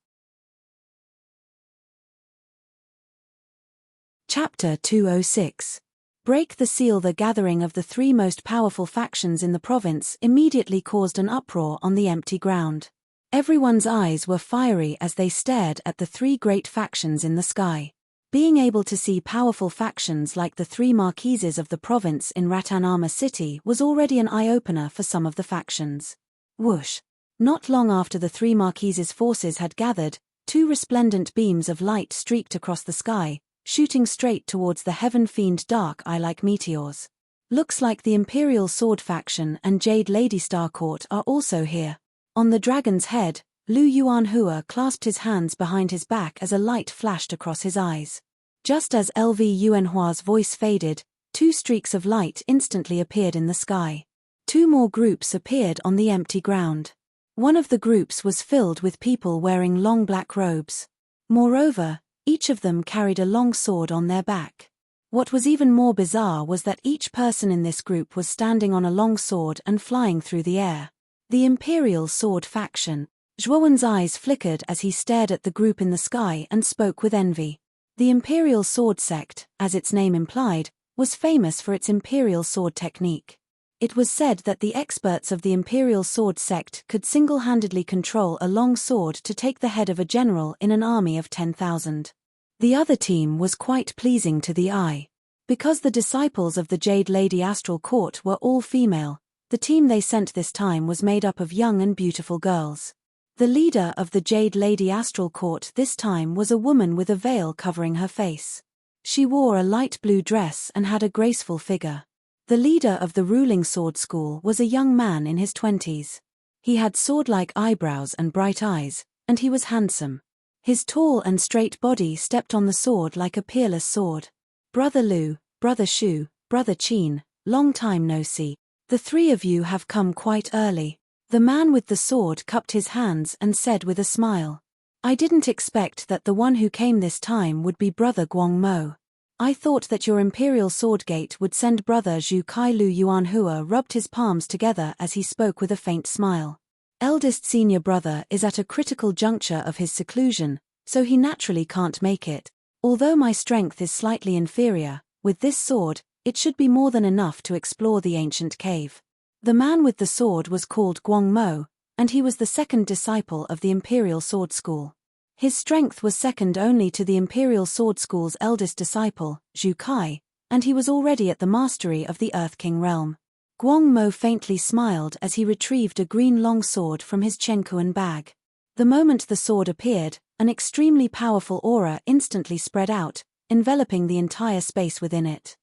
Chapter 206. Break the seal. The gathering of the three most powerful factions in the province immediately caused an uproar on the empty ground. Everyone's eyes were fiery as they stared at the three great factions in the sky. Being able to see powerful factions like the three marquises of the province in Ratanama City was already an eye-opener for some of the factions. Whoosh! Not long after the three marquises' forces had gathered, two resplendent beams of light streaked across the sky, shooting straight towards the Heaven Fiend dark eye like meteors. Looks like the Imperial Sword faction and Jade Lady Star Court are also here. On the dragon's head, Lu Yuanhua clasped his hands behind his back as a light flashed across his eyes. Just as LV Yuanhua's voice faded, two streaks of light instantly appeared in the sky. Two more groups appeared on the empty ground. One of the groups was filled with people wearing long black robes. Moreover, each of them carried a long sword on their back. What was even more bizarre was that each person in this group was standing on a long sword and flying through the air. The Imperial Sword faction. Zhuowen's eyes flickered as he stared at the group in the sky and spoke with envy. The Imperial Sword sect, as its name implied, was famous for its Imperial Sword technique. It was said that the experts of the Imperial Sword sect could single-handedly control a long sword to take the head of a general in an army of 10,000. The other team was quite pleasing to the eye. Because the disciples of the Jade Lady Astral Court were all female, the team they sent this time was made up of young and beautiful girls. The leader of the Jade Lady Astral Court this time was a woman with a veil covering her face. She wore a light blue dress and had a graceful figure. The leader of the ruling sword school was a young man in his 20s. He had sword-like eyebrows and bright eyes, and he was handsome. His tall and straight body stepped on the sword like a peerless sword. Brother Lu, Brother Shu, Brother Qin, long time no see. The three of you have come quite early. The man with the sword cupped his hands and said with a smile. I didn't expect that the one who came this time would be Brother Guang Mo. I thought that your Imperial Swordgate would send Brother Zhu Kai. Lu Yuanhua rubbed his palms together as he spoke with a faint smile. Eldest senior brother is at a critical juncture of his seclusion, so he naturally can't make it. Although my strength is slightly inferior, with this sword, it should be more than enough to explore the ancient cave. The man with the sword was called Guang Mo, and he was the second disciple of the Imperial Sword School. His strength was second only to the Imperial Sword School's eldest disciple, Zhu Kai, and he was already at the mastery of the Earth King realm. Guang Mo faintly smiled as he retrieved a green long sword from his Chenkuan bag. The moment the sword appeared, an extremely powerful aura instantly spread out, enveloping the entire space within it.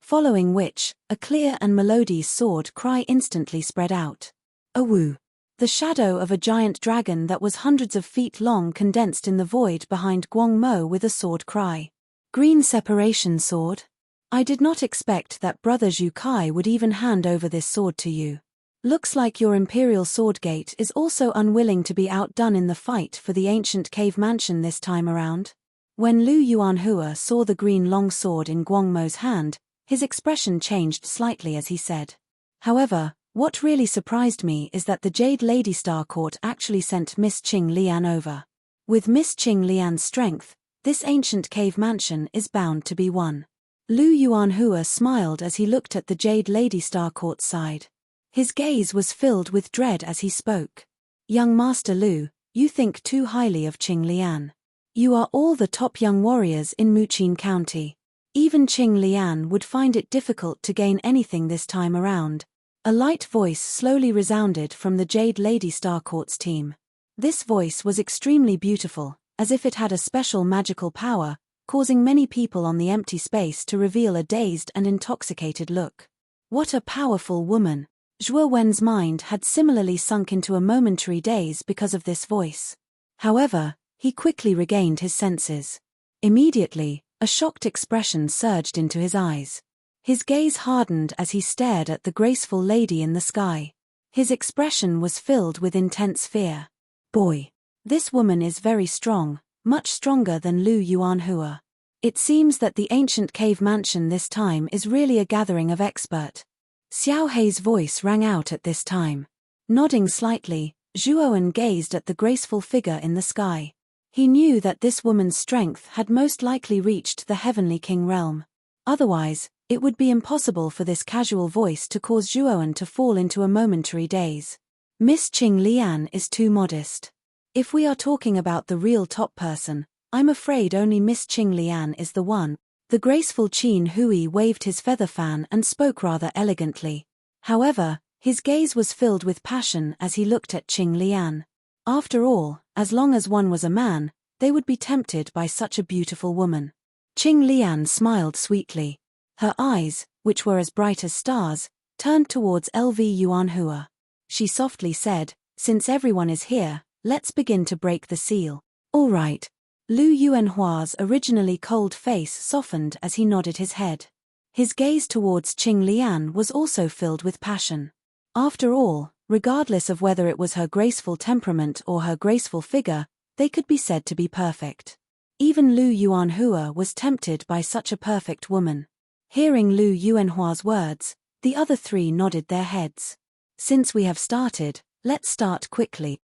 Following which, a clear and melodious sword cry instantly spread out. Awoo! The shadow of a giant dragon that was hundreds of feet long condensed in the void behind Guang Mo with a sword cry. Green separation sword? I did not expect that Brother Zhu Kai would even hand over this sword to you. Looks like your Imperial Swordgate is also unwilling to be outdone in the fight for the ancient cave mansion this time around. When Lu Yuanhua saw the green long sword in Guang Mo's hand, his expression changed slightly as he said. However, what really surprised me is that the Jade Lady Star Court actually sent Miss Qing Lian over. With Miss Qing Lian's strength, this ancient cave mansion is bound to be won. Lu Yuanhua smiled as he looked at the Jade Lady Star Court's side. His gaze was filled with dread as he spoke. Young Master Lu, you think too highly of Qing Lian. You are all the top young warriors in Muqin County. Even Qing Lian would find it difficult to gain anything this time around. A light voice slowly resounded from the Jade Lady Star Court's team. This voice was extremely beautiful, as if it had a special magical power, causing many people on the empty space to reveal a dazed and intoxicated look. What a powerful woman! Zhuo Wen's mind had similarly sunk into a momentary daze because of this voice. However, he quickly regained his senses. Immediately, a shocked expression surged into his eyes. His gaze hardened as he stared at the graceful lady in the sky. His expression was filled with intense fear. Boy! This woman is very strong, much stronger than Lu Yuanhua. It seems that the ancient cave mansion this time is really a gathering of expert. Xiao Hei's voice rang out at this time. Nodding slightly, Zhuowen gazed at the graceful figure in the sky. He knew that this woman's strength had most likely reached the Heavenly King realm. Otherwise, it would be impossible for this casual voice to cause Zhuowen to fall into a momentary daze. Miss Qing Lian is too modest. If we are talking about the real top person, I'm afraid only Miss Qing Lian is the one. The graceful Qin Hui waved his feather fan and spoke rather elegantly. However, his gaze was filled with passion as he looked at Qing Lian. After all, as long as one was a man, they would be tempted by such a beautiful woman. Qing Lian smiled sweetly. Her eyes, which were as bright as stars, turned towards LV Yuanhua. She softly said, since everyone is here, let's begin to break the seal. All right. Lu Yuanhua's originally cold face softened as he nodded his head. His gaze towards Qing Lian was also filled with passion. After all, regardless of whether it was her graceful temperament or her graceful figure, they could be said to be perfect. Even Lu Yuanhua was tempted by such a perfect woman. Hearing Lu Yuanhua's words, the other three nodded their heads. Since we have started, let's start quickly.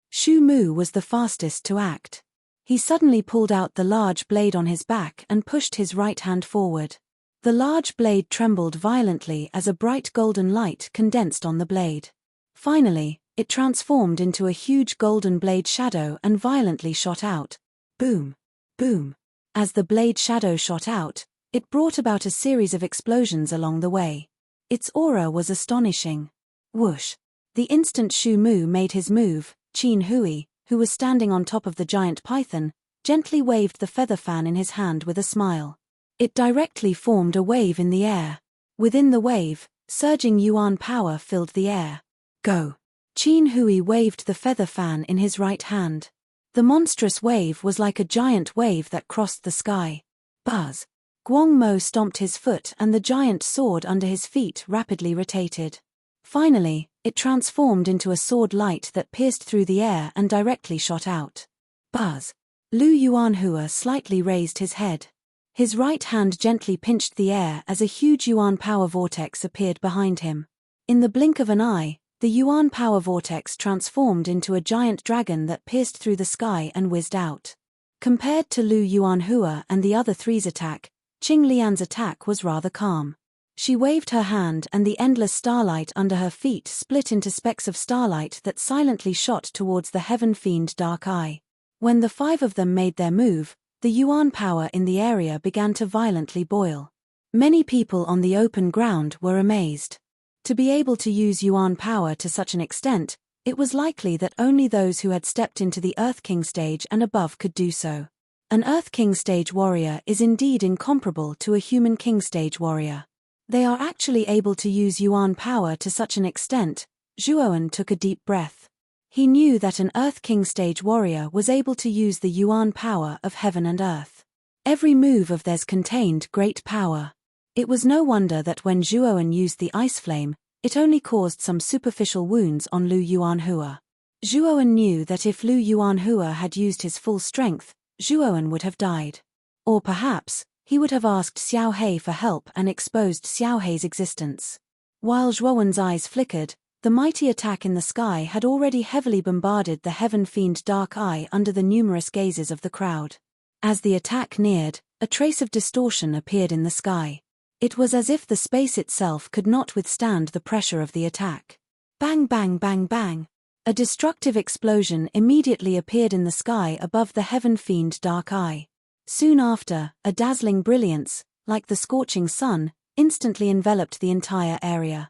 Shu Mu was the fastest to act. He suddenly pulled out the large blade on his back and pushed his right hand forward. The large blade trembled violently as a bright golden light condensed on the blade. Finally, it transformed into a huge golden blade shadow and violently shot out. Boom! Boom! As the blade shadow shot out, it brought about a series of explosions along the way. Its aura was astonishing. Whoosh! The instant Shu Mu made his move, Qin Hui, who was standing on top of the giant python, gently waved the feather fan in his hand with a smile. It directly formed a wave in the air. Within the wave, surging yuan power filled the air. Go! Qin Hui waved the feather fan in his right hand. The monstrous wave was like a giant wave that crossed the sky. Buzz. Guang Mo stomped his foot and the giant sword under his feet rapidly rotated. Finally, it transformed into a sword light that pierced through the air and directly shot out. Buzz. Lu Yuanhua slightly raised his head. His right hand gently pinched the air as a huge Yuan power vortex appeared behind him. In the blink of an eye, the Yuan power vortex transformed into a giant dragon that pierced through the sky and whizzed out. Compared to Lu Yuanhua and the other three's attack, Qing Lian's attack was rather calm. She waved her hand and the endless starlight under her feet split into specks of starlight that silently shot towards the Heaven Fiend Dark Eye. When the five of them made their move, the Yuan power in the area began to violently boil. Many people on the open ground were amazed. To be able to use Yuan power to such an extent, it was likely that only those who had stepped into the Earth King stage and above could do so. An Earth King stage warrior is indeed incomparable to a human King stage warrior. They are actually able to use Yuan power to such an extent. Zhuowen took a deep breath. He knew that an Earth King stage warrior was able to use the Yuan power of heaven and earth. Every move of theirs contained great power. It was no wonder that when Zhuowen used the ice flame, it only caused some superficial wounds on Lu Yuanhua. Zhuowen knew that if Lu Yuanhua had used his full strength, Zhuowen would have died. Or perhaps, he would have asked Xiao Hei for help and exposed Xiao Hei's existence. While Zhuowen's eyes flickered, the mighty attack in the sky had already heavily bombarded the Heaven Fiend Dark Eye under the numerous gazes of the crowd. As the attack neared, a trace of distortion appeared in the sky. It was as if the space itself could not withstand the pressure of the attack. Bang bang bang bang. A destructive explosion immediately appeared in the sky above the Heaven Fiend Dark Eye. Soon after, a dazzling brilliance, like the scorching sun, instantly enveloped the entire area.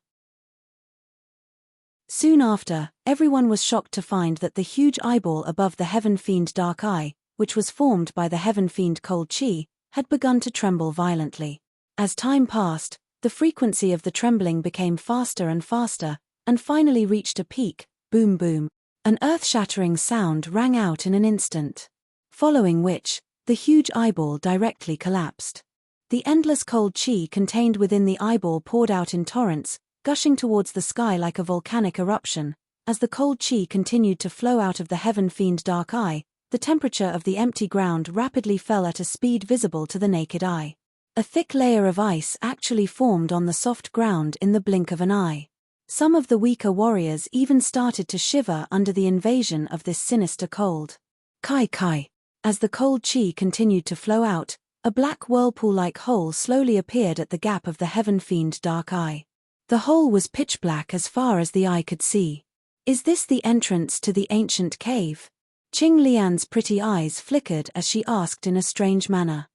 Soon after, everyone was shocked to find that the huge eyeball above the Heaven Fiend Dark Eye, which was formed by the Heaven Fiend Cold Chi, had begun to tremble violently. As time passed, the frequency of the trembling became faster and faster, and finally reached a peak. Boom boom. An earth-shattering sound rang out in an instant. Following which, the huge eyeball directly collapsed. The endless cold chi contained within the eyeball poured out in torrents, gushing towards the sky like a volcanic eruption. As the cold chi continued to flow out of the Heaven Fiend Dark Eye, the temperature of the empty ground rapidly fell at a speed visible to the naked eye. A thick layer of ice actually formed on the soft ground in the blink of an eye. Some of the weaker warriors even started to shiver under the invasion of this sinister cold. Kai Kai. As the cold chi continued to flow out, a black whirlpool-like hole slowly appeared at the gap of the Heaven Fiend Dark Eye. The hole was pitch black as far as the eye could see. Is this the entrance to the ancient cave? Qing Lian's pretty eyes flickered as she asked in a strange manner.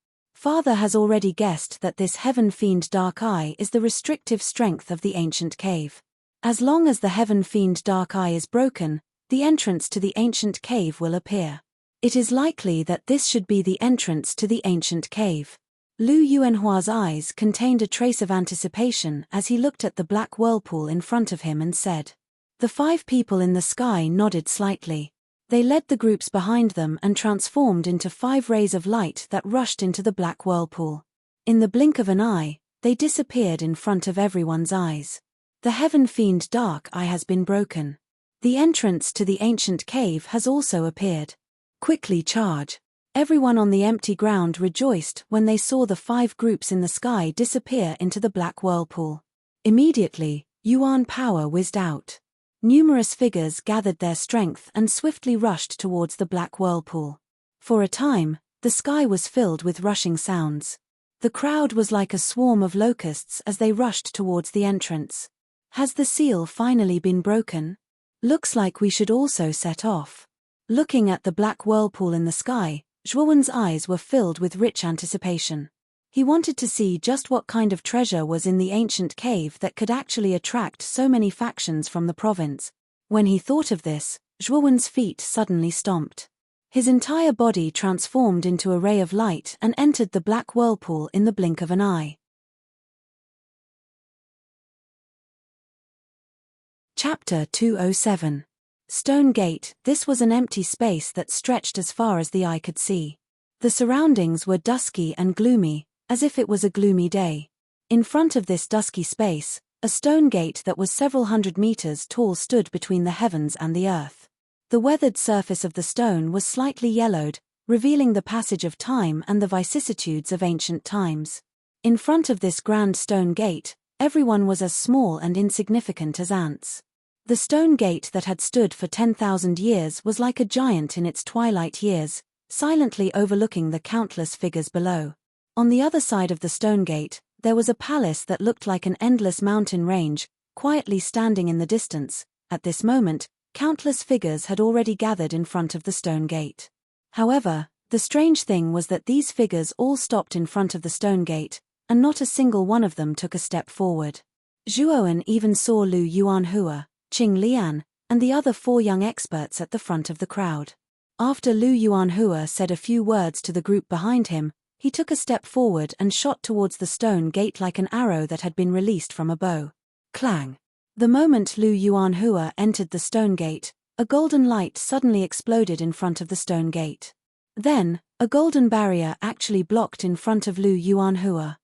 Father has already guessed that this Heaven Fiend Dark Eye is the restrictive strength of the ancient cave. As long as the Heaven Fiend Dark Eye is broken, the entrance to the ancient cave will appear. It is likely that this should be the entrance to the ancient cave. Lu Yuanhua's eyes contained a trace of anticipation as he looked at the black whirlpool in front of him and said. The five people in the sky nodded slightly. They led the groups behind them and transformed into 5 rays of light that rushed into the black whirlpool. In the blink of an eye, they disappeared in front of everyone's eyes. The Heaven Fiend Dark Eye has been broken. The entrance to the ancient cave has also appeared. Quickly charge. Everyone on the empty ground rejoiced when they saw the 5 groups in the sky disappear into the black whirlpool. Immediately, Yuan power whizzed out. Numerous figures gathered their strength and swiftly rushed towards the black whirlpool. For a time, the sky was filled with rushing sounds. The crowd was like a swarm of locusts as they rushed towards the entrance. Has the seal finally been broken? Looks like we should also set off. Looking at the black whirlpool in the sky, Zhuowen's eyes were filled with rich anticipation. He wanted to see just what kind of treasure was in the ancient cave that could actually attract so many factions from the province. When he thought of this, Zhuowen's feet suddenly stomped. His entire body transformed into a ray of light and entered the black whirlpool in the blink of an eye. Chapter 207. Stone Gate. This was an empty space that stretched as far as the eye could see. The surroundings were dusky and gloomy, as if it was a gloomy day. In front of this dusky space, a stone gate that was several hundred meters tall stood between the heavens and the earth. The weathered surface of the stone was slightly yellowed, revealing the passage of time and the vicissitudes of ancient times. In front of this grand stone gate, everyone was as small and insignificant as ants. The stone gate that had stood for 10,000 years was like a giant in its twilight years, silently overlooking the countless figures below. On the other side of the stone gate, there was a palace that looked like an endless mountain range, quietly standing in the distance. At this moment, countless figures had already gathered in front of the stone gate. However, the strange thing was that these figures all stopped in front of the stone gate, and not a single one of them took a step forward. Zhuowen even saw Lu Yuanhua, Qing Lian, and the other 4 young experts at the front of the crowd. After Lu Yuanhua said a few words to the group behind him, he took a step forward and shot towards the stone gate like an arrow that had been released from a bow. Clang! The moment Lu Yuanhua entered the stone gate, a golden light suddenly exploded in front of the stone gate. Then, a golden barrier actually blocked in front of Lu Yuanhua.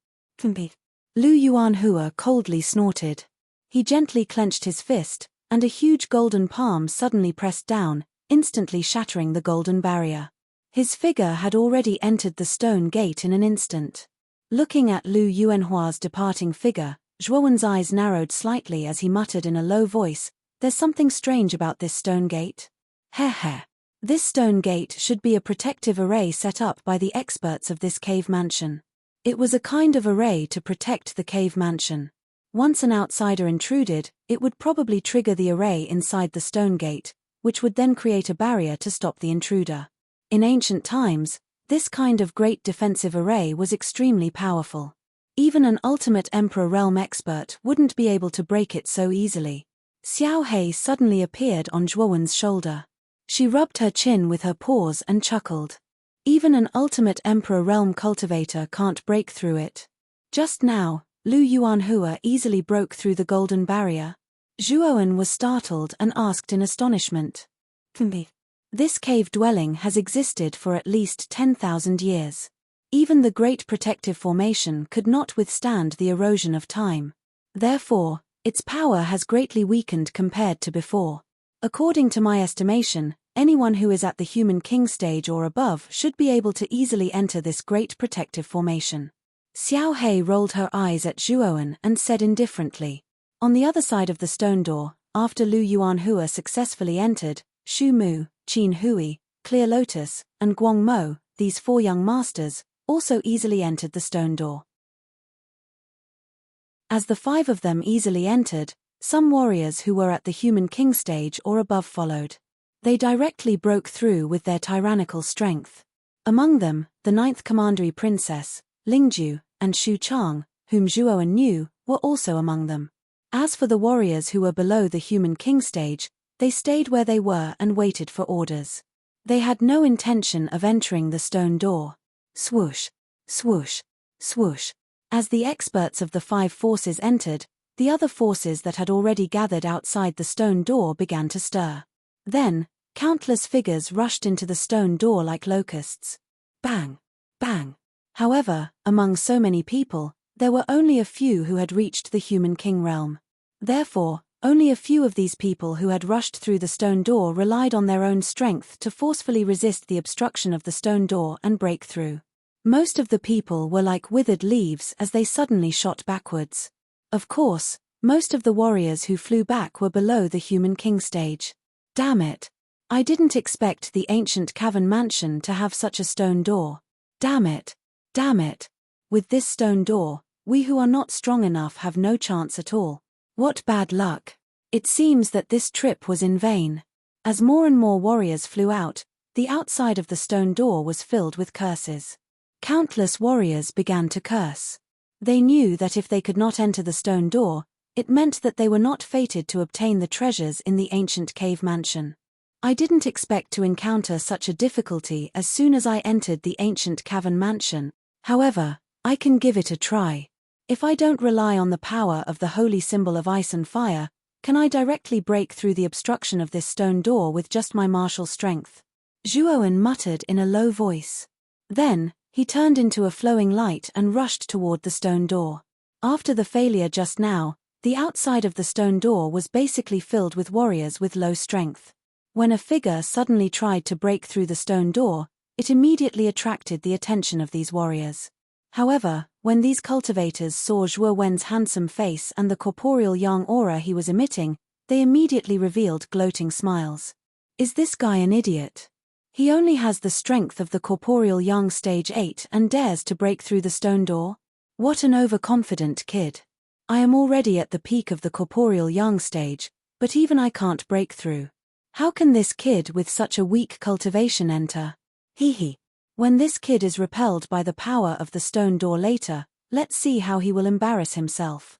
Lu Yuanhua coldly snorted. He gently clenched his fist, and a huge golden palm suddenly pressed down, instantly shattering the golden barrier. His figure had already entered the stone gate in an instant. Looking at Lu Yuanhua's departing figure, Zhuowen's eyes narrowed slightly as he muttered in a low voice, "There's something strange about this stone gate." Heh. This stone gate should be a protective array set up by the experts of this cave mansion. It was a kind of array to protect the cave mansion. Once an outsider intruded, it would probably trigger the array inside the stone gate, which would then create a barrier to stop the intruder. In ancient times, this kind of great defensive array was extremely powerful. Even an ultimate Emperor realm expert wouldn't be able to break it so easily. Xiao Hei suddenly appeared on Zhuowen's shoulder. She rubbed her chin with her paws and chuckled. Even an ultimate Emperor realm cultivator can't break through it. Just now, Lu Yuanhua easily broke through the golden barrier. Zhuowen was startled and asked in astonishment. This cave dwelling has existed for at least 10,000 years. Even the Great Protective Formation could not withstand the erosion of time. Therefore, its power has greatly weakened compared to before. According to my estimation, anyone who is at the Human King stage or above should be able to easily enter this Great Protective Formation. Xiao Hei rolled her eyes at Zhuowen and said indifferently. On the other side of the stone door, after Lu Yuanhua successfully entered, Xu Mu, Qin Hui, Clear Lotus, and Guang Mo, these 4 young masters, also easily entered the stone door. As the 5 of them easily entered, some warriors who were at the Human King stage or above followed. They directly broke through with their tyrannical strength. Among them, the 9th Commandery Princess, Lingju, and Xu Chang, whom Zhuowen knew, were also among them. As for the warriors who were below the Human King stage, they stayed where they were and waited for orders. They had no intention of entering the stone door. Swoosh, swoosh, swoosh. As the experts of the 5 forces entered, the other forces that had already gathered outside the stone door began to stir. Then, countless figures rushed into the stone door like locusts. Bang, bang. However, among so many people, there were only a few who had reached the Human King realm. Therefore, only a few of these people who had rushed through the stone door relied on their own strength to forcefully resist the obstruction of the stone door and break through. Most of the people were like withered leaves as they suddenly shot backwards. Of course, most of the warriors who flew back were below the Human King stage. Damn it! I didn't expect the ancient cavern mansion to have such a stone door. Damn it! Damn it! With this stone door, we who are not strong enough have no chance at all. What bad luck! It seems that this trip was in vain. As more and more warriors flew out, the outside of the stone door was filled with curses. Countless warriors began to curse. They knew that if they could not enter the stone door, it meant that they were not fated to obtain the treasures in the ancient cave mansion. I didn't expect to encounter such a difficulty as soon as I entered the ancient cavern mansion. However, I can give it a try. If I don't rely on the power of the holy symbol of ice and fire, can I directly break through the obstruction of this stone door with just my martial strength? Zhuowen muttered in a low voice. Then, he turned into a flowing light and rushed toward the stone door. After the failure just now, the outside of the stone door was basically filled with warriors with low strength. When a figure suddenly tried to break through the stone door, it immediately attracted the attention of these warriors. However, when these cultivators saw Zhuo Wen's handsome face and the corporeal yang aura he was emitting, they immediately revealed gloating smiles. Is this guy an idiot? He only has the strength of the corporeal yang stage 8 and dares to break through the stone door? What an overconfident kid. I am already at the peak of the corporeal yang stage, but even I can't break through. How can this kid with such a weak cultivation enter? Hee. When this kid is repelled by the power of the stone door later, let's see how he will embarrass himself.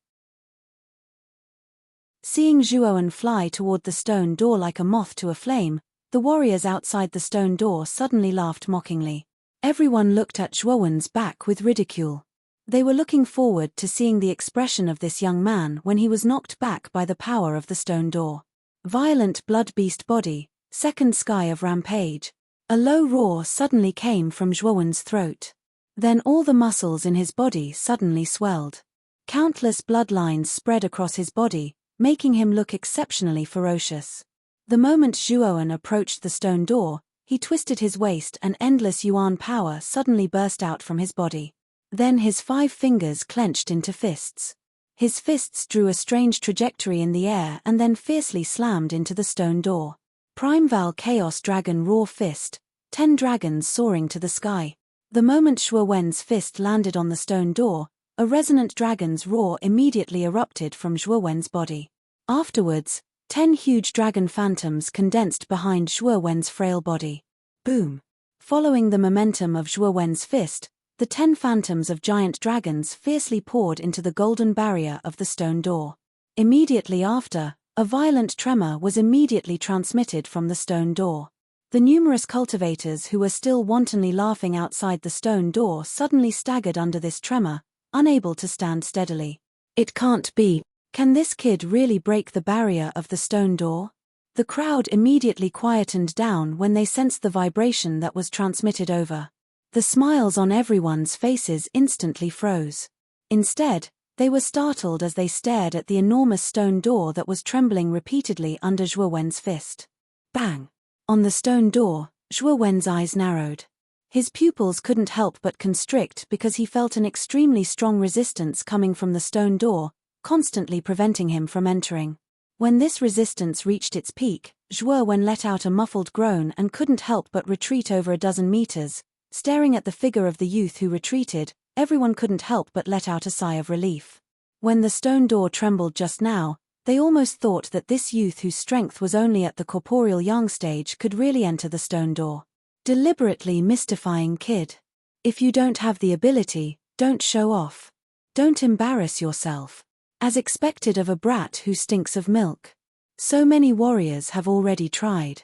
Seeing Zhuowen fly toward the stone door like a moth to a flame, the warriors outside the stone door suddenly laughed mockingly. Everyone looked at Zhuowen's back with ridicule. They were looking forward to seeing the expression of this young man when he was knocked back by the power of the stone door. Violent blood beast body, second sky of rampage. A low roar suddenly came from Zhuowen's throat. Then all the muscles in his body suddenly swelled. Countless bloodlines spread across his body, making him look exceptionally ferocious. The moment Zhuowen approached the stone door, he twisted his waist and endless yuan power suddenly burst out from his body. Then his 5 fingers clenched into fists. His fists drew a strange trajectory in the air and then fiercely slammed into the stone door. Primeval Chaos Dragon Roar Fist, 10 dragons soaring to the sky. The moment Zhuo Wen's fist landed on the stone door, a resonant dragon's roar immediately erupted from Zhuo Wen's body. Afterwards, 10 huge dragon phantoms condensed behind Zhuo Wen's frail body. Boom! Following the momentum of Zhuo Wen's fist, the 10 phantoms of giant dragons fiercely poured into the golden barrier of the stone door. Immediately after, a violent tremor was immediately transmitted from the stone door. The numerous cultivators who were still wantonly laughing outside the stone door suddenly staggered under this tremor, unable to stand steadily. It can't be. Can this kid really break the barrier of the stone door? The crowd immediately quietened down when they sensed the vibration that was transmitted over. The smiles on everyone's faces instantly froze. Instead, they were startled as they stared at the enormous stone door that was trembling repeatedly under Zhuo Wen's fist. Bang! On the stone door, Zhuo Wen's eyes narrowed. His pupils couldn't help but constrict because he felt an extremely strong resistance coming from the stone door, constantly preventing him from entering. When this resistance reached its peak, Zhuo Wen let out a muffled groan and couldn't help but retreat over a dozen meters. Staring at the figure of the youth who retreated, everyone couldn't help but let out a sigh of relief. When the stone door trembled just now, they almost thought that this youth whose strength was only at the corporeal yang stage could really enter the stone door. Deliberately mystifying kid. If you don't have the ability, don't show off. Don't embarrass yourself. As expected of a brat who stinks of milk. So many warriors have already tried.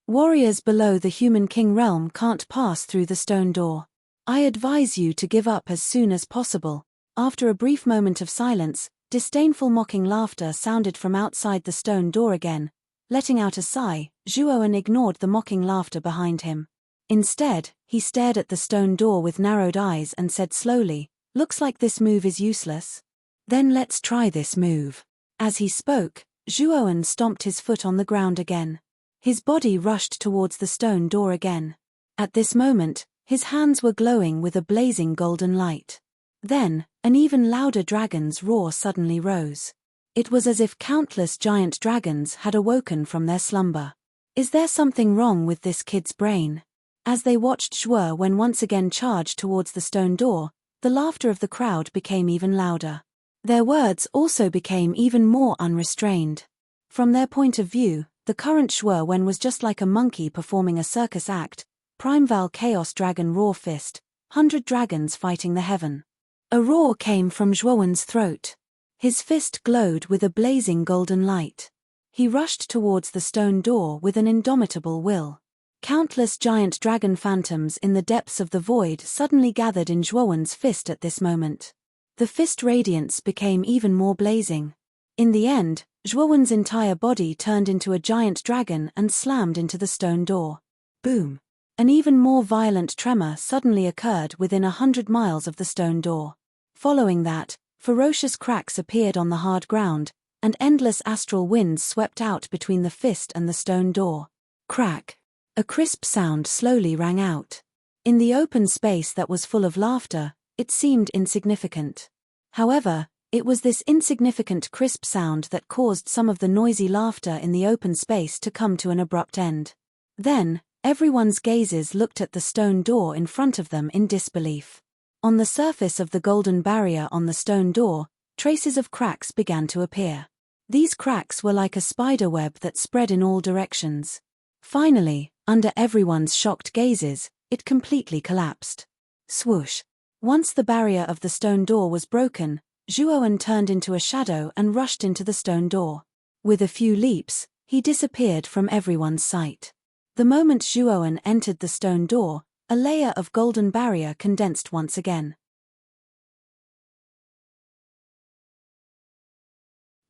Warriors below the human king realm can't pass through the stone door. I advise you to give up as soon as possible. After a brief moment of silence, disdainful mocking laughter sounded from outside the stone door again. Letting out a sigh, Zhuowen ignored the mocking laughter behind him. Instead, he stared at the stone door with narrowed eyes and said slowly, "Looks like this move is useless. Then let's try this move." As he spoke, Zhuowen stomped his foot on the ground again. His body rushed towards the stone door again. At this moment, his hands were glowing with a blazing golden light. Then, an even louder dragon's roar suddenly rose. It was as if countless giant dragons had awoken from their slumber. Is there something wrong with this kid's brain? As they watched Zhuo Wen once again charge towards the stone door, the laughter of the crowd became even louder. Their words also became even more unrestrained. From their point of view, the current Zhuo Wen was just like a monkey performing a circus act. Primeval Chaos Dragon Roar Fist, 100 dragons fighting the heaven. A roar came from Zhuo Wen's throat. His fist glowed with a blazing golden light. He rushed towards the stone door with an indomitable will. Countless giant dragon phantoms in the depths of the void suddenly gathered in Zhuo Wen's fist at this moment. The fist radiance became even more blazing. In the end, Zhuo Wen's entire body turned into a giant dragon and slammed into the stone door. Boom! An even more violent tremor suddenly occurred within 100 miles of the stone door. Following that, ferocious cracks appeared on the hard ground, and endless astral winds swept out between the fist and the stone door. Crack! A crisp sound slowly rang out. In the open space that was full of laughter, it seemed insignificant. However, it was this insignificant crisp sound that caused some of the noisy laughter in the open space to come to an abrupt end. Then, everyone's gazes looked at the stone door in front of them in disbelief. On the surface of the golden barrier on the stone door, traces of cracks began to appear. These cracks were like a spider web that spread in all directions. Finally, under everyone's shocked gazes, it completely collapsed. Swoosh! Once the barrier of the stone door was broken, Zhuowen turned into a shadow and rushed into the stone door. With a few leaps, he disappeared from everyone's sight. The moment Zhuowen entered the stone door, a layer of golden barrier condensed once again.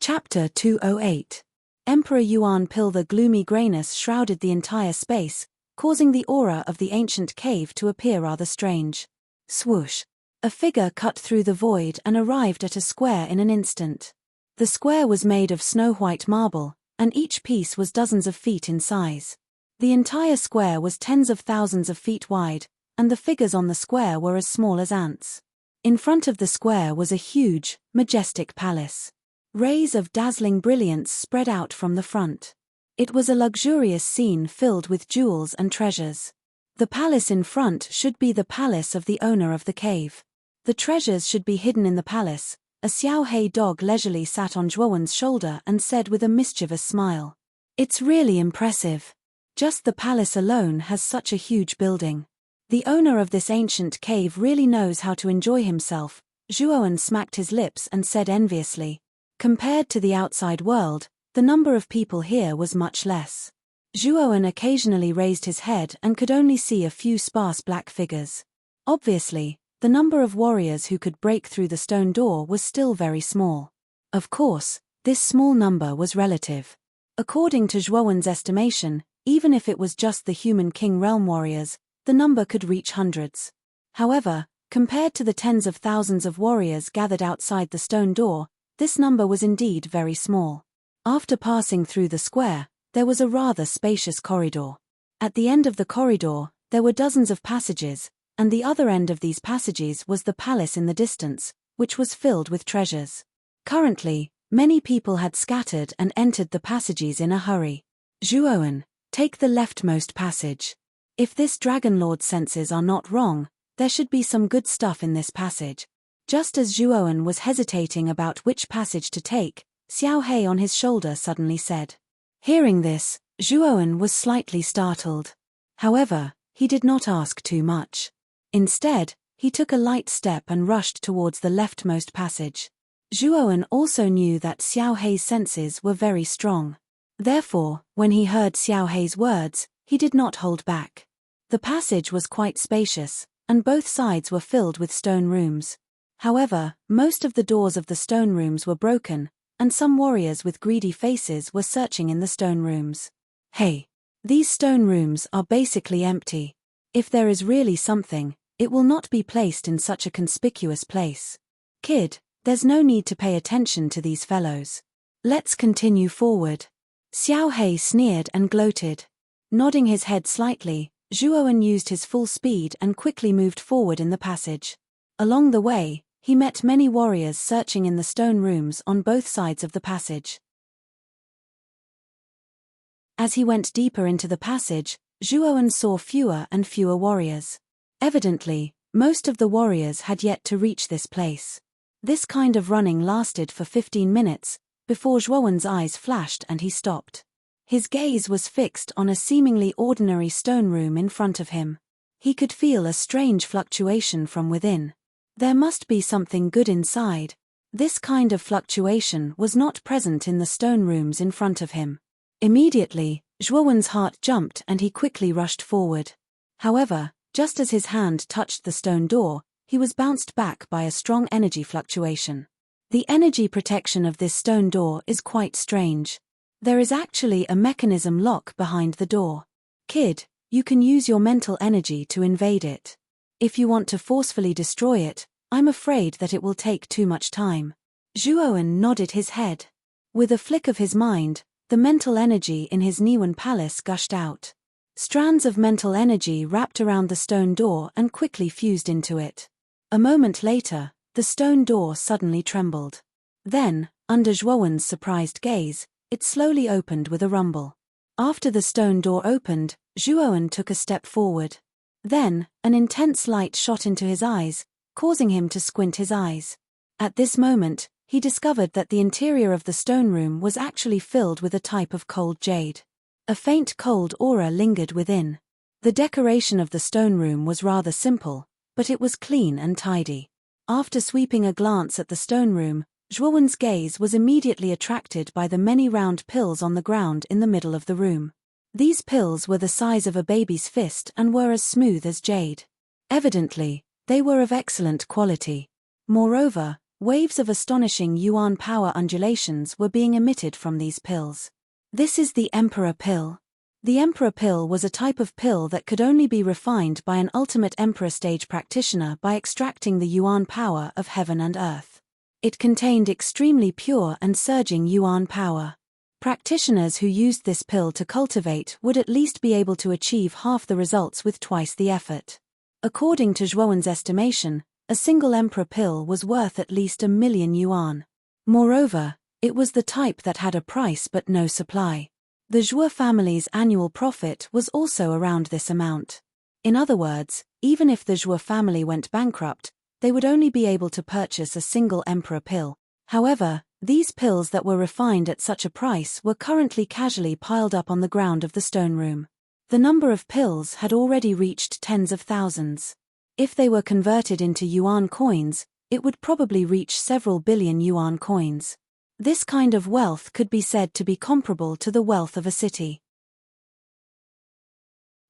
Chapter 208. Emperor Yuan Pil. The gloomy grayness shrouded the entire space, causing the aura of the ancient cave to appear rather strange. Swoosh! A figure cut through the void and arrived at a square in an instant. The square was made of snow-white marble, and each piece was dozens of feet in size. The entire square was tens of thousands of feet wide, and the figures on the square were as small as ants. In front of the square was a huge, majestic palace. Rays of dazzling brilliance spread out from the front. It was a luxurious scene filled with jewels and treasures. The palace in front should be the palace of the owner of the cave. The treasures should be hidden in the palace. A Xiaohei dog leisurely sat on Zhuowen's shoulder and said with a mischievous smile, "It's really impressive. Just the palace alone has such a huge building. The owner of this ancient cave really knows how to enjoy himself." Zhuowen smacked his lips and said enviously. Compared to the outside world, the number of people here was much less. Zhuowen occasionally raised his head and could only see a few sparse black figures. Obviously, the number of warriors who could break through the stone door was still very small. Of course, this small number was relative. According to Zhuowen's estimation, even if it was just the human king realm warriors, the number could reach hundreds. However, compared to the tens of thousands of warriors gathered outside the stone door, this number was indeed very small. After passing through the square, there was a rather spacious corridor. At the end of the corridor, there were dozens of passages, and the other end of these passages was the palace in the distance, which was filled with treasures. Currently, many people had scattered and entered the passages in a hurry. Zhuowen, take the leftmost passage. If this Dragon Lord's senses are not wrong, there should be some good stuff in this passage. Just as Zhuowen was hesitating about which passage to take, Xiaohei on his shoulder suddenly said. Hearing this, Zhuowen was slightly startled. However, he did not ask too much. Instead, he took a light step and rushed towards the leftmost passage. Zhuowen also knew that Xiaohei's senses were very strong. Therefore, when he heard Xiaohei's words, he did not hold back. The passage was quite spacious, and both sides were filled with stone rooms. However, most of the doors of the stone rooms were broken, and some warriors with greedy faces were searching in the stone rooms. Hey! These stone rooms are basically empty. If there is really something, it will not be placed in such a conspicuous place. Kid, there's no need to pay attention to these fellows. Let's continue forward. Xiaohei sneered and gloated. Nodding his head slightly, Zhuowen used his full speed and quickly moved forward in the passage. Along the way, he met many warriors searching in the stone rooms on both sides of the passage. As he went deeper into the passage, Zhuowen saw fewer and fewer warriors. Evidently, most of the warriors had yet to reach this place. This kind of running lasted for 15 minutes, before Zhuowen's eyes flashed and he stopped. His gaze was fixed on a seemingly ordinary stone room in front of him. He could feel a strange fluctuation from within. There must be something good inside. This kind of fluctuation was not present in the stone rooms in front of him. Immediately, Zhuowen's heart jumped and he quickly rushed forward. However, just as his hand touched the stone door, he was bounced back by a strong energy fluctuation. The energy protection of this stone door is quite strange. There is actually a mechanism lock behind the door. Kid, You can use your mental energy to invade it. If you want to forcefully destroy it, I'm afraid that it will take too much time. Zhuowen nodded his head. With a flick of his mind, the mental energy in his Niwen palace gushed out. Strands of mental energy wrapped around the stone door and quickly fused into it. A moment later, the stone door suddenly trembled. Then, under Zhuowen's surprised gaze, it slowly opened with a rumble. After the stone door opened, Zhuowen took a step forward. Then, an intense light shot into his eyes, causing him to squint his eyes. At this moment, he discovered that the interior of the stone room was actually filled with a type of cold jade. A faint cold aura lingered within. The decoration of the stone room was rather simple, but it was clean and tidy. After sweeping a glance at the stone room, Zhuowen's gaze was immediately attracted by the many round pills on the ground in the middle of the room. These pills were the size of a baby's fist and were as smooth as jade. Evidently, they were of excellent quality. Moreover, waves of astonishing yuan power undulations were being emitted from these pills. This is the Emperor Pill. The Emperor Pill was a type of pill that could only be refined by an ultimate Emperor stage practitioner by extracting the yuan power of heaven and earth. It contained extremely pure and surging yuan power. Practitioners who used this pill to cultivate would at least be able to achieve half the results with twice the effort. According to Zhuowen's estimation, a single Emperor Pill was worth at least 1,000,000 yuan. Moreover, it was the type that had a price but no supply. The Zhuo family's annual profit was also around this amount. In other words, even if the Zhuo family went bankrupt, they would only be able to purchase a single Emperor Pill. However, these pills that were refined at such a price were currently casually piled up on the ground of the stone room. The number of pills had already reached tens of thousands. If they were converted into yuan coins, it would probably reach several billion yuan coins. This kind of wealth could be said to be comparable to the wealth of a city.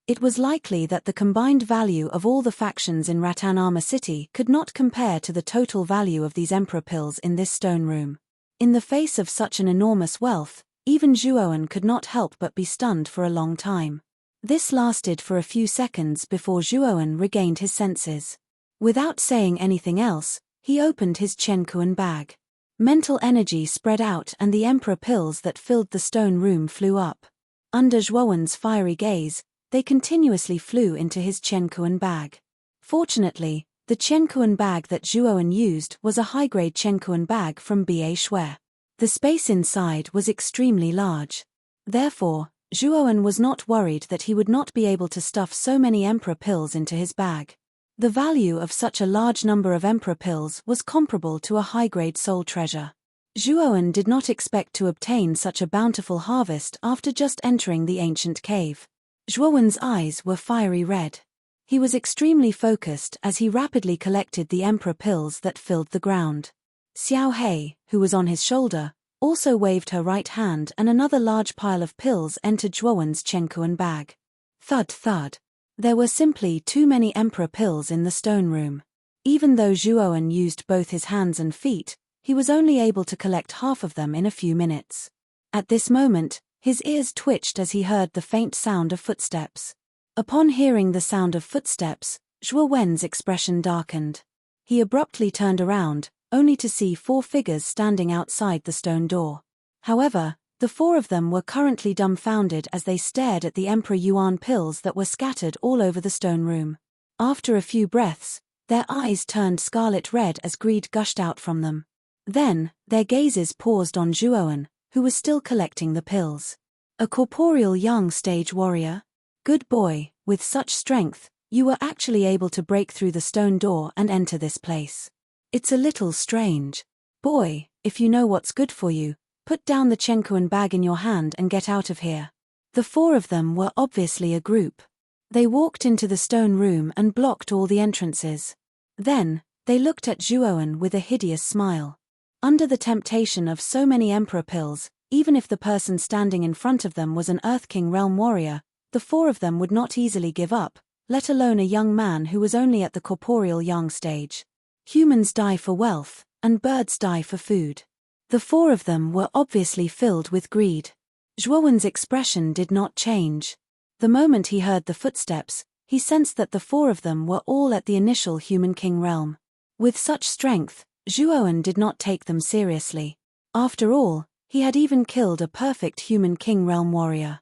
It was likely that the combined value of all the factions in Rattan Armor City could not compare to the total value of these Emperor Pills in this stone room. In the face of such an enormous wealth, even Zhuowen could not help but be stunned for a long time. This lasted for a few seconds before Zhuowen regained his senses. Without saying anything else, he opened his Qiankuan bag. Mental energy spread out and the Emperor Pills that filled the stone room flew up. Under Zhuowen's fiery gaze, they continuously flew into his Qiankuan bag. Fortunately, the Qiankuan bag that Zhuowen used was a high-grade Qiankuan bag from Ba Shui. The space inside was extremely large. Therefore, Zhuowen was not worried that he would not be able to stuff so many Emperor Pills into his bag. The value of such a large number of Emperor Pills was comparable to a high-grade soul treasure. Zhuowen did not expect to obtain such a bountiful harvest after just entering the ancient cave. Zhuowen's eyes were fiery red. He was extremely focused as he rapidly collected the Emperor Pills that filled the ground. Xiao Hei, who was on his shoulder, also waved her right hand and another large pile of pills entered Zhuowen's Qiankuan bag. Thud thud. There were simply too many Emperor Pills in the stone room. Even though Zhuowen used both his hands and feet, he was only able to collect half of them in a few minutes. At this moment, his ears twitched as he heard the faint sound of footsteps. Upon hearing the sound of footsteps, Zhuowen's expression darkened. He abruptly turned around, only to see 4 figures standing outside the stone door. However, the 4 of them were currently dumbfounded as they stared at the Emperor Yuan Pills that were scattered all over the stone room. After a few breaths, their eyes turned scarlet red as greed gushed out from them. Then, their gazes paused on Zhuowen, who was still collecting the pills. A corporeal young stage warrior? Good boy, with such strength, you were actually able to break through the stone door and enter this place. It's a little strange. Boy, if you know what's good for you, put down the Qiankuan bag in your hand and get out of here. The 4 of them were obviously a group. They walked into the stone room and blocked all the entrances. Then, they looked at Zhuowen with a hideous smile. Under the temptation of so many Emperor Pills, even if the person standing in front of them was an Earth King realm warrior, the 4 of them would not easily give up, let alone a young man who was only at the corporeal young stage. Humans die for wealth, and birds die for food. The 4 of them were obviously filled with greed. Zhuowen's expression did not change. The moment he heard the footsteps, he sensed that the four of them were all at the initial human king realm. With such strength, Zhuowen did not take them seriously. After all, he had even killed a perfect human king realm warrior.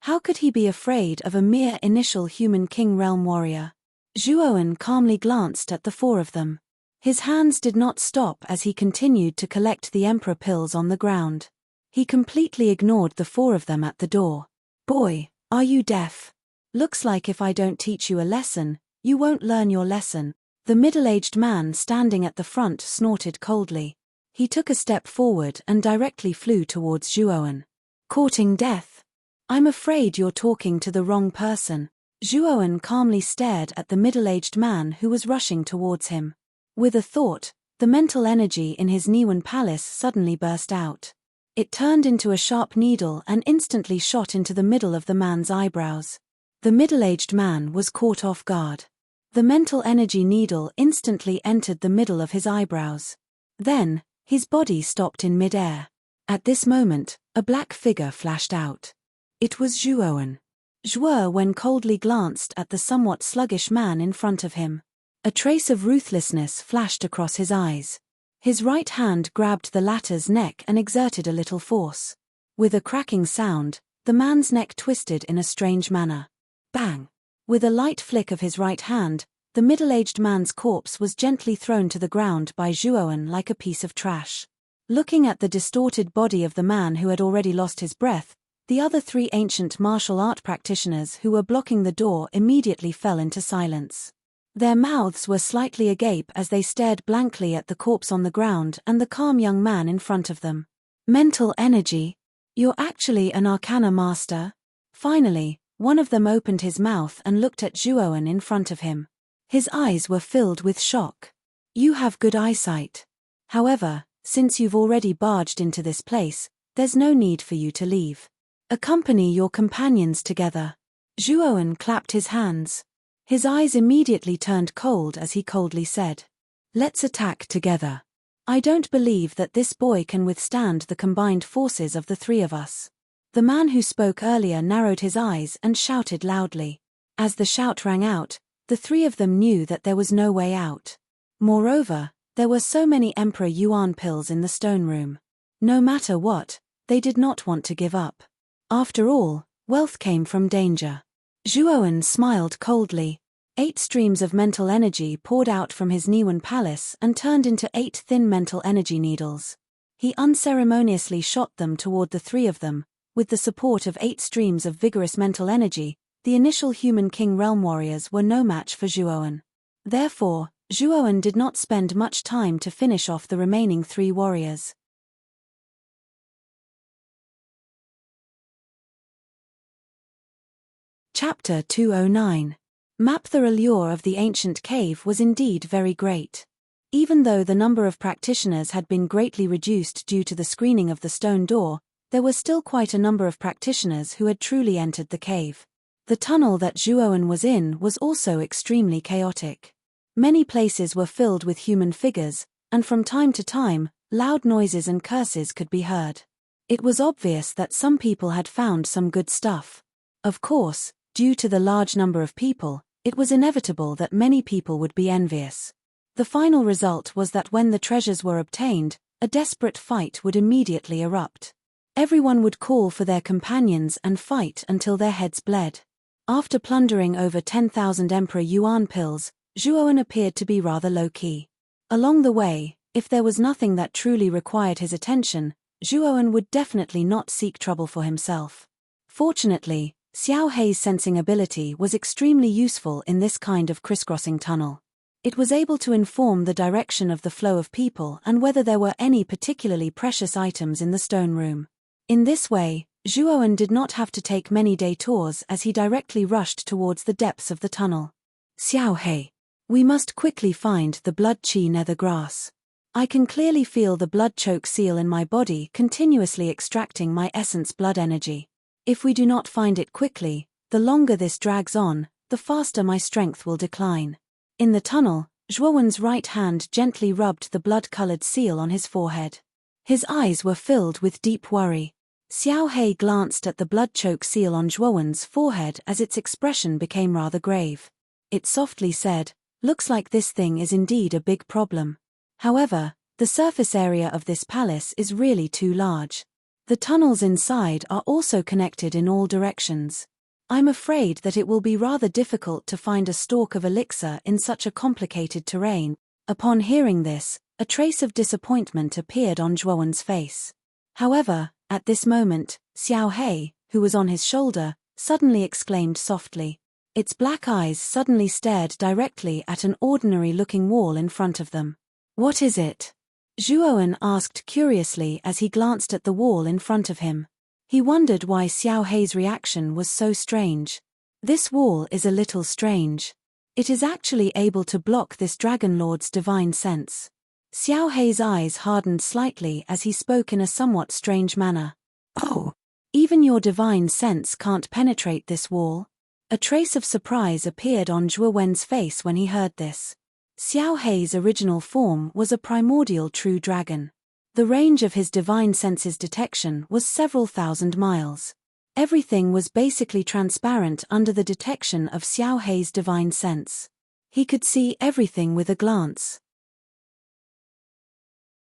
How could he be afraid of a mere initial human king realm warrior? Zhuowen calmly glanced at the four of them. His hands did not stop as he continued to collect the emperor pills on the ground. He completely ignored the four of them at the door. "Boy, are you deaf? Looks like if I don't teach you a lesson, you won't learn your lesson." The middle-aged man standing at the front snorted coldly. He took a step forward and directly flew towards Zhuowen. "Courting death? I'm afraid you're talking to the wrong person." Zhuowen calmly stared at the middle-aged man who was rushing towards him. With a thought, the mental energy in his Niwen palace suddenly burst out. It turned into a sharp needle and instantly shot into the middle of the man's eyebrows. The middle-aged man was caught off guard. The mental energy needle instantly entered the middle of his eyebrows. Then, his body stopped in mid-air. At this moment, a black figure flashed out. It was Zhuowen. Zhuowen coldly glanced at the somewhat sluggish man in front of him. A trace of ruthlessness flashed across his eyes. His right hand grabbed the latter's neck and exerted a little force. With a cracking sound, the man's neck twisted in a strange manner. Bang! With a light flick of his right hand, the middle-aged man's corpse was gently thrown to the ground by Zhuowen like a piece of trash. Looking at the distorted body of the man who had already lost his breath, the other three ancient martial art practitioners who were blocking the door immediately fell into silence. Their mouths were slightly agape as they stared blankly at the corpse on the ground and the calm young man in front of them. "Mental energy? You're actually an arcana master?" Finally, one of them opened his mouth and looked at Zhuowen in front of him. His eyes were filled with shock. "You have good eyesight. However, since you've already barged into this place, there's no need for you to leave. Accompany your companions together." Zhuowen clapped his hands. His eyes immediately turned cold as he coldly said, "Let's attack together. I don't believe that this boy can withstand the combined forces of the three of us." The man who spoke earlier narrowed his eyes and shouted loudly. As the shout rang out, the three of them knew that there was no way out. Moreover, there were so many Emperor Yuan pills in the stone room. No matter what, they did not want to give up. After all, wealth came from danger. Zhuowen smiled coldly. 8 streams of mental energy poured out from his Niwen palace and turned into 8 thin mental energy needles. He unceremoniously shot them toward the three of them. With the support of 8 streams of vigorous mental energy, the initial human king realm warriors were no match for Zhuowen. Therefore, Zhuowen did not spend much time to finish off the remaining 3 warriors. Chapter 209. Map. The allure of the ancient cave was indeed very great. Even though the number of practitioners had been greatly reduced due to the screening of the stone door, there were still quite a number of practitioners who had truly entered the cave. The tunnel that Zhuowen was in was also extremely chaotic. Many places were filled with human figures, and from time to time, loud noises and curses could be heard. It was obvious that some people had found some good stuff. Of course, due to the large number of people, it was inevitable that many people would be envious. The final result was that when the treasures were obtained, a desperate fight would immediately erupt. Everyone would call for their companions and fight until their heads bled. After plundering over 10,000 Emperor Yuan pills, Zhuowen appeared to be rather low-key. Along the way, if there was nothing that truly required his attention, Zhuowen would definitely not seek trouble for himself. Fortunately, Xiao Hei's sensing ability was extremely useful in this kind of crisscrossing tunnel. It was able to inform the direction of the flow of people and whether there were any particularly precious items in the stone room. In this way, Zhuowen did not have to take many detours as he directly rushed towards the depths of the tunnel. "Xiao Hei, we must quickly find the blood chi nether grass. I can clearly feel the blood choke seal in my body continuously extracting my essence blood energy. If we do not find it quickly, the longer this drags on, the faster my strength will decline." In the tunnel, Zhuowen's right hand gently rubbed the blood-colored seal on his forehead. His eyes were filled with deep worry. Xiao Hei glanced at the blood-choke seal on Zhuowen's forehead as its expression became rather grave. It softly said, "Looks like this thing is indeed a big problem. However, the surface area of this palace is really too large. The tunnels inside are also connected in all directions. I'm afraid that it will be rather difficult to find a stalk of elixir in such a complicated terrain." Upon hearing this, a trace of disappointment appeared on Zhuowen's face. However, at this moment, Xiao Hei, who was on his shoulder, suddenly exclaimed softly. Its black eyes suddenly stared directly at an ordinary-looking wall in front of them. "What is it?" Zhuowen asked curiously as he glanced at the wall in front of him. He wondered why Xiao Hei's reaction was so strange. "This wall is a little strange. It is actually able to block this Dragon Lord's divine sense." Xiao Hei's eyes hardened slightly as he spoke in a somewhat strange manner. "Oh, even your divine sense can't penetrate this wall?" A trace of surprise appeared on Zhuowen's face when he heard this. Xiao Hei's original form was a primordial true dragon. The range of his divine senses detection was several thousand miles. Everything was basically transparent under the detection of Xiao Hei's divine sense. He could see everything with a glance.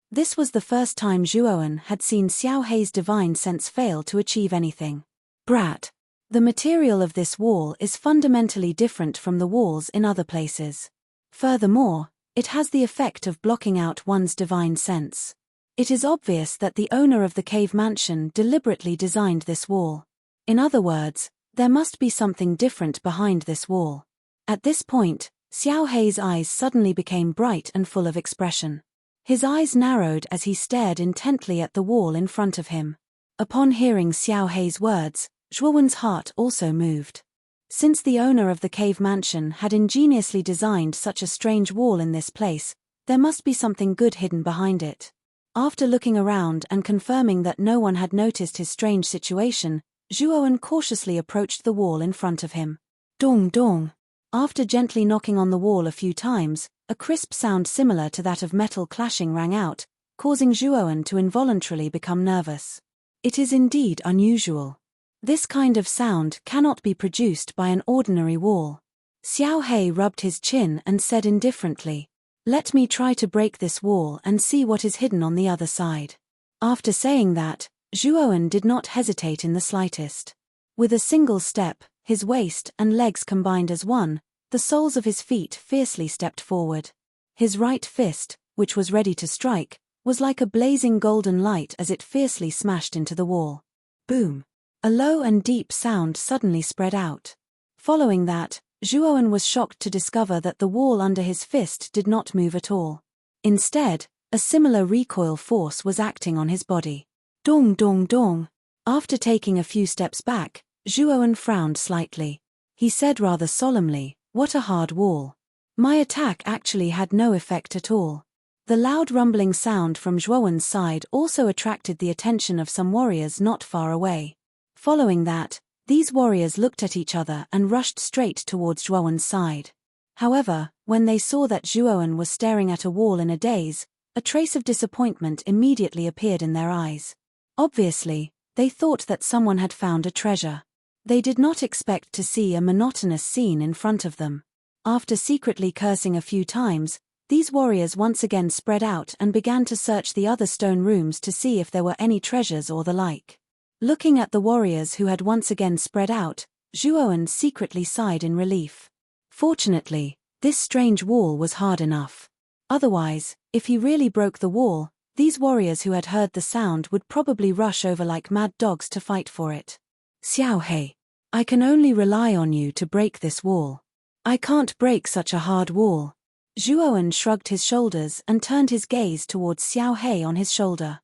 This was the first time Zhuowen had seen Xiao Hei's divine sense fail to achieve anything. "Brat. The material of this wall is fundamentally different from the walls in other places. Furthermore, it has the effect of blocking out one's divine sense. It is obvious that the owner of the cave mansion deliberately designed this wall. In other words, there must be something different behind this wall." At this point, Xiao Hei's eyes suddenly became bright and full of expression. His eyes narrowed as he stared intently at the wall in front of him. Upon hearing Xiao Hei's words, Zhuowen's heart also moved. Since the owner of the cave mansion had ingeniously designed such a strange wall in this place, there must be something good hidden behind it. After looking around and confirming that no one had noticed his strange situation, Zhuowen cautiously approached the wall in front of him. Dong dong. After gently knocking on the wall a few times, a crisp sound similar to that of metal clashing rang out, causing Zhuowen to involuntarily become nervous. It is indeed unusual. This kind of sound cannot be produced by an ordinary wall. Xiao Hei rubbed his chin and said indifferently, "Let me try to break this wall and see what is hidden on the other side." After saying that, Zhuowen did not hesitate in the slightest. With a single step, his waist and legs combined as one, the soles of his feet fiercely stepped forward. His right fist, which was ready to strike, was like a blazing golden light as it fiercely smashed into the wall. Boom! A low and deep sound suddenly spread out. Following that, Zhuowen was shocked to discover that the wall under his fist did not move at all. Instead, a similar recoil force was acting on his body. Dong dong dong. After taking a few steps back, Zhuowen frowned slightly. He said rather solemnly, "What a hard wall. My attack actually had no effect at all." The loud rumbling sound from Zhuowen's side also attracted the attention of some warriors not far away. Following that, these warriors looked at each other and rushed straight towards Zhuowen's side. However, when they saw that Zhuowen was staring at a wall in a daze, a trace of disappointment immediately appeared in their eyes. Obviously, they thought that someone had found a treasure. They did not expect to see a monotonous scene in front of them. After secretly cursing a few times, these warriors once again spread out and began to search the other stone rooms to see if there were any treasures or the like. Looking at the warriors who had once again spread out, Zhuowen secretly sighed in relief. Fortunately, this strange wall was hard enough. Otherwise, if he really broke the wall, these warriors who had heard the sound would probably rush over like mad dogs to fight for it. "Xiao Hei, I can only rely on you to break this wall. I can't break such a hard wall." Zhuowen shrugged his shoulders and turned his gaze towards Xiao Hei on his shoulder.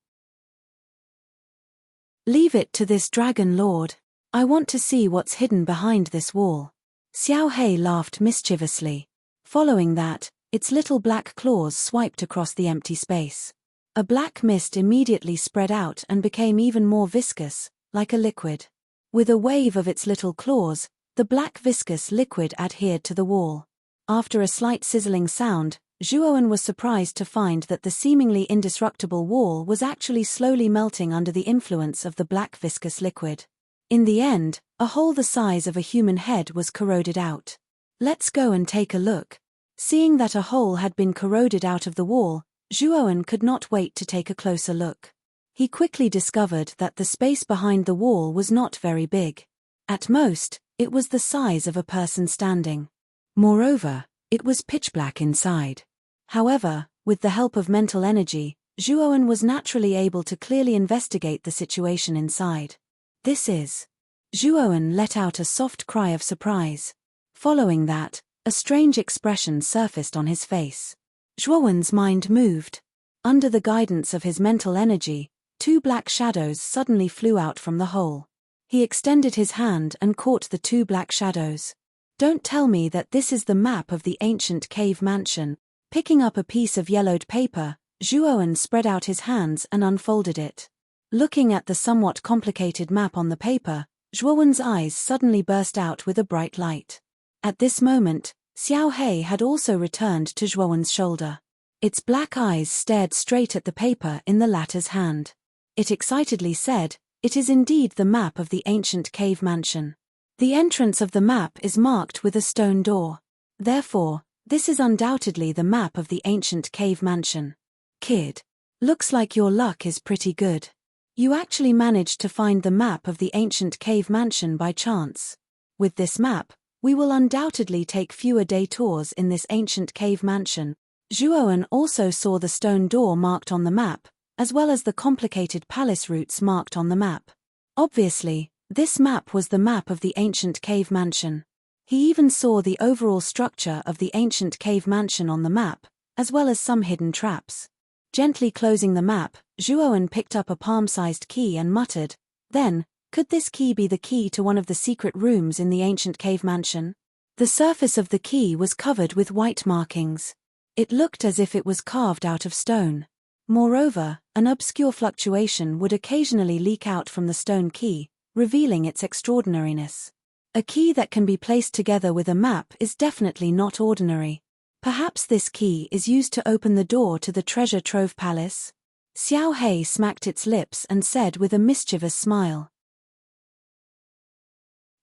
"Leave it to this dragon lord. I want to see what's hidden behind this wall." Xiao Hei laughed mischievously. Following that, its little black claws swiped across the empty space. A black mist immediately spread out and became even more viscous, like a liquid. With a wave of its little claws, the black viscous liquid adhered to the wall. After a slight sizzling sound, Zhuowen was surprised to find that the seemingly indestructible wall was actually slowly melting under the influence of the black viscous liquid. In the end, a hole the size of a human head was corroded out. Let's go and take a look. Seeing that a hole had been corroded out of the wall, Zhuowen could not wait to take a closer look. He quickly discovered that the space behind the wall was not very big. At most, it was the size of a person standing. Moreover, it was pitch black inside. However, with the help of mental energy, Zhuowen was naturally able to clearly investigate the situation inside. This is. Zhuowen let out a soft cry of surprise. Following that, a strange expression surfaced on his face. Zhuowen's mind moved. Under the guidance of his mental energy, two black shadows suddenly flew out from the hole. He extended his hand and caught the two black shadows. Don't tell me that this is the map of the ancient cave mansion. Picking up a piece of yellowed paper, Zhuowen spread out his hands and unfolded it. Looking at the somewhat complicated map on the paper, Zhuowen's eyes suddenly burst out with a bright light. At this moment, Xiao Hei had also returned to Zhuowen's shoulder. Its black eyes stared straight at the paper in the latter's hand. It excitedly said, "It is indeed the map of the ancient cave mansion. The entrance of the map is marked with a stone door. Therefore, this is undoubtedly the map of the ancient cave mansion. Kid, looks like your luck is pretty good. You actually managed to find the map of the ancient cave mansion by chance. With this map, we will undoubtedly take fewer day tours in this ancient cave mansion." Zhuowen also saw the stone door marked on the map, as well as the complicated palace routes marked on the map. Obviously, this map was the map of the ancient cave mansion. He even saw the overall structure of the ancient cave mansion on the map, as well as some hidden traps. Gently closing the map, Zhuowen picked up a palm-sized key and muttered, "Then, could this key be the key to one of the secret rooms in the ancient cave mansion?" The surface of the key was covered with white markings. It looked as if it was carved out of stone. Moreover, an obscure fluctuation would occasionally leak out from the stone key, revealing its extraordinariness. A key that can be placed together with a map is definitely not ordinary. Perhaps this key is used to open the door to the treasure trove palace? Xiao Hei smacked its lips and said with a mischievous smile.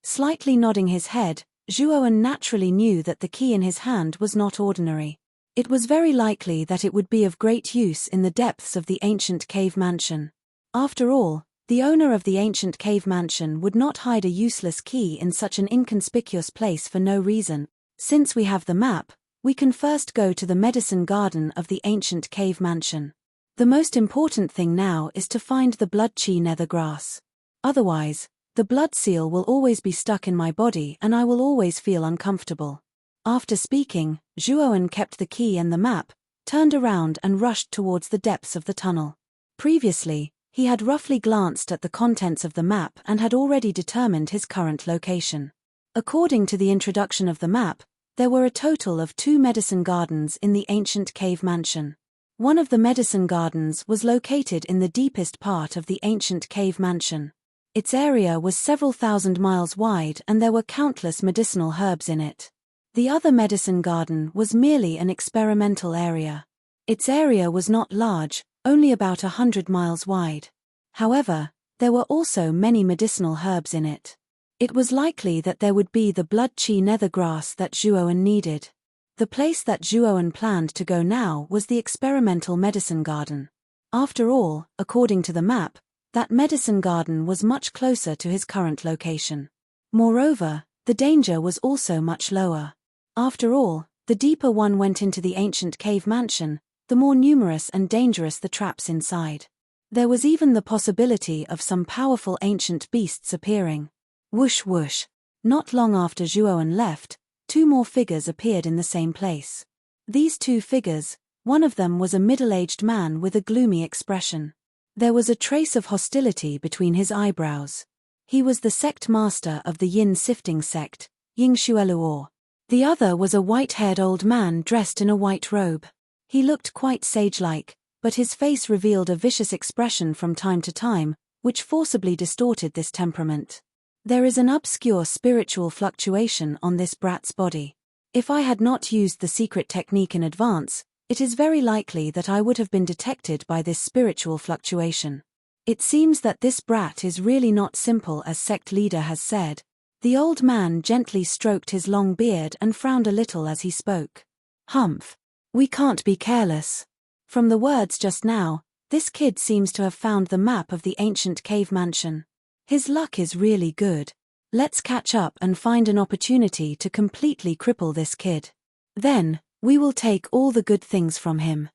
Slightly nodding his head, Zhuowen naturally knew that the key in his hand was not ordinary. It was very likely that it would be of great use in the depths of the ancient cave mansion. After all, the owner of the ancient cave mansion would not hide a useless key in such an inconspicuous place for no reason. Since we have the map, we can first go to the medicine garden of the ancient cave mansion. The most important thing now is to find the blood chi nether grass. Otherwise, the blood seal will always be stuck in my body and I will always feel uncomfortable. After speaking, Zhuowen kept the key and the map, turned around and rushed towards the depths of the tunnel. Previously, he had roughly glanced at the contents of the map and had already determined his current location. According to the introduction of the map, there were a total of 2 medicine gardens in the ancient cave mansion. One of the medicine gardens was located in the deepest part of the ancient cave mansion. Its area was several thousand miles wide and there were countless medicinal herbs in it. The other medicine garden was merely an experimental area. Its area was not large, only about 100 miles wide. However, there were also many medicinal herbs in it. It was likely that there would be the blood chi nether grass that Zhuowen needed. The place that Zhuowen planned to go now was the experimental medicine garden. After all, according to the map, that medicine garden was much closer to his current location. Moreover, the danger was also much lower. After all, the deeper one went into the ancient cave mansion, the more numerous and dangerous the traps inside. There was even the possibility of some powerful ancient beasts appearing. Whoosh whoosh. Not long after Zhuowen left, 2 more figures appeared in the same place. These 2 figures, one of them was a middle-aged man with a gloomy expression. There was a trace of hostility between his eyebrows. He was the sect master of the yin sifting sect, Ying Xueluo. The other was a white-haired old man dressed in a white robe. He looked quite sage-like, but his face revealed a vicious expression from time to time, which forcibly distorted this temperament. There is an obscure spiritual fluctuation on this brat's body. If I had not used the secret technique in advance, it is very likely that I would have been detected by this spiritual fluctuation. It seems that this brat is really not simple as sect leader has said. The old man gently stroked his long beard and frowned a little as he spoke. Humph. We can't be careless. From the words just now, this kid seems to have found the map of the ancient cave mansion. His luck is really good. Let's catch up and find an opportunity to completely cripple this kid. Then, we will take all the good things from him.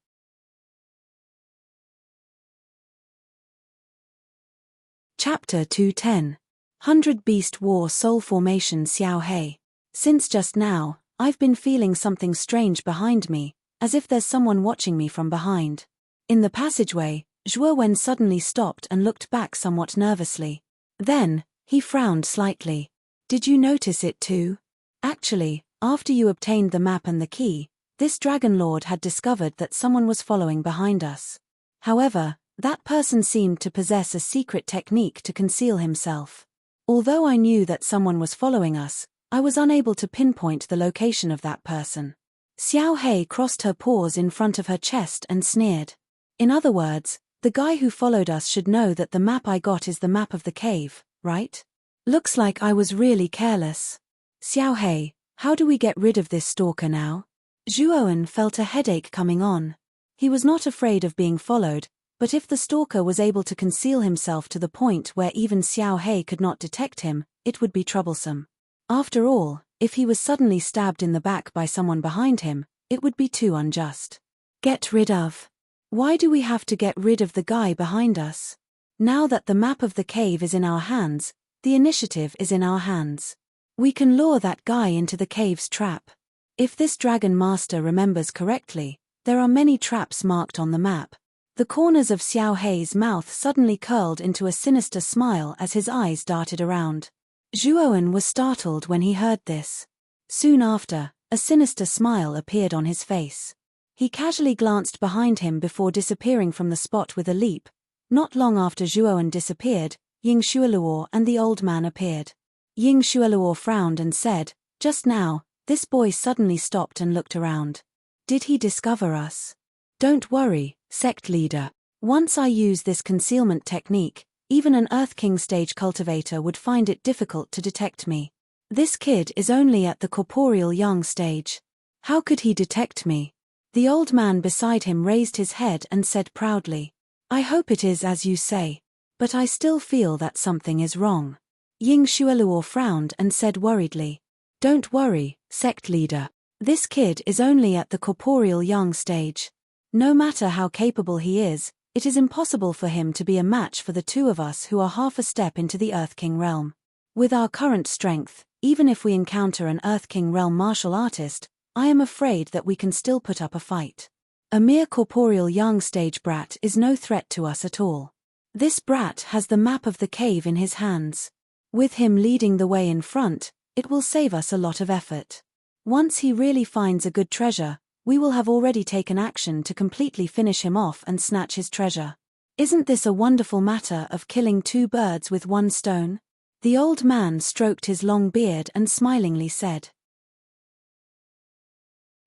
Chapter 210. 100 Beast War Soul Formation Xiao Hei. Since just now, I've been feeling something strange behind me, as if there's someone watching me from behind. In the passageway, Zhuo Wen suddenly stopped and looked back somewhat nervously. Then, he frowned slightly. Did you notice it too? Actually, after you obtained the map and the key, this Dragon Lord had discovered that someone was following behind us. However, that person seemed to possess a secret technique to conceal himself. Although I knew that someone was following us, I was unable to pinpoint the location of that person. Xiao Hei crossed her paws in front of her chest and sneered. In other words, the guy who followed us should know that the map I got is the map of the cave, right? Looks like I was really careless. Xiao Hei, how do we get rid of this stalker now? Zhuoan felt a headache coming on. He was not afraid of being followed, but if the stalker was able to conceal himself to the point where even Xiao Hei could not detect him, it would be troublesome. After all, if he was suddenly stabbed in the back by someone behind him, it would be too unjust. Get rid of. Why do we have to get rid of the guy behind us? Now that the map of the cave is in our hands, the initiative is in our hands. We can lure that guy into the cave's trap. If this Dragon Master remembers correctly, there are many traps marked on the map. The corners of Xiao Hei's mouth suddenly curled into a sinister smile as his eyes darted around. Zhuoan was startled when he heard this. Soon after, a sinister smile appeared on his face. He casually glanced behind him before disappearing from the spot with a leap. Not long after Zhuoan disappeared, Ying Xueluo and the old man appeared. Ying Xueluo frowned and said, "Just now, this boy suddenly stopped and looked around. Did he discover us?" "Don't worry, sect leader. Once I use this concealment technique, even an Earth King stage cultivator would find it difficult to detect me. This kid is only at the corporeal young stage. How could he detect me?" The old man beside him raised his head and said proudly, "I hope it is as you say. But I still feel that something is wrong." Ying Xueluo frowned and said worriedly, "Don't worry, sect leader. This kid is only at the corporeal young stage. No matter how capable he is, it is impossible for him to be a match for the two of us who are half a step into the Earth King realm. With our current strength, even if we encounter an Earth King realm martial artist, I am afraid that we can still put up a fight. A mere corporeal young stage brat is no threat to us at all. This brat has the map of the cave in his hands. With him leading the way in front, it will save us a lot of effort. Once he really finds a good treasure, we will have already taken action to completely finish him off and snatch his treasure. Isn't this a wonderful matter of killing two birds with one stone?" The old man stroked his long beard and smilingly said.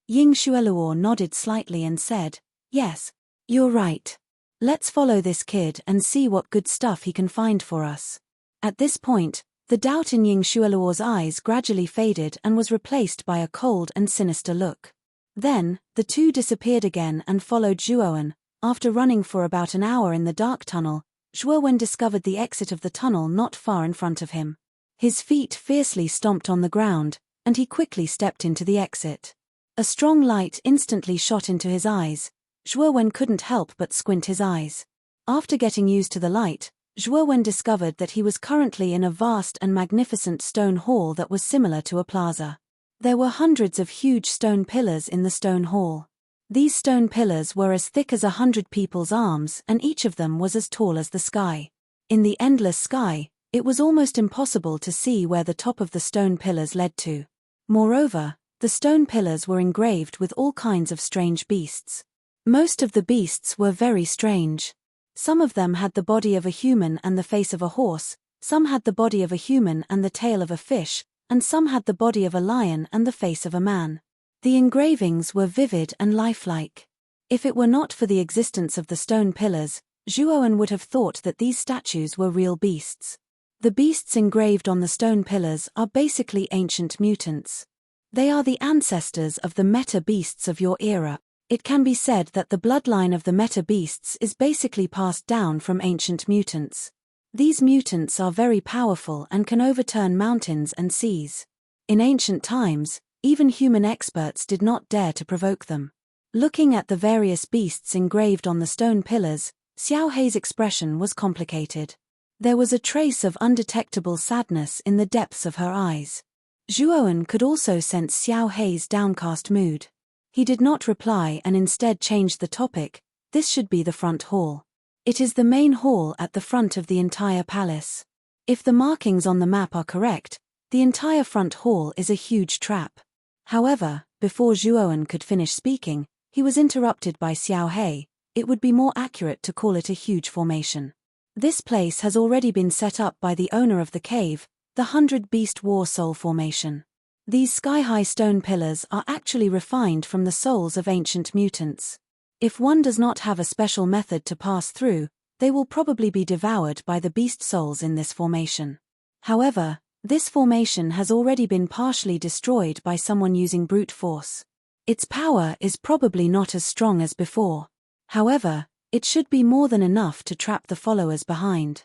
Ying Xueluo nodded slightly and said, "Yes, you're right. Let's follow this kid and see what good stuff he can find for us." At this point, the doubt in Ying Xueluo's eyes gradually faded and was replaced by a cold and sinister look. Then, the two disappeared again and followed Zhuoan. After running for about an hour in the dark tunnel, Zhuoan discovered the exit of the tunnel not far in front of him. His feet fiercely stomped on the ground, and he quickly stepped into the exit. A strong light instantly shot into his eyes. Zhuoan couldn't help but squint his eyes. After getting used to the light, Zhuoan discovered that he was currently in a vast and magnificent stone hall that was similar to a plaza. There were hundreds of huge stone pillars in the stone hall. These stone pillars were as thick as 100 people's arms, and each of them was as tall as the sky. In the endless sky, it was almost impossible to see where the top of the stone pillars led to. Moreover, the stone pillars were engraved with all kinds of strange beasts. Most of the beasts were very strange. Some of them had the body of a human and the face of a horse, some had the body of a human and the tail of a fish, and some had the body of a lion and the face of a man. The engravings were vivid and lifelike. If it were not for the existence of the stone pillars, Zhuowen would have thought that these statues were real beasts. The beasts engraved on the stone pillars are basically ancient mutants. They are the ancestors of the meta beasts of your era. It can be said that the bloodline of the meta beasts is basically passed down from ancient mutants. These mutants are very powerful and can overturn mountains and seas. In ancient times, even human experts did not dare to provoke them. Looking at the various beasts engraved on the stone pillars, Xiao Hei's expression was complicated. There was a trace of undetectable sadness in the depths of her eyes. Zhuowen could also sense Xiao Hei's downcast mood. He did not reply and instead changed the topic. This should be the front hall. It is the main hall at the front of the entire palace. If the markings on the map are correct, the entire front hall is a huge trap. However, before Zhuowen could finish speaking, he was interrupted by Xiao Hei. It would be more accurate to call it a huge formation. This place has already been set up by the owner of the cave, the 100 Beast War Soul Formation. These sky-high stone pillars are actually refined from the souls of ancient mutants. If one does not have a special method to pass through, they will probably be devoured by the beast souls in this formation. However, this formation has already been partially destroyed by someone using brute force. Its power is probably not as strong as before. However, it should be more than enough to trap the followers behind.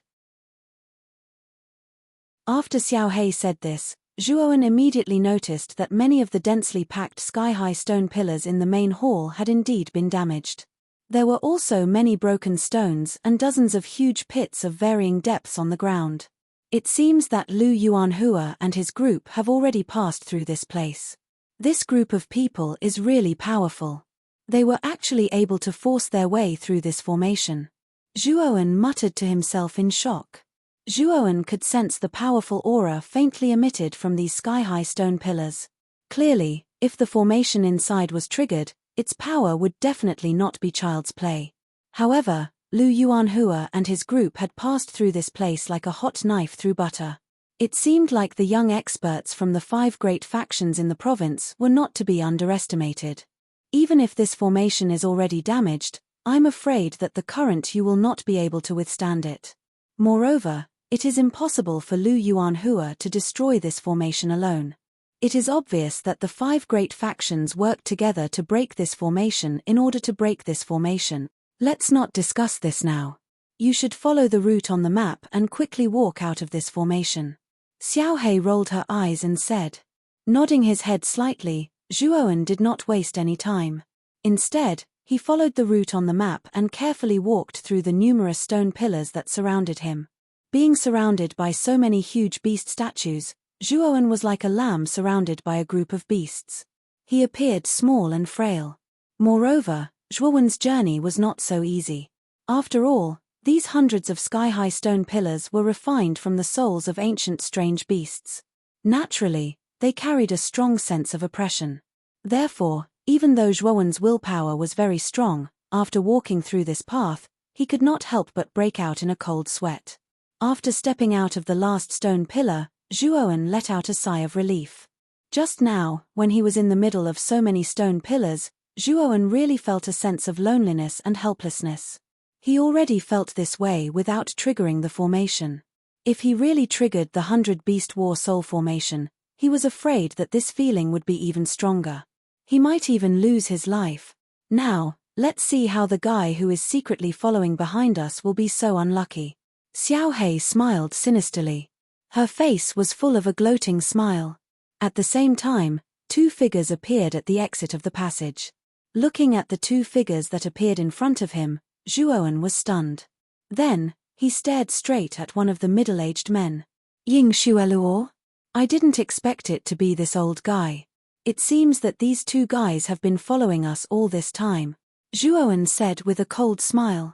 After Xiao Hei said this, Zhuowen immediately noticed that many of the densely packed sky-high stone pillars in the main hall had indeed been damaged. There were also many broken stones and dozens of huge pits of varying depths on the ground. It seems that Lu Yuanhua and his group have already passed through this place. This group of people is really powerful. They were actually able to force their way through this formation. Zhuowen muttered to himself in shock. Zhuowen could sense the powerful aura faintly emitted from these sky-high stone pillars. Clearly, if the formation inside was triggered, its power would definitely not be child's play. However, Lu Yuanhua and his group had passed through this place like a hot knife through butter. It seemed like the young experts from the 5 great factions in the province were not to be underestimated. Even if this formation is already damaged, I'm afraid that the current you will not be able to withstand it. Moreover, it is impossible for Lu Yuanhua to destroy this formation alone. It is obvious that the 5 great factions worked together to break this formation in order to break this formation. Let's not discuss this now. You should follow the route on the map and quickly walk out of this formation. Xiao Hei rolled her eyes and said. Nodding his head slightly, Zhuowen did not waste any time. Instead, he followed the route on the map and carefully walked through the numerous stone pillars that surrounded him. Being surrounded by so many huge beast statues, Zhuowen was like a lamb surrounded by a group of beasts. He appeared small and frail. Moreover, Zhuowen's journey was not so easy. After all, these hundreds of sky-high stone pillars were refined from the souls of ancient strange beasts. Naturally, they carried a strong sense of oppression. Therefore, even though Zhuowen's willpower was very strong, after walking through this path, he could not help but break out in a cold sweat. After stepping out of the last stone pillar, Zhuowen let out a sigh of relief. Just now, when he was in the middle of so many stone pillars, Zhuowen really felt a sense of loneliness and helplessness. He already felt this way without triggering the formation. If he really triggered the 100 Beast War Soul formation, he was afraid that this feeling would be even stronger. He might even lose his life. Now, let's see how the guy who is secretly following behind us will be so unlucky. Xiao Hei smiled sinisterly. Her face was full of a gloating smile. At the same time, 2 figures appeared at the exit of the passage. Looking at the 2 figures that appeared in front of him, Zhuowen was stunned. Then, he stared straight at one of the middle-aged men. Ying Xueluo? I didn't expect it to be this old guy. It seems that these 2 guys have been following us all this time, Zhuowen said with a cold smile.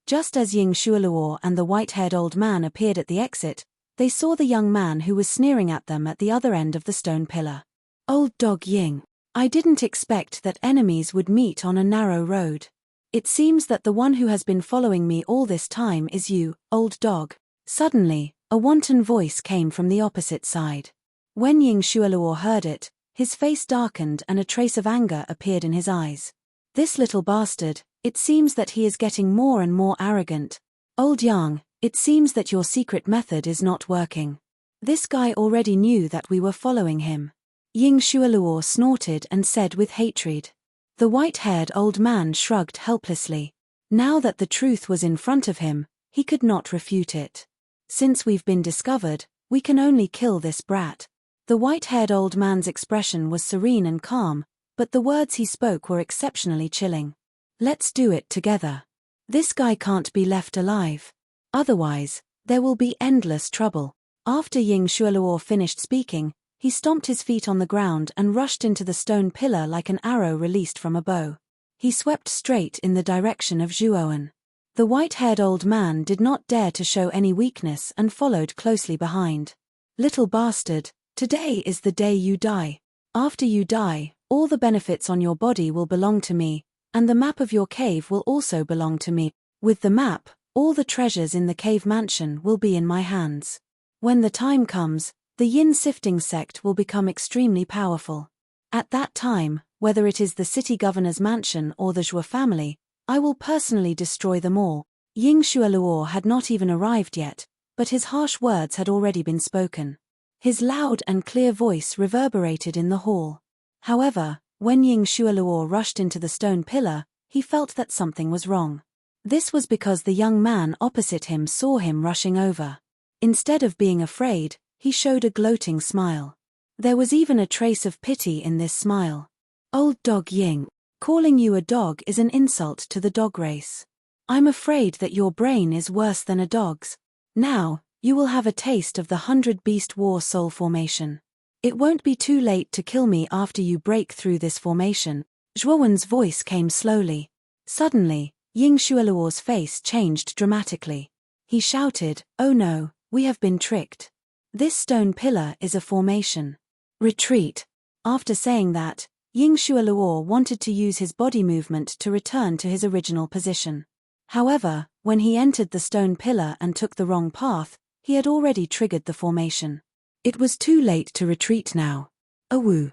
Just as Ying Xueluo and the white-haired old man appeared at the exit, they saw the young man who was sneering at them at the other end of the stone pillar. Old dog Ying. I didn't expect that enemies would meet on a narrow road. It seems that the one who has been following me all this time is you, old dog. Suddenly, A wanton voice came from the opposite side. When Ying Shualuo heard it, his face darkened and a trace of anger appeared in his eyes. This little bastard, it seems that he is getting more and more arrogant. Old Yang, it seems that your secret method is not working. This guy already knew that we were following him. Ying Shualuo snorted and said with hatred. The white-haired old man shrugged helplessly. Now that the truth was in front of him, he could not refute it. Since we've been discovered, we can only kill this brat. The white-haired old man's expression was serene and calm, but the words he spoke were exceptionally chilling. Let's do it together. This guy can't be left alive. Otherwise, there will be endless trouble. After Ying Shualuo finished speaking, he stomped his feet on the ground and rushed into the stone pillar like an arrow released from a bow. He swept straight in the direction of Zhuowen. The white-haired old man did not dare to show any weakness and followed closely behind. Little bastard, today is the day you die. After you die, all the benefits on your body will belong to me, and the map of your cave will also belong to me. With the map, all the treasures in the cave mansion will be in my hands. When the time comes, the yin sifting sect will become extremely powerful. At that time, whether it is the city governor's mansion or the Zhuo family, I will personally destroy them all. Ying Shualuo had not even arrived yet, but his harsh words had already been spoken. His loud and clear voice reverberated in the hall. However, when Ying Shualuo rushed into the stone pillar, he felt that something was wrong. This was because the young man opposite him saw him rushing over. Instead of being afraid, he showed a gloating smile. There was even a trace of pity in this smile. Old dog Ying, calling you a dog is an insult to the dog race. I'm afraid that your brain is worse than a dog's. Now, you will have a taste of the 100-beast war soul formation. It won't be too late to kill me after you break through this formation. Zhuowen's voice came slowly. Suddenly, Ying Shualuo's face changed dramatically. He shouted, "Oh no, we have been tricked. This stone pillar is a formation. Retreat." After saying that, Ying Shualuo wanted to use his body movement to return to his original position. However, when he entered the stone pillar and took the wrong path, he had already triggered the formation. It was too late to retreat now. Awoo.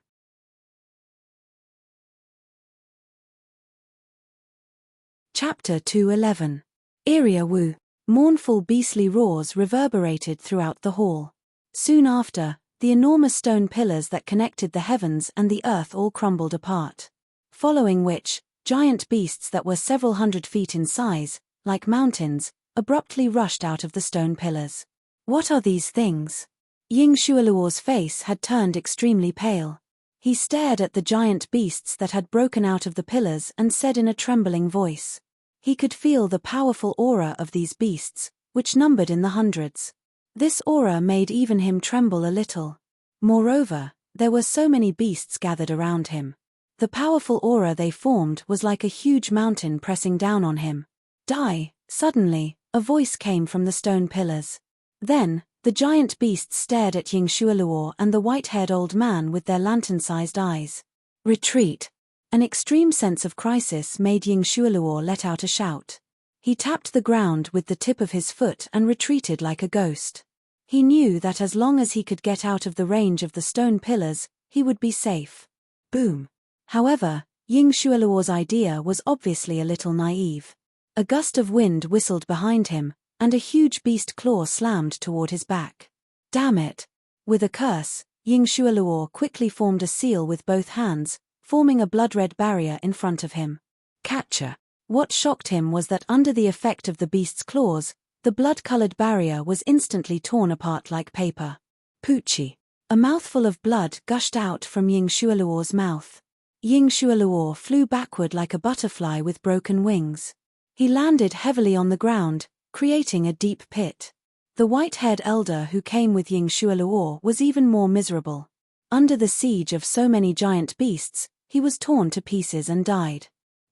Chapter 211. Iria Wu. Mournful beastly roars reverberated throughout the hall. Soon after, the enormous stone pillars that connected the heavens and the earth all crumbled apart. Following which, giant beasts that were several hundred feet in size, like mountains, abruptly rushed out of the stone pillars. What are these things? Ying Shualuo's face had turned extremely pale. He stared at the giant beasts that had broken out of the pillars and said in a trembling voice. He could feel the powerful aura of these beasts, which numbered in the hundreds. This aura made even him tremble a little. Moreover, there were so many beasts gathered around him. The powerful aura they formed was like a huge mountain pressing down on him. Die! Suddenly, a voice came from the stone pillars. Then, the giant beasts stared at Ying Shualuo and the white-haired old man with their lantern-sized eyes. Retreat! An extreme sense of crisis made Ying Shualuo let out a shout. He tapped the ground with the tip of his foot and retreated like a ghost. He knew that as long as he could get out of the range of the stone pillars, he would be safe. Boom! However, Ying Shualuo's idea was obviously a little naive. A gust of wind whistled behind him, and a huge beast claw slammed toward his back. Damn it! With a curse, Ying Shualuo quickly formed a seal with both hands, forming a blood-red barrier in front of him. Catcher! What shocked him was that under the effect of the beast's claws, the blood-colored barrier was instantly torn apart like paper. Poochie! A mouthful of blood gushed out from Ying Shualuo's mouth. Ying Shualuo flew backward like a butterfly with broken wings. He landed heavily on the ground, creating a deep pit. The white-haired elder who came with Ying Shualuo was even more miserable. Under the siege of so many giant beasts, he was torn to pieces and died.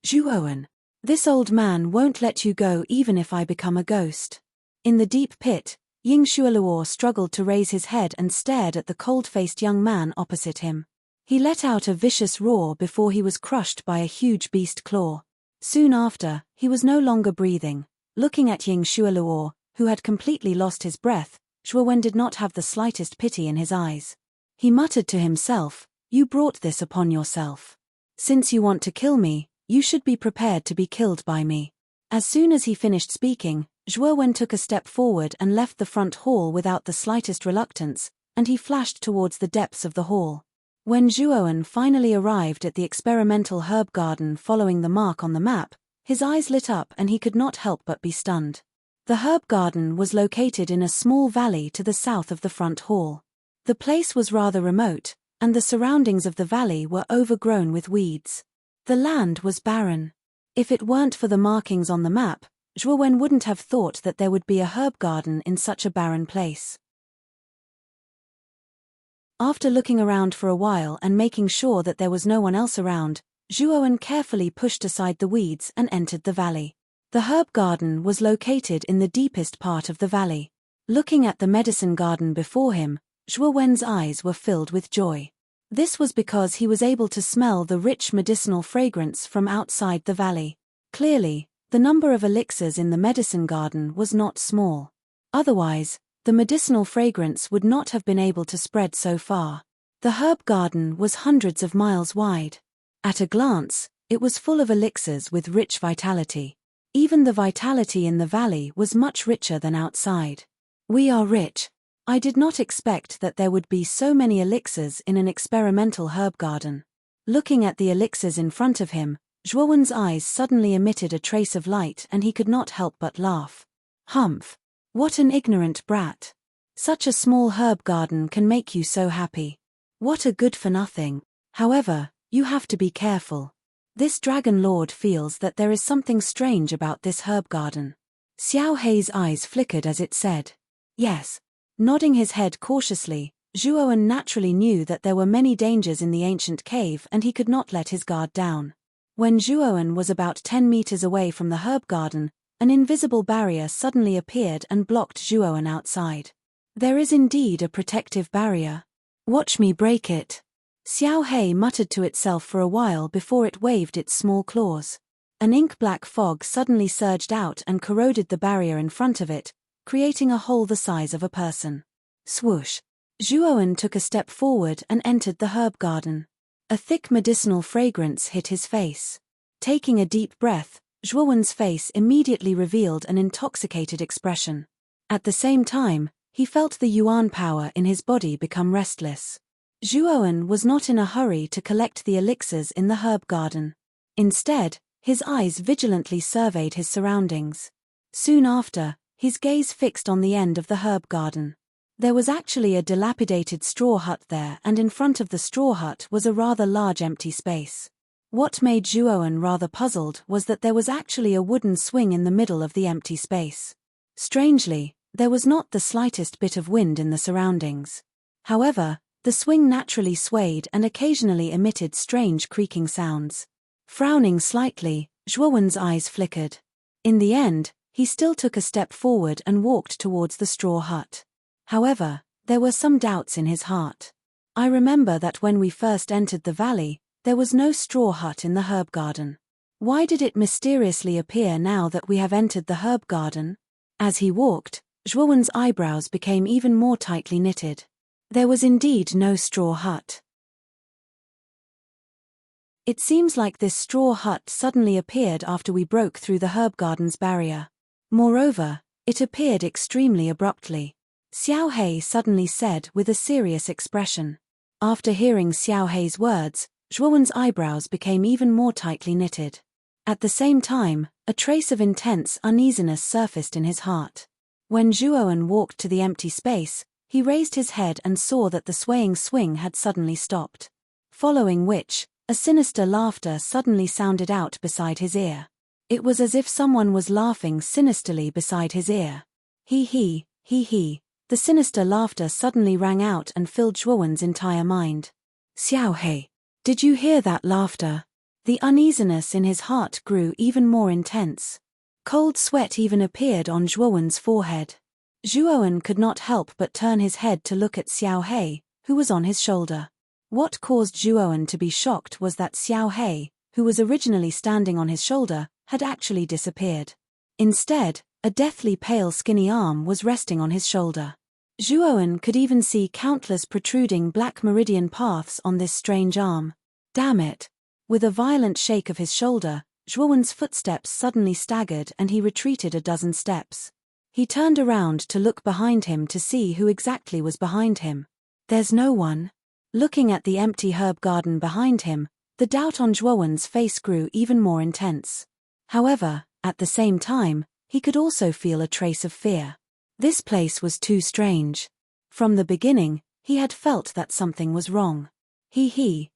Zhuowen! This old man won't let you go even if I become a ghost. In the deep pit, Ying Shualuo struggled to raise his head and stared at the cold-faced young man opposite him. He let out a vicious roar before he was crushed by a huge beast claw. Soon after, he was no longer breathing. Looking at Ying Shualuo, who had completely lost his breath, Zhuowen did not have the slightest pity in his eyes. He muttered to himself, "You brought this upon yourself. Since you want to kill me, you should be prepared to be killed by me." As soon as he finished speaking, Zhuowen took a step forward and left the front hall without the slightest reluctance, and he flashed towards the depths of the hall. When Zhuowen finally arrived at the experimental herb garden following the mark on the map, his eyes lit up and he could not help but be stunned. The herb garden was located in a small valley to the south of the front hall. The place was rather remote, and the surroundings of the valley were overgrown with weeds. The land was barren. If it weren't for the markings on the map, Zhuowen wouldn't have thought that there would be a herb garden in such a barren place. After looking around for a while and making sure that there was no one else around, Zhuowen carefully pushed aside the weeds and entered the valley. The herb garden was located in the deepest part of the valley. Looking at the medicine garden before him, Zhuowen's eyes were filled with joy. This was because he was able to smell the rich medicinal fragrance from outside the valley. Clearly, the number of elixirs in the medicine garden was not small. Otherwise, the medicinal fragrance would not have been able to spread so far. The herb garden was hundreds of miles wide. At a glance, it was full of elixirs with rich vitality. Even the vitality in the valley was much richer than outside. "We are rich. I did not expect that there would be so many elixirs in an experimental herb garden." Looking at the elixirs in front of him, Zhuowen's eyes suddenly emitted a trace of light and he could not help but laugh. "Humph! What an ignorant brat. Such a small herb garden can make you so happy. What a good-for-nothing. However, you have to be careful. This dragon lord feels that there is something strange about this herb garden." Xiao Hei's eyes flickered as it said, "Yes." Nodding his head cautiously, Zhuowen naturally knew that there were many dangers in the ancient cave and he could not let his guard down. When Zhuowen was about 10 meters away from the herb garden, an invisible barrier suddenly appeared and blocked Zhuowen outside. There is indeed a protective barrier. "Watch me break it." Xiao Hei muttered to itself for a while before it waved its small claws. An ink-black fog suddenly surged out and corroded the barrier in front of it, creating a hole the size of a person. Swoosh! Zhuowen took a step forward and entered the herb garden. A thick medicinal fragrance hit his face. Taking a deep breath, Zhuowen's face immediately revealed an intoxicated expression. At the same time, he felt the yuan power in his body become restless. Zhuowen was not in a hurry to collect the elixirs in the herb garden. Instead, his eyes vigilantly surveyed his surroundings. Soon after, his gaze fixed on the end of the herb garden. There was actually a dilapidated straw hut there, and in front of the straw hut was a rather large empty space. What made Zhuowen rather puzzled was that there was actually a wooden swing in the middle of the empty space. Strangely, there was not the slightest bit of wind in the surroundings. However, the swing naturally swayed and occasionally emitted strange creaking sounds. Frowning slightly, Zhuowen's eyes flickered. In the end, he still took a step forward and walked towards the straw hut. However, there were some doubts in his heart. "I remember that when we first entered the valley, there was no straw hut in the herb garden. Why did it mysteriously appear now that we have entered the herb garden?" As he walked, Zhuowen's eyebrows became even more tightly knitted. There was indeed no straw hut. It seems like this straw hut suddenly appeared after we broke through the herb garden's barrier. Moreover, it appeared extremely abruptly. Xiao Hei suddenly said with a serious expression. After hearing Xiao Hei's words, Zhuowen's eyebrows became even more tightly knitted. At the same time, a trace of intense uneasiness surfaced in his heart. When Zhuowen walked to the empty space, he raised his head and saw that the swaying swing had suddenly stopped. Following which, a sinister laughter suddenly sounded out beside his ear. It was as if someone was laughing sinisterly beside his ear. Hee hee, hee hee. The sinister laughter suddenly rang out and filled Zhuowen's entire mind. "Xiao Hei, did you hear that laughter?" The uneasiness in his heart grew even more intense. Cold sweat even appeared on Zhuowen's forehead. Zhuowen could not help but turn his head to look at Xiao Hei, who was on his shoulder. What caused Zhuowen to be shocked was that Xiao Hei, who was originally standing on his shoulder, had actually disappeared. Instead, a deathly pale skinny arm was resting on his shoulder. Zhuoan could even see countless protruding black meridian paths on this strange arm. Damn it! With a violent shake of his shoulder, Zhuoan's footsteps suddenly staggered and he retreated a dozen steps. He turned around to look behind him to see who exactly was behind him. There's no one. Looking at the empty herb garden behind him, the doubt on Zhuoan's face grew even more intense. However, at the same time, he could also feel a trace of fear. This place was too strange. From the beginning, he had felt that something was wrong. Hee,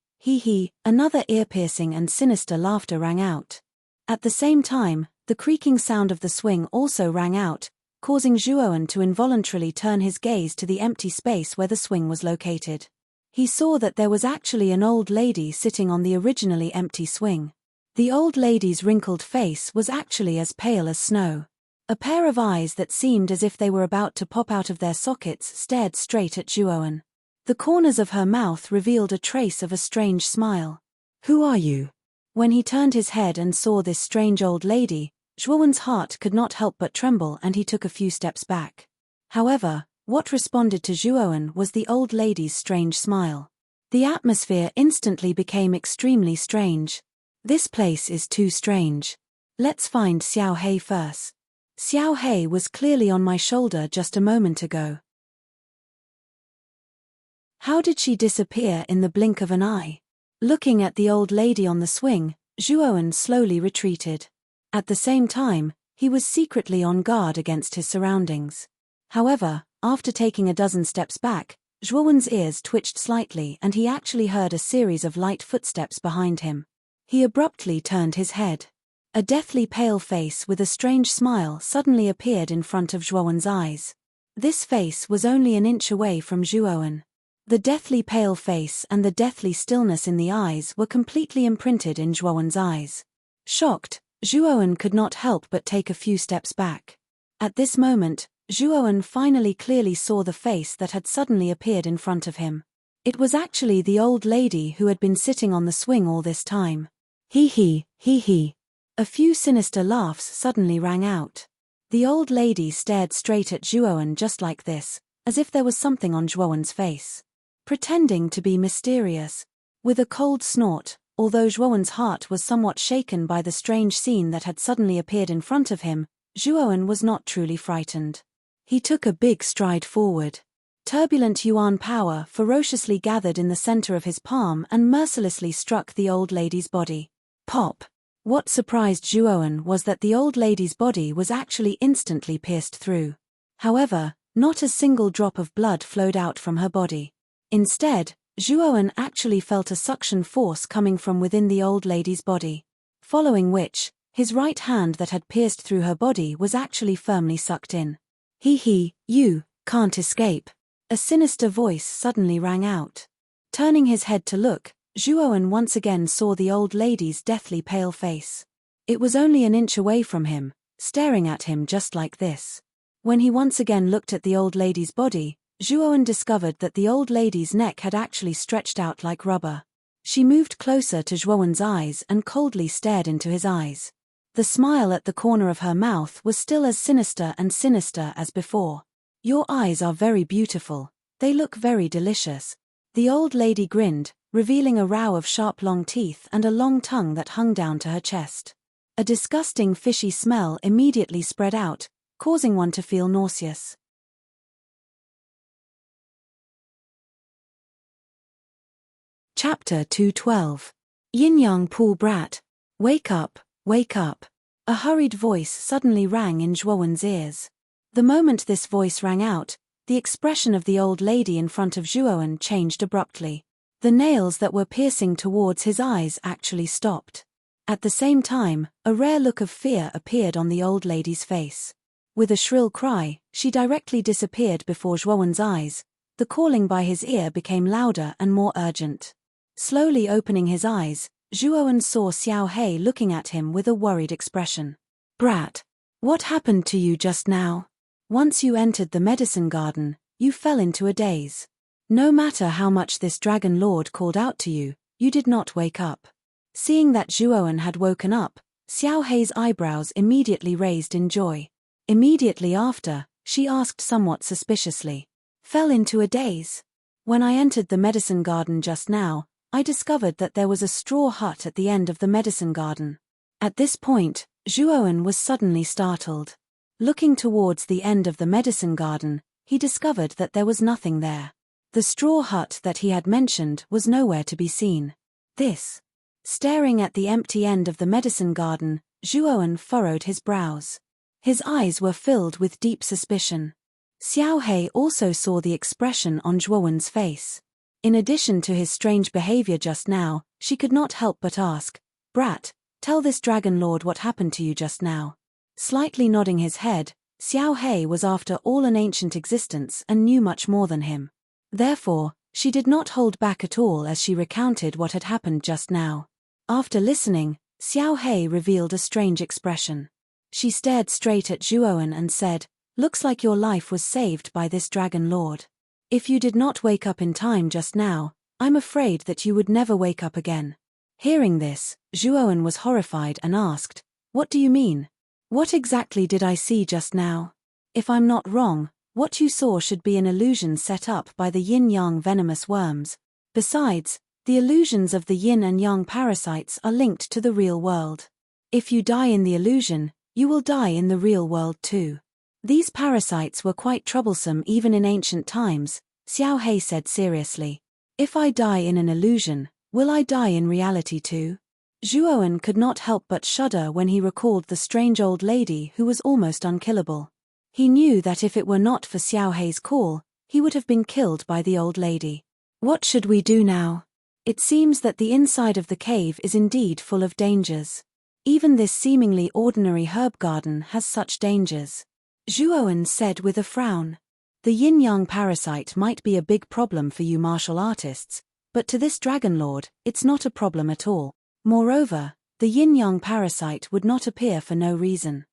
another ear-piercing and sinister laughter rang out. At the same time, the creaking sound of the swing also rang out, causing Zhuoan to involuntarily turn his gaze to the empty space where the swing was located. He saw that there was actually an old lady sitting on the originally empty swing. The old lady's wrinkled face was actually as pale as snow. A pair of eyes that seemed as if they were about to pop out of their sockets stared straight at Zhuoan. The corners of her mouth revealed a trace of a strange smile. "Who are you?" When he turned his head and saw this strange old lady, Zhuoan's heart could not help but tremble and he took a few steps back. However, what responded to Zhuoan was the old lady's strange smile. The atmosphere instantly became extremely strange. This place is too strange. Let's find Xiao Hei first. Xiao Hei was clearly on my shoulder just a moment ago. How did she disappear in the blink of an eye? Looking at the old lady on the swing, Zhuoan slowly retreated. At the same time, he was secretly on guard against his surroundings. However, after taking a dozen steps back, Zhuoan's ears twitched slightly and he actually heard a series of light footsteps behind him. He abruptly turned his head. A deathly pale face with a strange smile suddenly appeared in front of Zhuoan's eyes. This face was only an inch away from Zhuoan. The deathly pale face and the deathly stillness in the eyes were completely imprinted in Zhuoan's eyes. Shocked, Zhuoan could not help but take a few steps back. At this moment, Zhuoan finally clearly saw the face that had suddenly appeared in front of him. It was actually the old lady who had been sitting on the swing all this time. Hee. A few sinister laughs suddenly rang out. The old lady stared straight at Zhuoan just like this, as if there was something on Zhuoan's face. Pretending to be mysterious. With a cold snort, although Zhuoan's heart was somewhat shaken by the strange scene that had suddenly appeared in front of him, Zhuoan was not truly frightened. He took a big stride forward. Turbulent yuan power ferociously gathered in the center of his palm and mercilessly struck the old lady's body. Pop! What surprised Zhuoan was that the old lady's body was actually instantly pierced through. However, not a single drop of blood flowed out from her body. Instead, Zhuoan actually felt a suction force coming from within the old lady's body. Following which, his right hand that had pierced through her body was actually firmly sucked in. Hee, you can't escape. A sinister voice suddenly rang out. Turning his head to look, Zhuoan once again saw the old lady's deathly pale face. It was only an inch away from him, staring at him just like this. When he once again looked at the old lady's body, Zhuoan discovered that the old lady's neck had actually stretched out like rubber. She moved closer to Zhuoan's eyes and coldly stared into his eyes. The smile at the corner of her mouth was still as sinister as before. "Your eyes are very beautiful. They look very delicious." The old lady grinned, revealing a row of sharp long teeth and a long tongue that hung down to her chest. A disgusting fishy smell immediately spread out, causing one to feel nauseous. Chapter 212. Yin-Yang Pool Brat. Wake up, wake up. A hurried voice suddenly rang in Zhuoan's ears. The moment this voice rang out, the expression of the old lady in front of Zhuoan changed abruptly. The nails that were piercing towards his eyes actually stopped. At the same time, a rare look of fear appeared on the old lady's face. With a shrill cry, she directly disappeared before Zhuoan's eyes. The calling by his ear became louder and more urgent. Slowly opening his eyes, Zhuoan saw Xiao Hei looking at him with a worried expression. "Brat, what happened to you just now? Once you entered the medicine garden, you fell into a daze. No matter how much this dragon lord called out to you, you did not wake up." Seeing that Zhuoan had woken up, Xiao Hei's eyebrows immediately raised in joy. Immediately after, she asked somewhat suspiciously, fell into a daze. When I entered the medicine garden just now, I discovered that there was a straw hut at the end of the medicine garden. At this point, Zhuowen was suddenly startled. Looking towards the end of the medicine garden, he discovered that there was nothing there. The straw hut that he had mentioned was nowhere to be seen. Staring at the empty end of the medicine garden, Zhuowen furrowed his brows. His eyes were filled with deep suspicion. Xiao He also saw the expression on Zhuowen's face. In addition to his strange behavior just now, she could not help but ask, "Brat, tell this dragon lord what happened to you just now." Slightly nodding his head, Xiao He was after all an ancient existence and knew much more than him. Therefore, she did not hold back at all as she recounted what had happened just now. After listening, Xiao He revealed a strange expression. She stared straight at Zhuowen and said, "Looks like your life was saved by this dragon lord. If you did not wake up in time just now, I'm afraid that you would never wake up again." Hearing this, Zhuowen was horrified and asked, "What do you mean? What exactly did I see just now? If I'm not wrong, what you saw should be an illusion set up by the yin-yang venomous worms. Besides, the illusions of the yin and yang parasites are linked to the real world. If you die in the illusion, you will die in the real world too. These parasites were quite troublesome even in ancient times," Xiao He said seriously. "If I die in an illusion, will I die in reality too?" Zhuowen could not help but shudder when he recalled the strange old lady who was almost unkillable. He knew that if it were not for Xiao He's call, he would have been killed by the old lady. "What should we do now? It seems that the inside of the cave is indeed full of dangers. Even this seemingly ordinary herb garden has such dangers," Zhuowen said with a frown. "The yin-yang parasite might be a big problem for you martial artists, but to this dragon lord, it's not a problem at all. Moreover, the yin-yang parasite would not appear for no reason.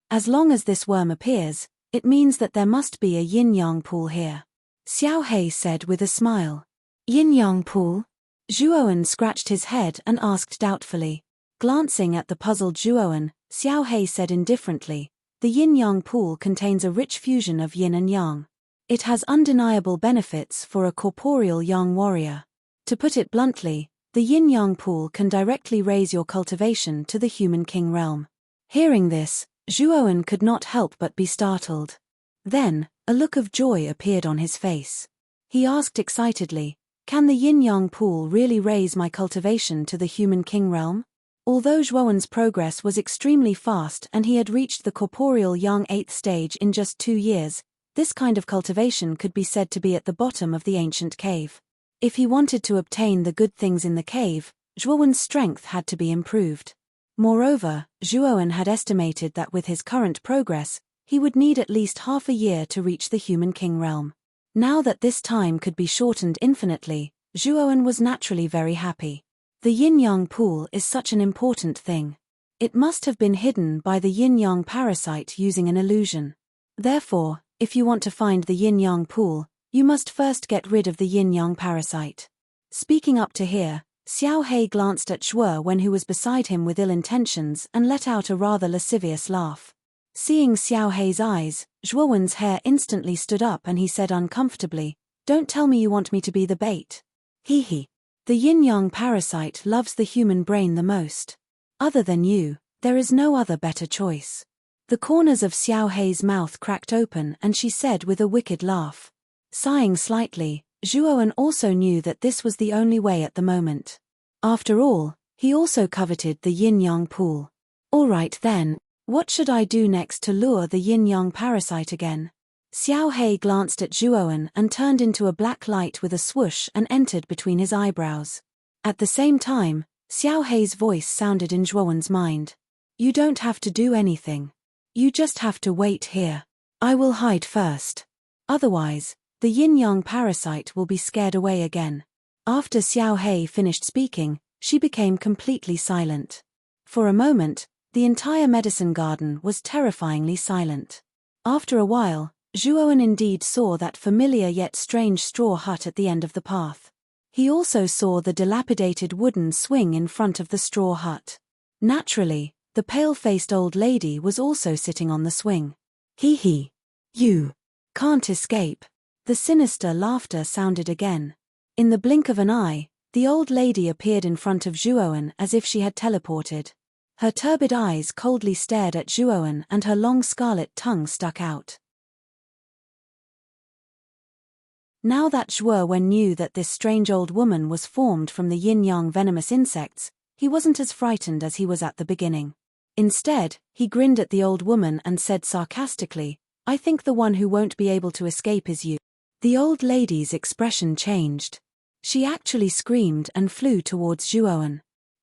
As long as this worm appears, it means that there must be a yin-yang pool here," Xiao He said with a smile. "Yin-yang pool?" Zhuowen scratched his head and asked doubtfully. Glancing at the puzzled Zhuowen, Xiao He said indifferently, "The yin-yang pool contains a rich fusion of yin and yang. It has undeniable benefits for a corporeal yang warrior. To put it bluntly, the yin-yang pool can directly raise your cultivation to the human king realm." Hearing this, Zhuowen could not help but be startled. Then, a look of joy appeared on his face. He asked excitedly, "Can the yin-yang pool really raise my cultivation to the human king realm?" Although Zhuowen's progress was extremely fast and he had reached the corporeal yang 8th stage in just 2 years, this kind of cultivation could be said to be at the bottom of the ancient cave. If he wanted to obtain the good things in the cave, Zhuowen's strength had to be improved. Moreover, Zhuowen had estimated that with his current progress, he would need at least half a year to reach the human king realm. Now that this time could be shortened infinitely, Zhuowen was naturally very happy. The yin-yang pool is such an important thing. It must have been hidden by the yin-yang parasite using an illusion. Therefore, if you want to find the yin-yang pool, you must first get rid of the yin-yang parasite. Speaking up to here, Xiao He glanced at Zhuowen who was beside him with ill intentions and let out a rather lascivious laugh. Seeing Xiao He's eyes, Zhuowen's hair instantly stood up and he said uncomfortably, "Don't tell me you want me to be the bait." Hee. The yin-yang parasite loves the human brain the most. Other than you, there is no other better choice. The corners of Xiao He's mouth cracked open and she said with a wicked laugh. Sighing slightly, Zhuowen also knew that this was the only way at the moment. After all, he also coveted the yin-yang pool. "All right then, what should I do next to lure the yin-yang parasite again?" Xiao He glanced at Zhuowen and turned into a black light with a swoosh and entered between his eyebrows. At the same time, Xiao He's voice sounded in Zhuowen's mind. "You don't have to do anything. You just have to wait here. I will hide first. Otherwise, the yin-yang parasite will be scared away again." After Xiao He finished speaking, she became completely silent. For a moment, the entire medicine garden was terrifyingly silent. After a while, Zhuowen indeed saw that familiar yet strange straw hut at the end of the path. He also saw the dilapidated wooden swing in front of the straw hut. Naturally, the pale-faced old lady was also sitting on the swing. "Hee. You. Can't escape. The sinister laughter sounded again. In the blink of an eye, the old lady appeared in front of Zhuowen as if she had teleported. Her turbid eyes coldly stared at Zhuowen and her long scarlet tongue stuck out. Now that Zhuowen knew that this strange old woman was formed from the yin-yang venomous insects, he wasn't as frightened as he was at the beginning. Instead, he grinned at the old woman and said sarcastically, "I think the one who won't be able to escape is you." The old lady's expression changed. She actually screamed and flew towards Zhuowen.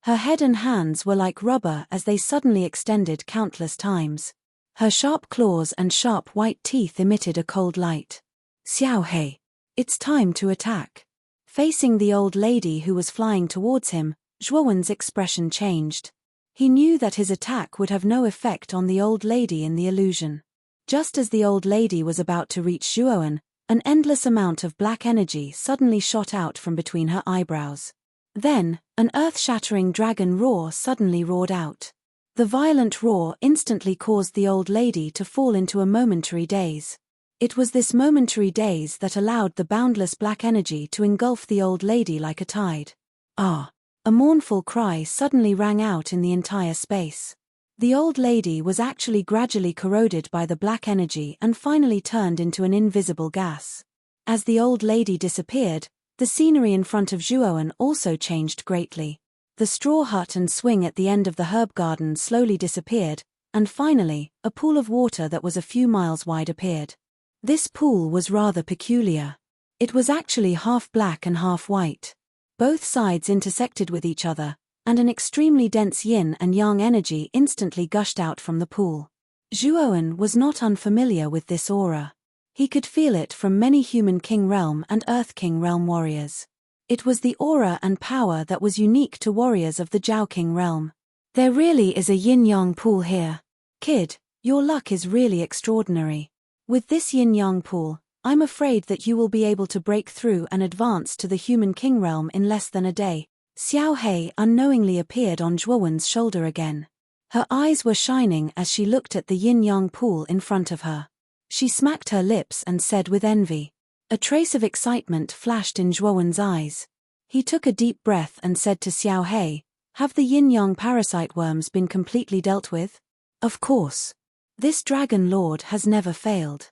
Her head and hands were like rubber as they suddenly extended countless times. Her sharp claws and sharp white teeth emitted a cold light. "Xiao He. It's time to attack." Facing the old lady who was flying towards him, Zhuowen's expression changed. He knew that his attack would have no effect on the old lady in the illusion. Just as the old lady was about to reach Zhuowen, an endless amount of black energy suddenly shot out from between her eyebrows. Then, an earth-shattering dragon roar suddenly roared out. The violent roar instantly caused the old lady to fall into a momentary daze. It was this momentary daze that allowed the boundless black energy to engulf the old lady like a tide. Ah! A mournful cry suddenly rang out in the entire space. The old lady was actually gradually corroded by the black energy and finally turned into an invisible gas. As the old lady disappeared, the scenery in front of Zhuowen also changed greatly. The straw hut and swing at the end of the herb garden slowly disappeared, and finally, a pool of water that was a few miles wide appeared. This pool was rather peculiar. It was actually half black and half white. Both sides intersected with each other, and an extremely dense yin and yang energy instantly gushed out from the pool. Zhuowen was not unfamiliar with this aura. He could feel it from many Human King Realm and Earth King Realm warriors. It was the aura and power that was unique to warriors of the Zhao King Realm. There really is a yin-yang pool here. Kid, your luck is really extraordinary. With this yin-yang pool, I'm afraid that you will be able to break through and advance to the Human King Realm in less than a day. Xiao He unknowingly appeared on Zhuowen's shoulder again. Her eyes were shining as she looked at the yin-yang pool in front of her. She smacked her lips and said with envy. A trace of excitement flashed in Zhuowen's eyes. He took a deep breath and said to Xiao He, "Have the yin-yang parasite worms been completely dealt with?" "Of course. This dragon lord has never failed,"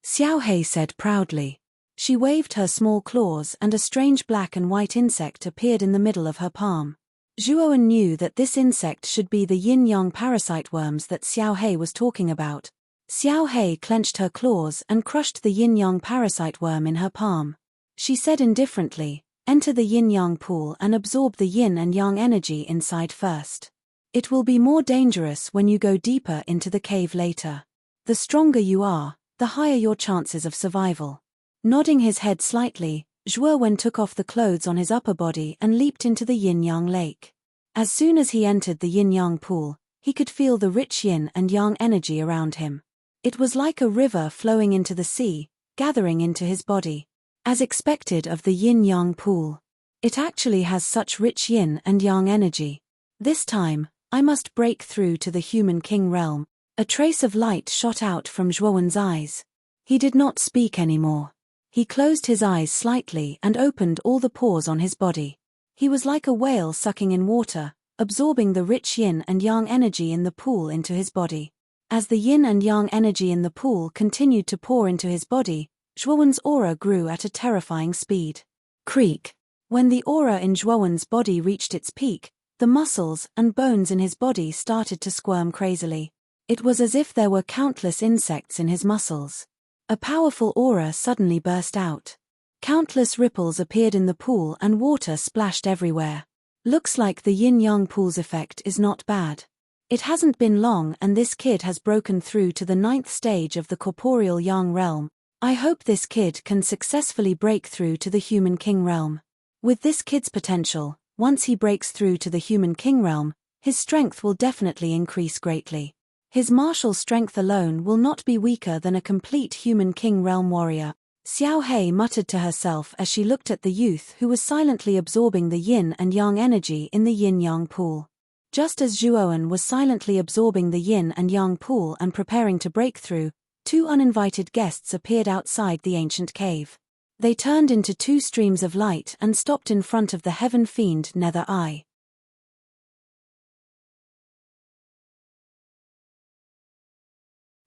Xiao He said proudly. She waved her small claws and a strange black and white insect appeared in the middle of her palm. Zhuowen knew that this insect should be the yin-yang parasite worms that Xiao He was talking about. Xiao He clenched her claws and crushed the yin-yang parasite worm in her palm. She said indifferently, "Enter the yin-yang pool and absorb the yin and yang energy inside first. It will be more dangerous when you go deeper into the cave later. The stronger you are, the higher your chances of survival." Nodding his head slightly, Zhuowen took off the clothes on his upper body and leaped into the yin-yang lake. As soon as he entered the yin-yang pool, he could feel the rich yin and yang energy around him. It was like a river flowing into the sea, gathering into his body. As expected of the yin-yang pool, it actually has such rich yin and yang energy. This time, I must break through to the Human King Realm. A trace of light shot out from Zhuowen's eyes. He did not speak anymore. He closed his eyes slightly and opened all the pores on his body. He was like a whale sucking in water, absorbing the rich yin and yang energy in the pool into his body. As the yin and yang energy in the pool continued to pour into his body, Zhuowen's aura grew at a terrifying speed. Creak. When the aura in Zhuowen's body reached its peak, the muscles and bones in his body started to squirm crazily. It was as if there were countless insects in his muscles. A powerful aura suddenly burst out. Countless ripples appeared in the pool and water splashed everywhere. Looks like the yin-yang pool's effect is not bad. It hasn't been long and this kid has broken through to the 9th stage of the corporeal yang realm. I hope this kid can successfully break through to the Human King Realm. With this kid's potential, once he breaks through to the Human King Realm, his strength will definitely increase greatly. His martial strength alone will not be weaker than a complete Human King Realm warrior. Xiao He muttered to herself as she looked at the youth who was silently absorbing the yin and yang energy in the yin-yang pool. Just as Zhuoan was silently absorbing the yin and yang pool and preparing to break through, two uninvited guests appeared outside the ancient cave. They turned into two streams of light and stopped in front of the heaven fiend Nether Eye.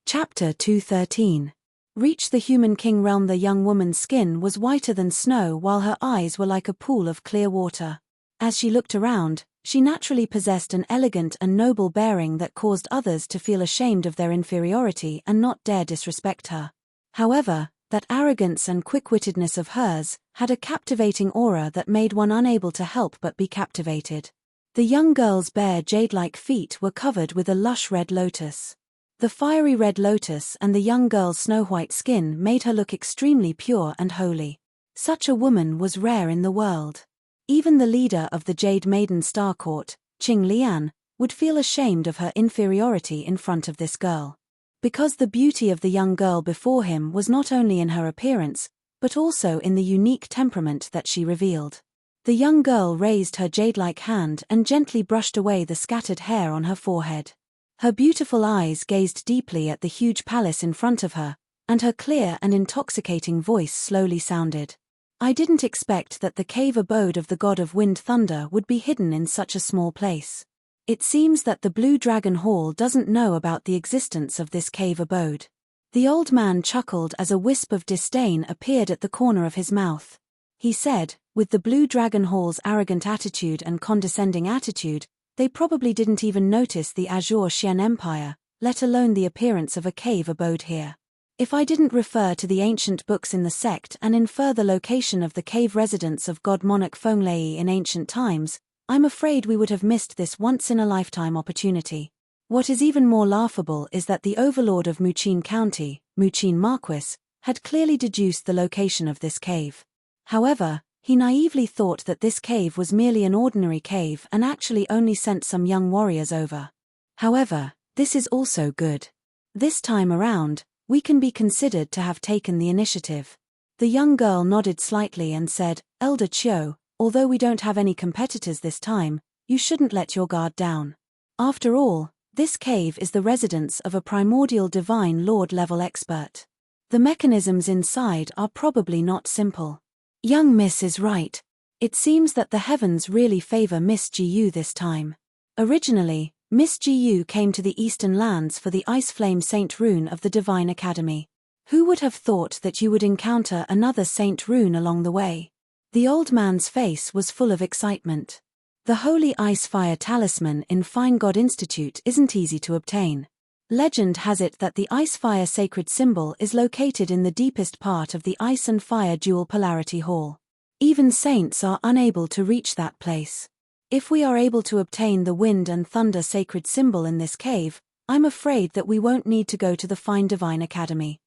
Chapter 213. Reach the human king realm. The young woman's skin was whiter than snow while her eyes were like a pool of clear water. As she looked around, she naturally possessed an elegant and noble bearing that caused others to feel ashamed of their inferiority and not dare disrespect her. However, that arrogance and quick-wittedness of hers had a captivating aura that made one unable to help but be captivated. The young girl's bare jade-like feet were covered with a lush red lotus. The fiery red lotus and the young girl's snow-white skin made her look extremely pure and holy. Such a woman was rare in the world. Even the leader of the Jade Maiden Star Court, Qing Lian, would feel ashamed of her inferiority in front of this girl. Because the beauty of the young girl before him was not only in her appearance, but also in the unique temperament that she revealed. The young girl raised her jade-like hand and gently brushed away the scattered hair on her forehead. Her beautiful eyes gazed deeply at the huge palace in front of her, and her clear and intoxicating voice slowly sounded. I didn't expect that the cave abode of the god of wind thunder would be hidden in such a small place. It seems that the Blue Dragon Hall doesn't know about the existence of this cave abode. The old man chuckled as a wisp of disdain appeared at the corner of his mouth. He said, with the Blue Dragon Hall's arrogant attitude and condescending attitude, they probably didn't even notice the Azure Xian Empire, let alone the appearance of a cave abode here. If I didn't refer to the ancient books in the sect and infer the location of the cave residence of God Monarch Fenglei in ancient times, I'm afraid we would have missed this once-in-a-lifetime opportunity. What is even more laughable is that the overlord of Muqin County, Muqin Marquis, had clearly deduced the location of this cave. However, he naively thought that this cave was merely an ordinary cave and actually only sent some young warriors over. However, this is also good. This time around, we can be considered to have taken the initiative. The young girl nodded slightly and said, Elder Chiu, although we don't have any competitors this time, you shouldn't let your guard down. After all, this cave is the residence of a primordial divine lord-level expert. The mechanisms inside are probably not simple. Young Miss is right. It seems that the heavens really favor Miss Gu this time. Originally, Miss Gu came to the Eastern Lands for the Ice Flame Saint Rune of the Divine Academy. Who would have thought that you would encounter another Saint Rune along the way? The old man's face was full of excitement. The Holy Ice Fire Talisman in Fine God Institute isn't easy to obtain. Legend has it that the Ice Fire Sacred Symbol is located in the deepest part of the Ice and Fire Dual Polarity Hall. Even saints are unable to reach that place. If we are able to obtain the Wind and Thunder Sacred Symbol in this cave, I'm afraid that we won't need to go to the Fine Divine Academy.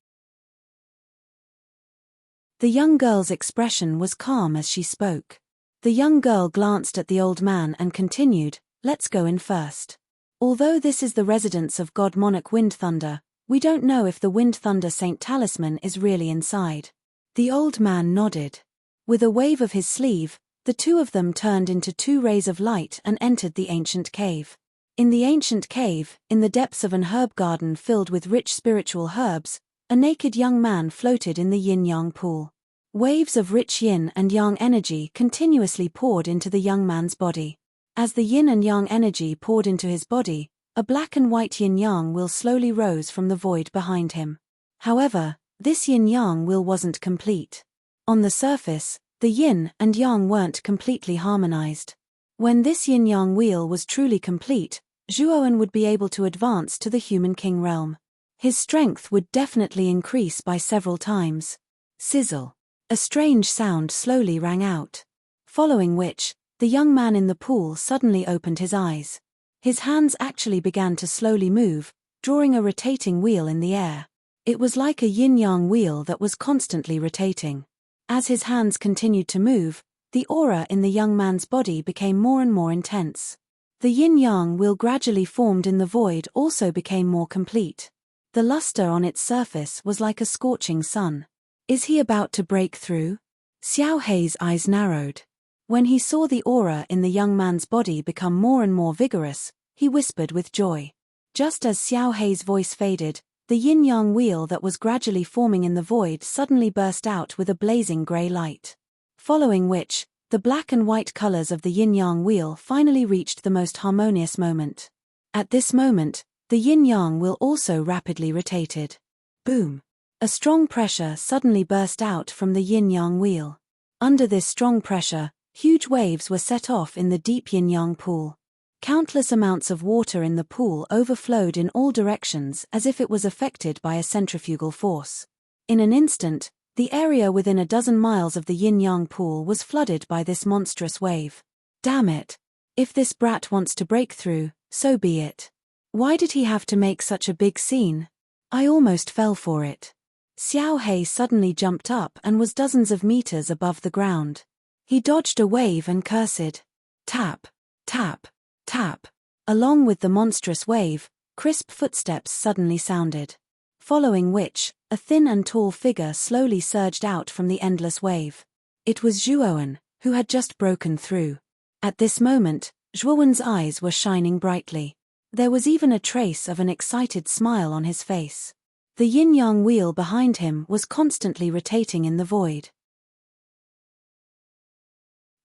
The young girl's expression was calm as she spoke. The young girl glanced at the old man and continued, Let's go in first. Although this is the residence of God Monarch Wind Thunder, we don't know if the Wind Thunder Saint Talisman is really inside. The old man nodded. With a wave of his sleeve, the two of them turned into two rays of light and entered the ancient cave. In the ancient cave, in the depths of an herb garden filled with rich spiritual herbs, a naked young man floated in the yin-yang pool. Waves of rich yin and yang energy continuously poured into the young man's body. As the yin and yang energy poured into his body, a black and white yin-yang wheel slowly rose from the void behind him. However, this yin-yang wheel wasn't complete. On the surface, the yin and yang weren't completely harmonized. When this yin-yang wheel was truly complete, Zhuoan would be able to advance to the human king realm. His strength would definitely increase by several times. Sizzle. A strange sound slowly rang out. Following which, the young man in the pool suddenly opened his eyes. His hands actually began to slowly move, drawing a rotating wheel in the air. It was like a yin-yang wheel that was constantly rotating. As his hands continued to move, the aura in the young man's body became more and more intense. The yin-yang wheel gradually formed in the void also became more complete. The luster on its surface was like a scorching sun. Is he about to break through? Xiao Hei's eyes narrowed. When he saw the aura in the young man's body become more and more vigorous, he whispered with joy. Just as Xiao Hei's voice faded, the yin-yang wheel that was gradually forming in the void suddenly burst out with a blazing grey light. Following which, the black and white colors of the yin-yang wheel finally reached the most harmonious moment. At this moment, the yin-yang wheel also rapidly rotated. Boom! A strong pressure suddenly burst out from the yin-yang wheel. Under this strong pressure, huge waves were set off in the deep yin-yang pool. Countless amounts of water in the pool overflowed in all directions as if it was affected by a centrifugal force. In an instant, the area within a dozen miles of the yin-yang pool was flooded by this monstrous wave. Damn it! If this brat wants to break through, so be it. Why did he have to make such a big scene? I almost fell for it. Xiao Hei suddenly jumped up and was dozens of meters above the ground. He dodged a wave and cursed. Tap, tap, tap. Along with the monstrous wave, crisp footsteps suddenly sounded. Following which, a thin and tall figure slowly surged out from the endless wave. It was Zhuowen, who had just broken through. At this moment, Zhuowen's eyes were shining brightly. There was even a trace of an excited smile on his face. The yin-yang wheel behind him was constantly rotating in the void.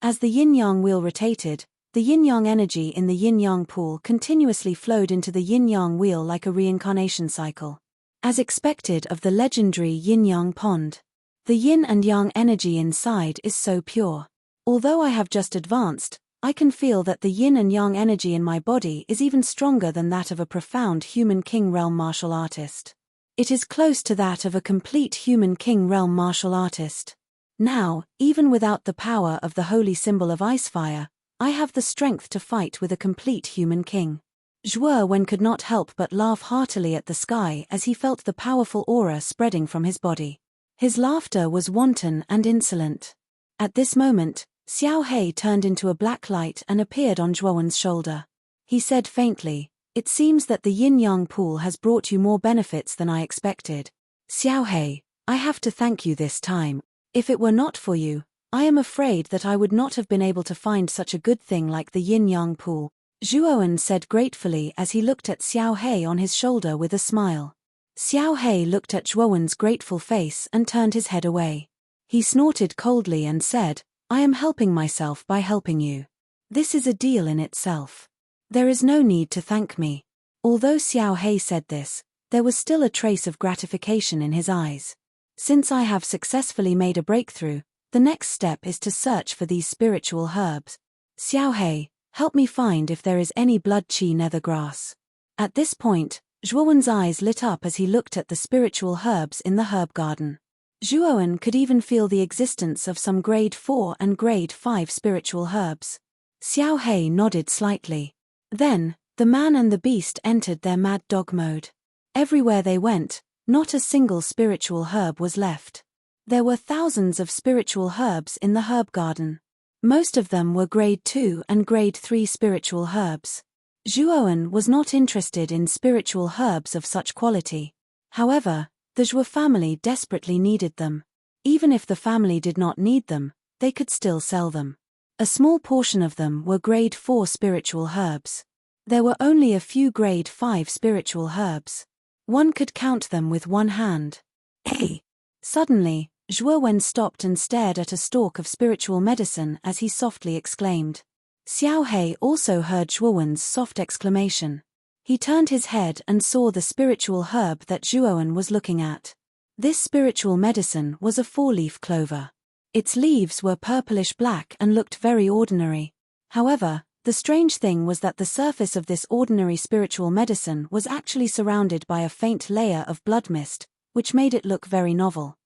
As the yin-yang wheel rotated, the yin-yang energy in the yin-yang pool continuously flowed into the yin-yang wheel like a reincarnation cycle. As expected of the legendary yin-yang pond, the yin and yang energy inside is so pure. Although I have just advanced, I can feel that the yin and yang energy in my body is even stronger than that of a profound human king realm martial artist. It is close to that of a complete human king realm martial artist. Now, even without the power of the holy symbol of ice fire, I have the strength to fight with a complete human king. Zhuowen could not help but laugh heartily at the sky as he felt the powerful aura spreading from his body. His laughter was wanton and insolent. At this moment, Xiao Hei turned into a black light and appeared on Zhuowen's shoulder. He said faintly, "It seems that the yin-yang pool has brought you more benefits than I expected. Xiao Hei, I have to thank you this time. If it were not for you, I am afraid that I would not have been able to find such a good thing like the yin-yang pool," Zhuowen said gratefully as he looked at Xiao Hei on his shoulder with a smile. Xiao Hei looked at Zhuowen's grateful face and turned his head away. He snorted coldly and said, "I am helping myself by helping you. This is a deal in itself. There is no need to thank me." Although Xiao Hei said this, there was still a trace of gratification in his eyes. Since I have successfully made a breakthrough, the next step is to search for these spiritual herbs. Xiao Hei, help me find if there is any blood chi nether grass. At this point, Zhuowen's eyes lit up as he looked at the spiritual herbs in the herb garden. Zhuowen could even feel the existence of some grade 4 and grade 5 spiritual herbs. Xiao Hei nodded slightly. Then, the man and the beast entered their mad dog mode. Everywhere they went, not a single spiritual herb was left. There were thousands of spiritual herbs in the herb garden. Most of them were grade 2 and grade 3 spiritual herbs. Zhuowen was not interested in spiritual herbs of such quality. However, the Zhuo family desperately needed them. Even if the family did not need them, they could still sell them. A small portion of them were grade 4 spiritual herbs. There were only a few grade 5 spiritual herbs. One could count them with one hand. Hey! Suddenly, Zhuowen stopped and stared at a stalk of spiritual medicine as he softly exclaimed. Xiao Hei also heard Zhuowen's soft exclamation. He turned his head and saw the spiritual herb that Zhuowen was looking at. This spiritual medicine was a 4-leaf clover. Its leaves were purplish-black and looked very ordinary. However, the strange thing was that the surface of this ordinary spiritual medicine was actually surrounded by a faint layer of blood mist, which made it look very novel.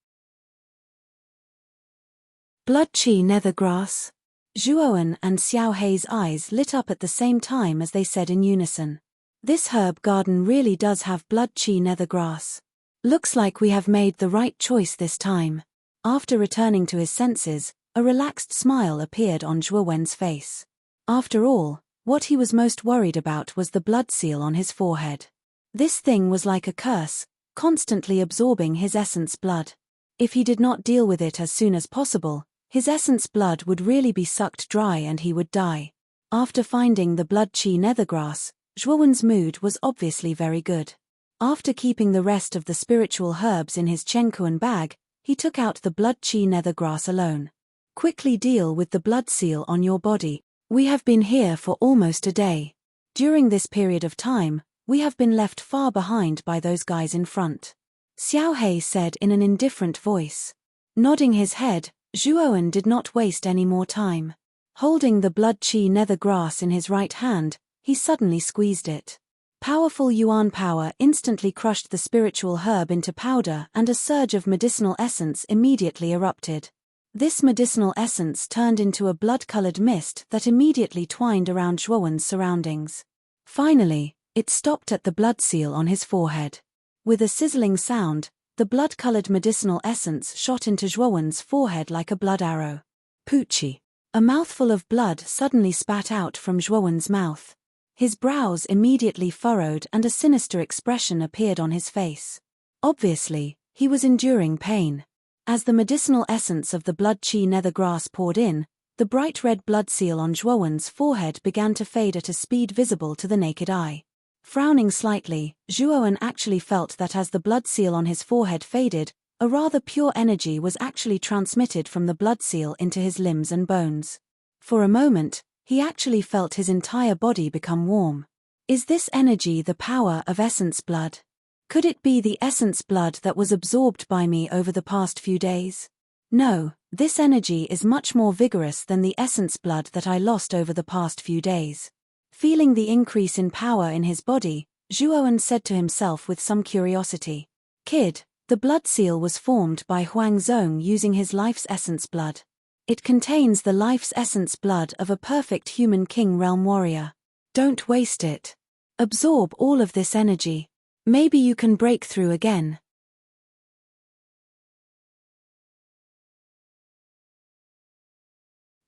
Blood chi nether grass. Zhuowen and Xiao Hei's eyes lit up at the same time as they said in unison. This herb garden really does have blood chi nether grass. Looks like we have made the right choice this time. After returning to his senses, a relaxed smile appeared on Zhuowen's face. After all, what he was most worried about was the blood seal on his forehead. This thing was like a curse, constantly absorbing his essence blood. If he did not deal with it as soon as possible, His essence blood would really be sucked dry and he would die. After finding the blood chi nethergrass, Zhuowen's mood was obviously very good. After keeping the rest of the spiritual herbs in his chenkuan bag, he took out the blood chi nethergrass alone. Quickly deal with the blood seal on your body. We have been here for almost a day. During this period of time, we have been left far behind by those guys in front. Xiao He said in an indifferent voice. Nodding his head, Zhuowen did not waste any more time. Holding the blood chi nethergrass in his right hand, he suddenly squeezed it. Powerful yuan power instantly crushed the spiritual herb into powder and a surge of medicinal essence immediately erupted. This medicinal essence turned into a blood-colored mist that immediately twined around Zhuowen's surroundings. Finally, it stopped at the blood seal on his forehead. With a sizzling sound, the blood-colored medicinal essence shot into Zhuowen's forehead like a blood arrow. Poochie. A mouthful of blood suddenly spat out from Zhuowen's mouth. His brows immediately furrowed and a sinister expression appeared on his face. Obviously, he was enduring pain. As the medicinal essence of the blood chi nethergrass poured in, the bright red blood seal on Zhuowen's forehead began to fade at a speed visible to the naked eye. Frowning slightly, Zhuowen actually felt that as the blood seal on his forehead faded, a rather pure energy was actually transmitted from the blood seal into his limbs and bones. For a moment, he actually felt his entire body become warm. Is this energy the power of essence blood? Could it be the essence blood that was absorbed by me over the past few days? No, this energy is much more vigorous than the essence blood that I lost over the past few days. Feeling the increase in power in his body, Zhuowen said to himself with some curiosity. Kid, the blood seal was formed by Huangzong using his life's essence blood. It contains the life's essence blood of a perfect human king realm warrior. Don't waste it. Absorb all of this energy. Maybe you can break through again.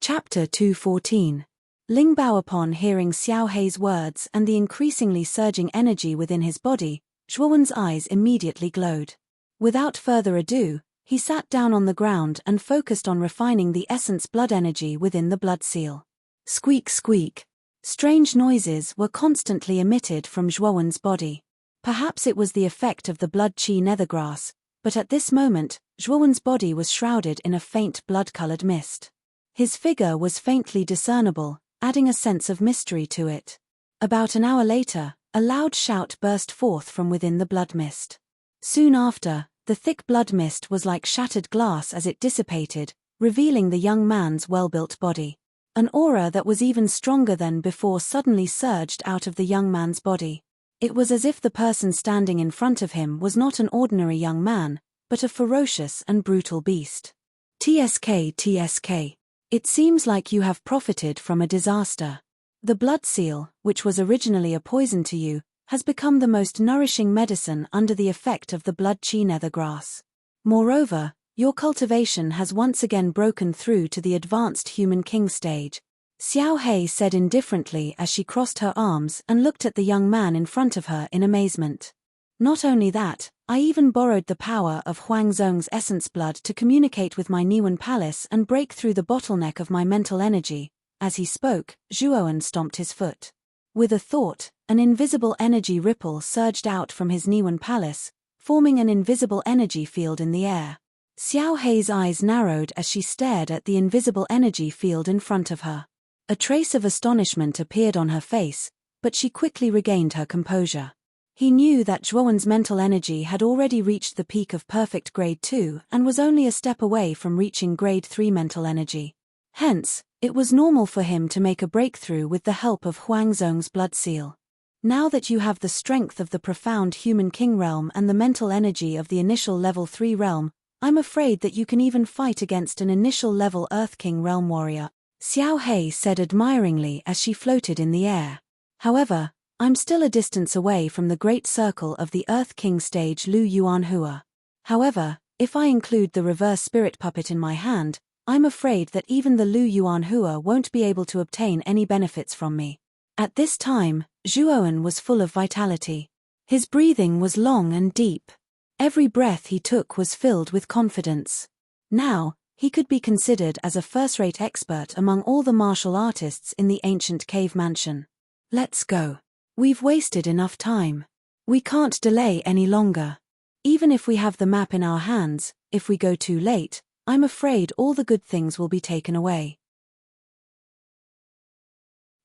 Chapter 214. Ling Bao. Upon hearing Xiao He's words and the increasingly surging energy within his body, Zhuowen's eyes immediately glowed. Without further ado, he sat down on the ground and focused on refining the essence blood energy within the blood seal. Squeak squeak. Strange noises were constantly emitted from Zhuowen's body. Perhaps it was the effect of the blood chi nethergrass, but at this moment, Zhuowen's body was shrouded in a faint blood-colored mist. His figure was faintly discernible, adding a sense of mystery to it. About an hour later, a loud shout burst forth from within the blood mist. Soon after, the thick blood mist was like shattered glass as it dissipated, revealing the young man's well-built body. An aura that was even stronger than before suddenly surged out of the young man's body. It was as if the person standing in front of him was not an ordinary young man, but a ferocious and brutal beast. TSK. It seems like you have profited from a disaster. The blood seal, which was originally a poison to you, has become the most nourishing medicine under the effect of the blood chi nethergrass. Moreover, your cultivation has once again broken through to the advanced human king stage. Xiao He said indifferently as she crossed her arms and looked at the young man in front of her in amazement. Not only that, I even borrowed the power of Huangzong's essence blood to communicate with my Niwen palace and break through the bottleneck of my mental energy. As he spoke, Zhuowen stomped his foot. With a thought, an invisible energy ripple surged out from his Niwen palace, forming an invisible energy field in the air. Xiao He's eyes narrowed as she stared at the invisible energy field in front of her. A trace of astonishment appeared on her face, but she quickly regained her composure. He knew that Zhuowen's mental energy had already reached the peak of perfect grade 2 and was only a step away from reaching grade 3 mental energy. Hence, it was normal for him to make a breakthrough with the help of Huangzong's blood seal. Now that you have the strength of the profound human king realm and the mental energy of the initial level 3 realm, I'm afraid that you can even fight against an initial level Earth King realm warrior, Xiao He said admiringly as she floated in the air. However, I'm still a distance away from the great circle of the Earth King stage Lu Yuanhua. However, if I include the reverse spirit puppet in my hand, I'm afraid that even the Lu Yuanhua won't be able to obtain any benefits from me. At this time, Zhuowen was full of vitality. His breathing was long and deep. Every breath he took was filled with confidence. Now, He could be considered as a first-rate expert among all the martial artists in the ancient cave mansion. Let's go. We've wasted enough time. We can't delay any longer. Even if we have the map in our hands, if we go too late, I'm afraid all the good things will be taken away.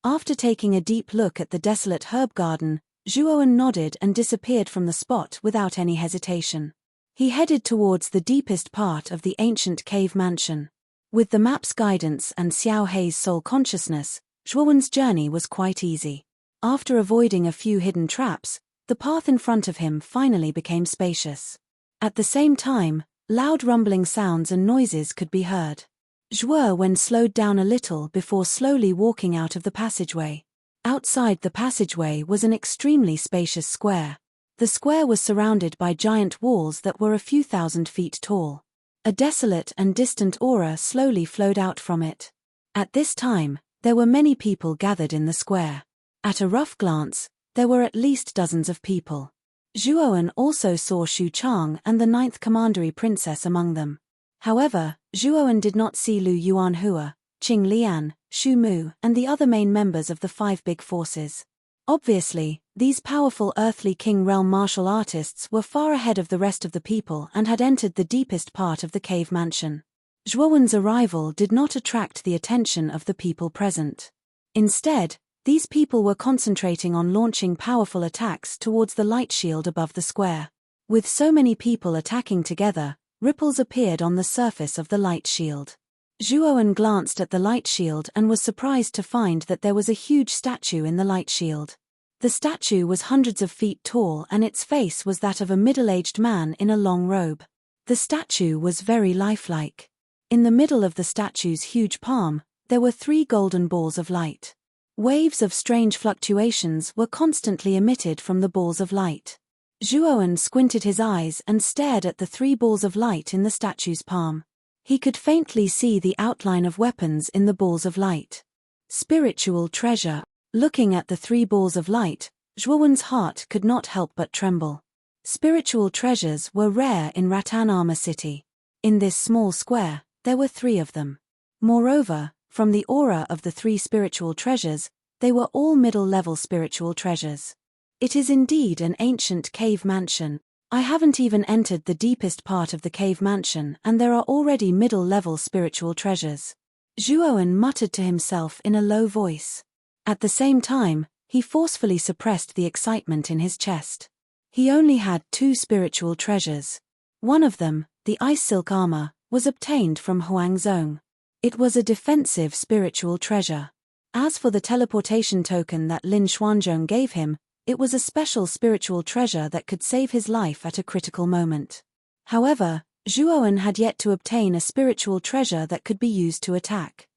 After taking a deep look at the desolate herb garden, Zhuowen nodded and disappeared from the spot without any hesitation. He headed towards the deepest part of the ancient cave mansion. With the map's guidance and Xiao Hei's soul consciousness, Zhuowen's journey was quite easy. After avoiding a few hidden traps, the path in front of him finally became spacious. At the same time, loud rumbling sounds and noises could be heard. Zhuowen slowed down a little before slowly walking out of the passageway. Outside the passageway was an extremely spacious square. The square was surrounded by giant walls that were a few thousand feet tall. A desolate and distant aura slowly flowed out from it. At this time, there were many people gathered in the square. At a rough glance, there were at least dozens of people. Zhuowen also saw Xu Chang and the 9th Commandery Princess among them. However, Zhuowen did not see Lu Yuanhua, Qing Lian, Xu Mu, and the other main members of the 5 big forces. Obviously, these powerful earthly king realm martial artists were far ahead of the rest of the people and had entered the deepest part of the cave mansion. Zhuowen's arrival did not attract the attention of the people present. Instead, these people were concentrating on launching powerful attacks towards the light shield above the square. With so many people attacking together, ripples appeared on the surface of the light shield. Zhuowen glanced at the light shield and was surprised to find that there was a huge statue in the light shield. The statue was hundreds of feet tall and its face was that of a middle-aged man in a long robe. The statue was very lifelike. In the middle of the statue's huge palm, there were 3 golden balls of light. Waves of strange fluctuations were constantly emitted from the balls of light. Zhuowen squinted his eyes and stared at the 3 balls of light in the statue's palm. He could faintly see the outline of weapons in the balls of light. Spiritual treasure. Looking at the 3 balls of light, Zhuowen's heart could not help but tremble. Spiritual treasures were rare in Rattan Armor City. In this small square, there were 3 of them. Moreover, from the aura of the 3 spiritual treasures, they were all middle-level spiritual treasures. It is indeed an ancient cave mansion. I haven't even entered the deepest part of the cave mansion and there are already middle-level spiritual treasures. Zhuowen muttered to himself in a low voice. At the same time, he forcefully suppressed the excitement in his chest. He only had 2 spiritual treasures. One of them, the ice silk armor, was obtained from Huangzong. It was a defensive spiritual treasure. As for the teleportation token that Lin Xuanzhong gave him, it was a special spiritual treasure that could save his life at a critical moment. However, Zhuowen had yet to obtain a spiritual treasure that could be used to attack.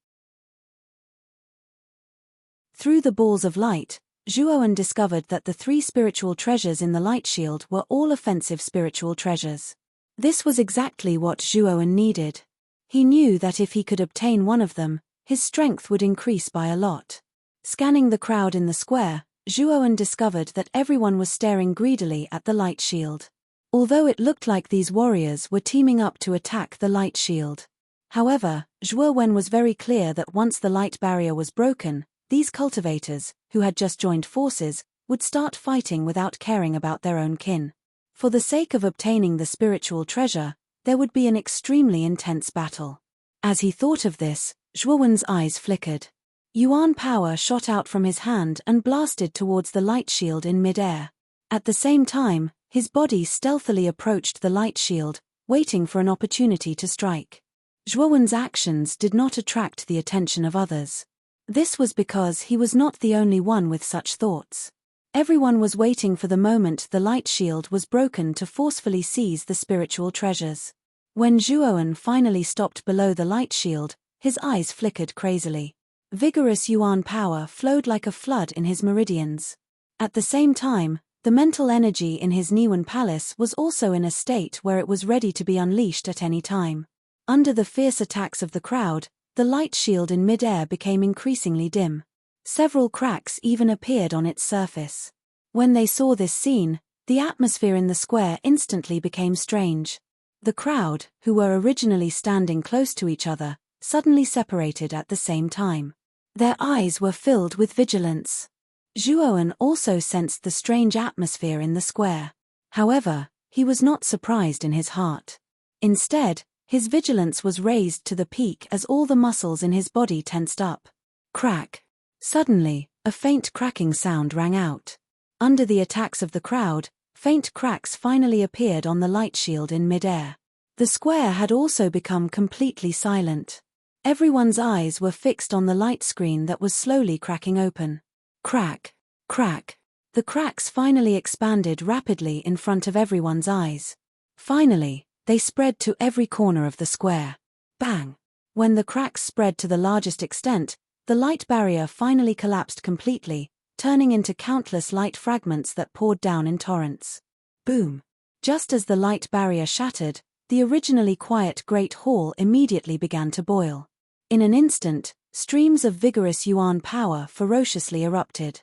Through the balls of light, Zhuowen discovered that the 3 spiritual treasures in the light shield were all offensive spiritual treasures. This was exactly what Zhuowen needed. He knew that if he could obtain one of them, his strength would increase by a lot. Scanning the crowd in the square, Zhuowen discovered that everyone was staring greedily at the light shield. Although it looked like these warriors were teaming up to attack the light shield. However, Zhuowen was very clear that once the light barrier was broken, these cultivators, who had just joined forces, would start fighting without caring about their own kin. For the sake of obtaining the spiritual treasure, there would be an extremely intense battle. As he thought of this, Zhuowen's eyes flickered. Yuan power shot out from his hand and blasted towards the light shield in mid-air. At the same time, his body stealthily approached the light shield, waiting for an opportunity to strike. Zhuowen's actions did not attract the attention of others. This was because he was not the only one with such thoughts. Everyone was waiting for the moment the light shield was broken to forcefully seize the spiritual treasures. When Zhuowen finally stopped below the light shield, his eyes flickered crazily. Vigorous Yuan power flowed like a flood in his meridians. At the same time, the mental energy in his Niwen palace was also in a state where it was ready to be unleashed at any time. Under the fierce attacks of the crowd, the light shield in mid-air became increasingly dim. Several cracks even appeared on its surface. When they saw this scene, the atmosphere in the square instantly became strange. The crowd, who were originally standing close to each other, suddenly separated at the same time. Their eyes were filled with vigilance. Zhuowen also sensed the strange atmosphere in the square. However, he was not surprised in his heart. Instead, his vigilance was raised to the peak as all the muscles in his body tensed up. Crack! Suddenly, a faint cracking sound rang out. Under the attacks of the crowd, faint cracks finally appeared on the light shield in midair. The square had also become completely silent. Everyone's eyes were fixed on the light screen that was slowly cracking open. Crack! Crack! The cracks finally expanded rapidly in front of everyone's eyes. Finally, they spread to every corner of the square. Bang! When the cracks spread to the largest extent, the light barrier finally collapsed completely, turning into countless light fragments that poured down in torrents. Boom! Just as the light barrier shattered, the originally quiet Great Hall immediately began to boil. In an instant, streams of vigorous yuan power ferociously erupted.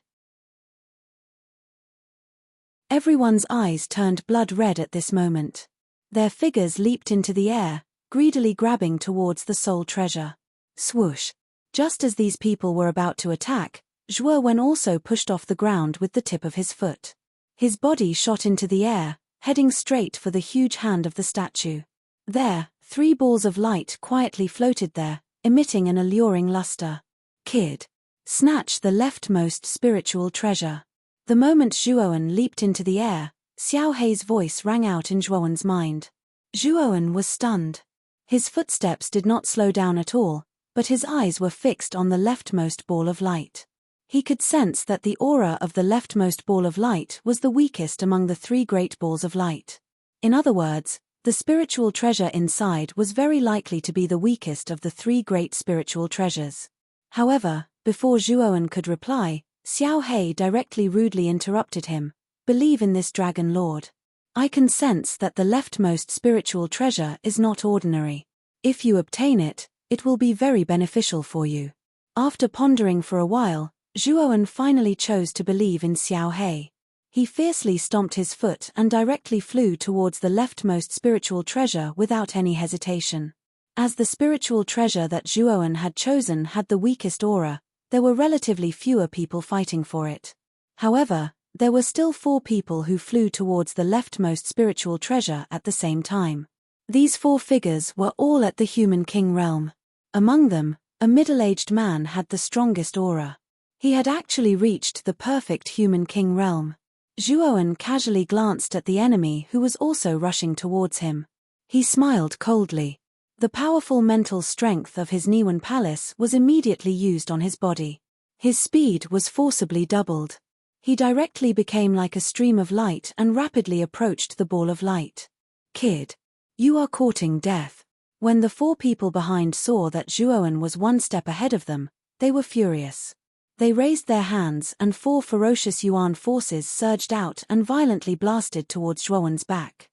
Everyone's eyes turned blood red at this moment. Their figures leaped into the air, greedily grabbing towards the soul treasure. Swoosh! Just as these people were about to attack, Zhuowen also pushed off the ground with the tip of his foot. His body shot into the air, heading straight for the huge hand of the statue. There, 3 balls of light quietly floated there, emitting an alluring luster. Kid! Snatch the leftmost spiritual treasure. The moment Zhuowen leaped into the air, Xiao Hei's voice rang out in Zhuowen's mind. Zhuowen was stunned. His footsteps did not slow down at all, but his eyes were fixed on the leftmost ball of light. He could sense that the aura of the leftmost ball of light was the weakest among the 3 great balls of light. In other words, the spiritual treasure inside was very likely to be the weakest of the 3 great spiritual treasures. However, before Zhuowen could reply, Xiao Hei directly rudely interrupted him. Believe in this dragon lord. I can sense that the leftmost spiritual treasure is not ordinary. If you obtain it, it will be very beneficial for you. After pondering for a while, Zhuowen finally chose to believe in Xiao Hei. He fiercely stomped his foot and directly flew towards the leftmost spiritual treasure without any hesitation. As the spiritual treasure that Zhuowen had chosen had the weakest aura, there were relatively fewer people fighting for it. However, there were still 4 people who flew towards the leftmost spiritual treasure at the same time. These 4 figures were all at the Human King realm. Among them, a middle-aged man had the strongest aura. He had actually reached the perfect Human King realm. Zhuowen casually glanced at the enemy who was also rushing towards him. He smiled coldly. The powerful mental strength of his Niwen Palace was immediately used on his body. His speed was forcibly doubled. He directly became like a stream of light and rapidly approached the ball of light. Kid, you are courting death. When the 4 people behind saw that Zhuowen was 1 step ahead of them, they were furious. They raised their hands and 4 ferocious yuan forces surged out and violently blasted towards Zhuowen's back.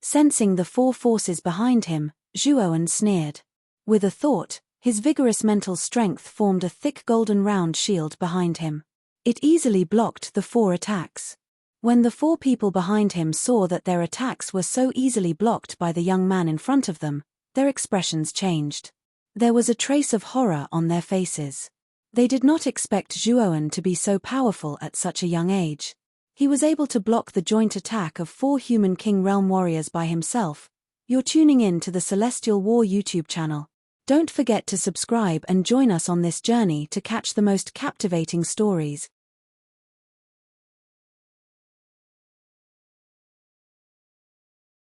Sensing the 4 forces behind him, Zhuowen sneered. With a thought, his vigorous mental strength formed a thick golden round shield behind him. It easily blocked the 4 attacks. When the 4 people behind him saw that their attacks were so easily blocked by the young man in front of them, their expressions changed. There was a trace of horror on their faces. They did not expect Zhuowen to be so powerful at such a young age. He was able to block the joint attack of 4 Human King Realm warriors by himself. You're tuning in to the Celestial War YouTube channel. Don't forget to subscribe and join us on this journey to catch the most captivating stories,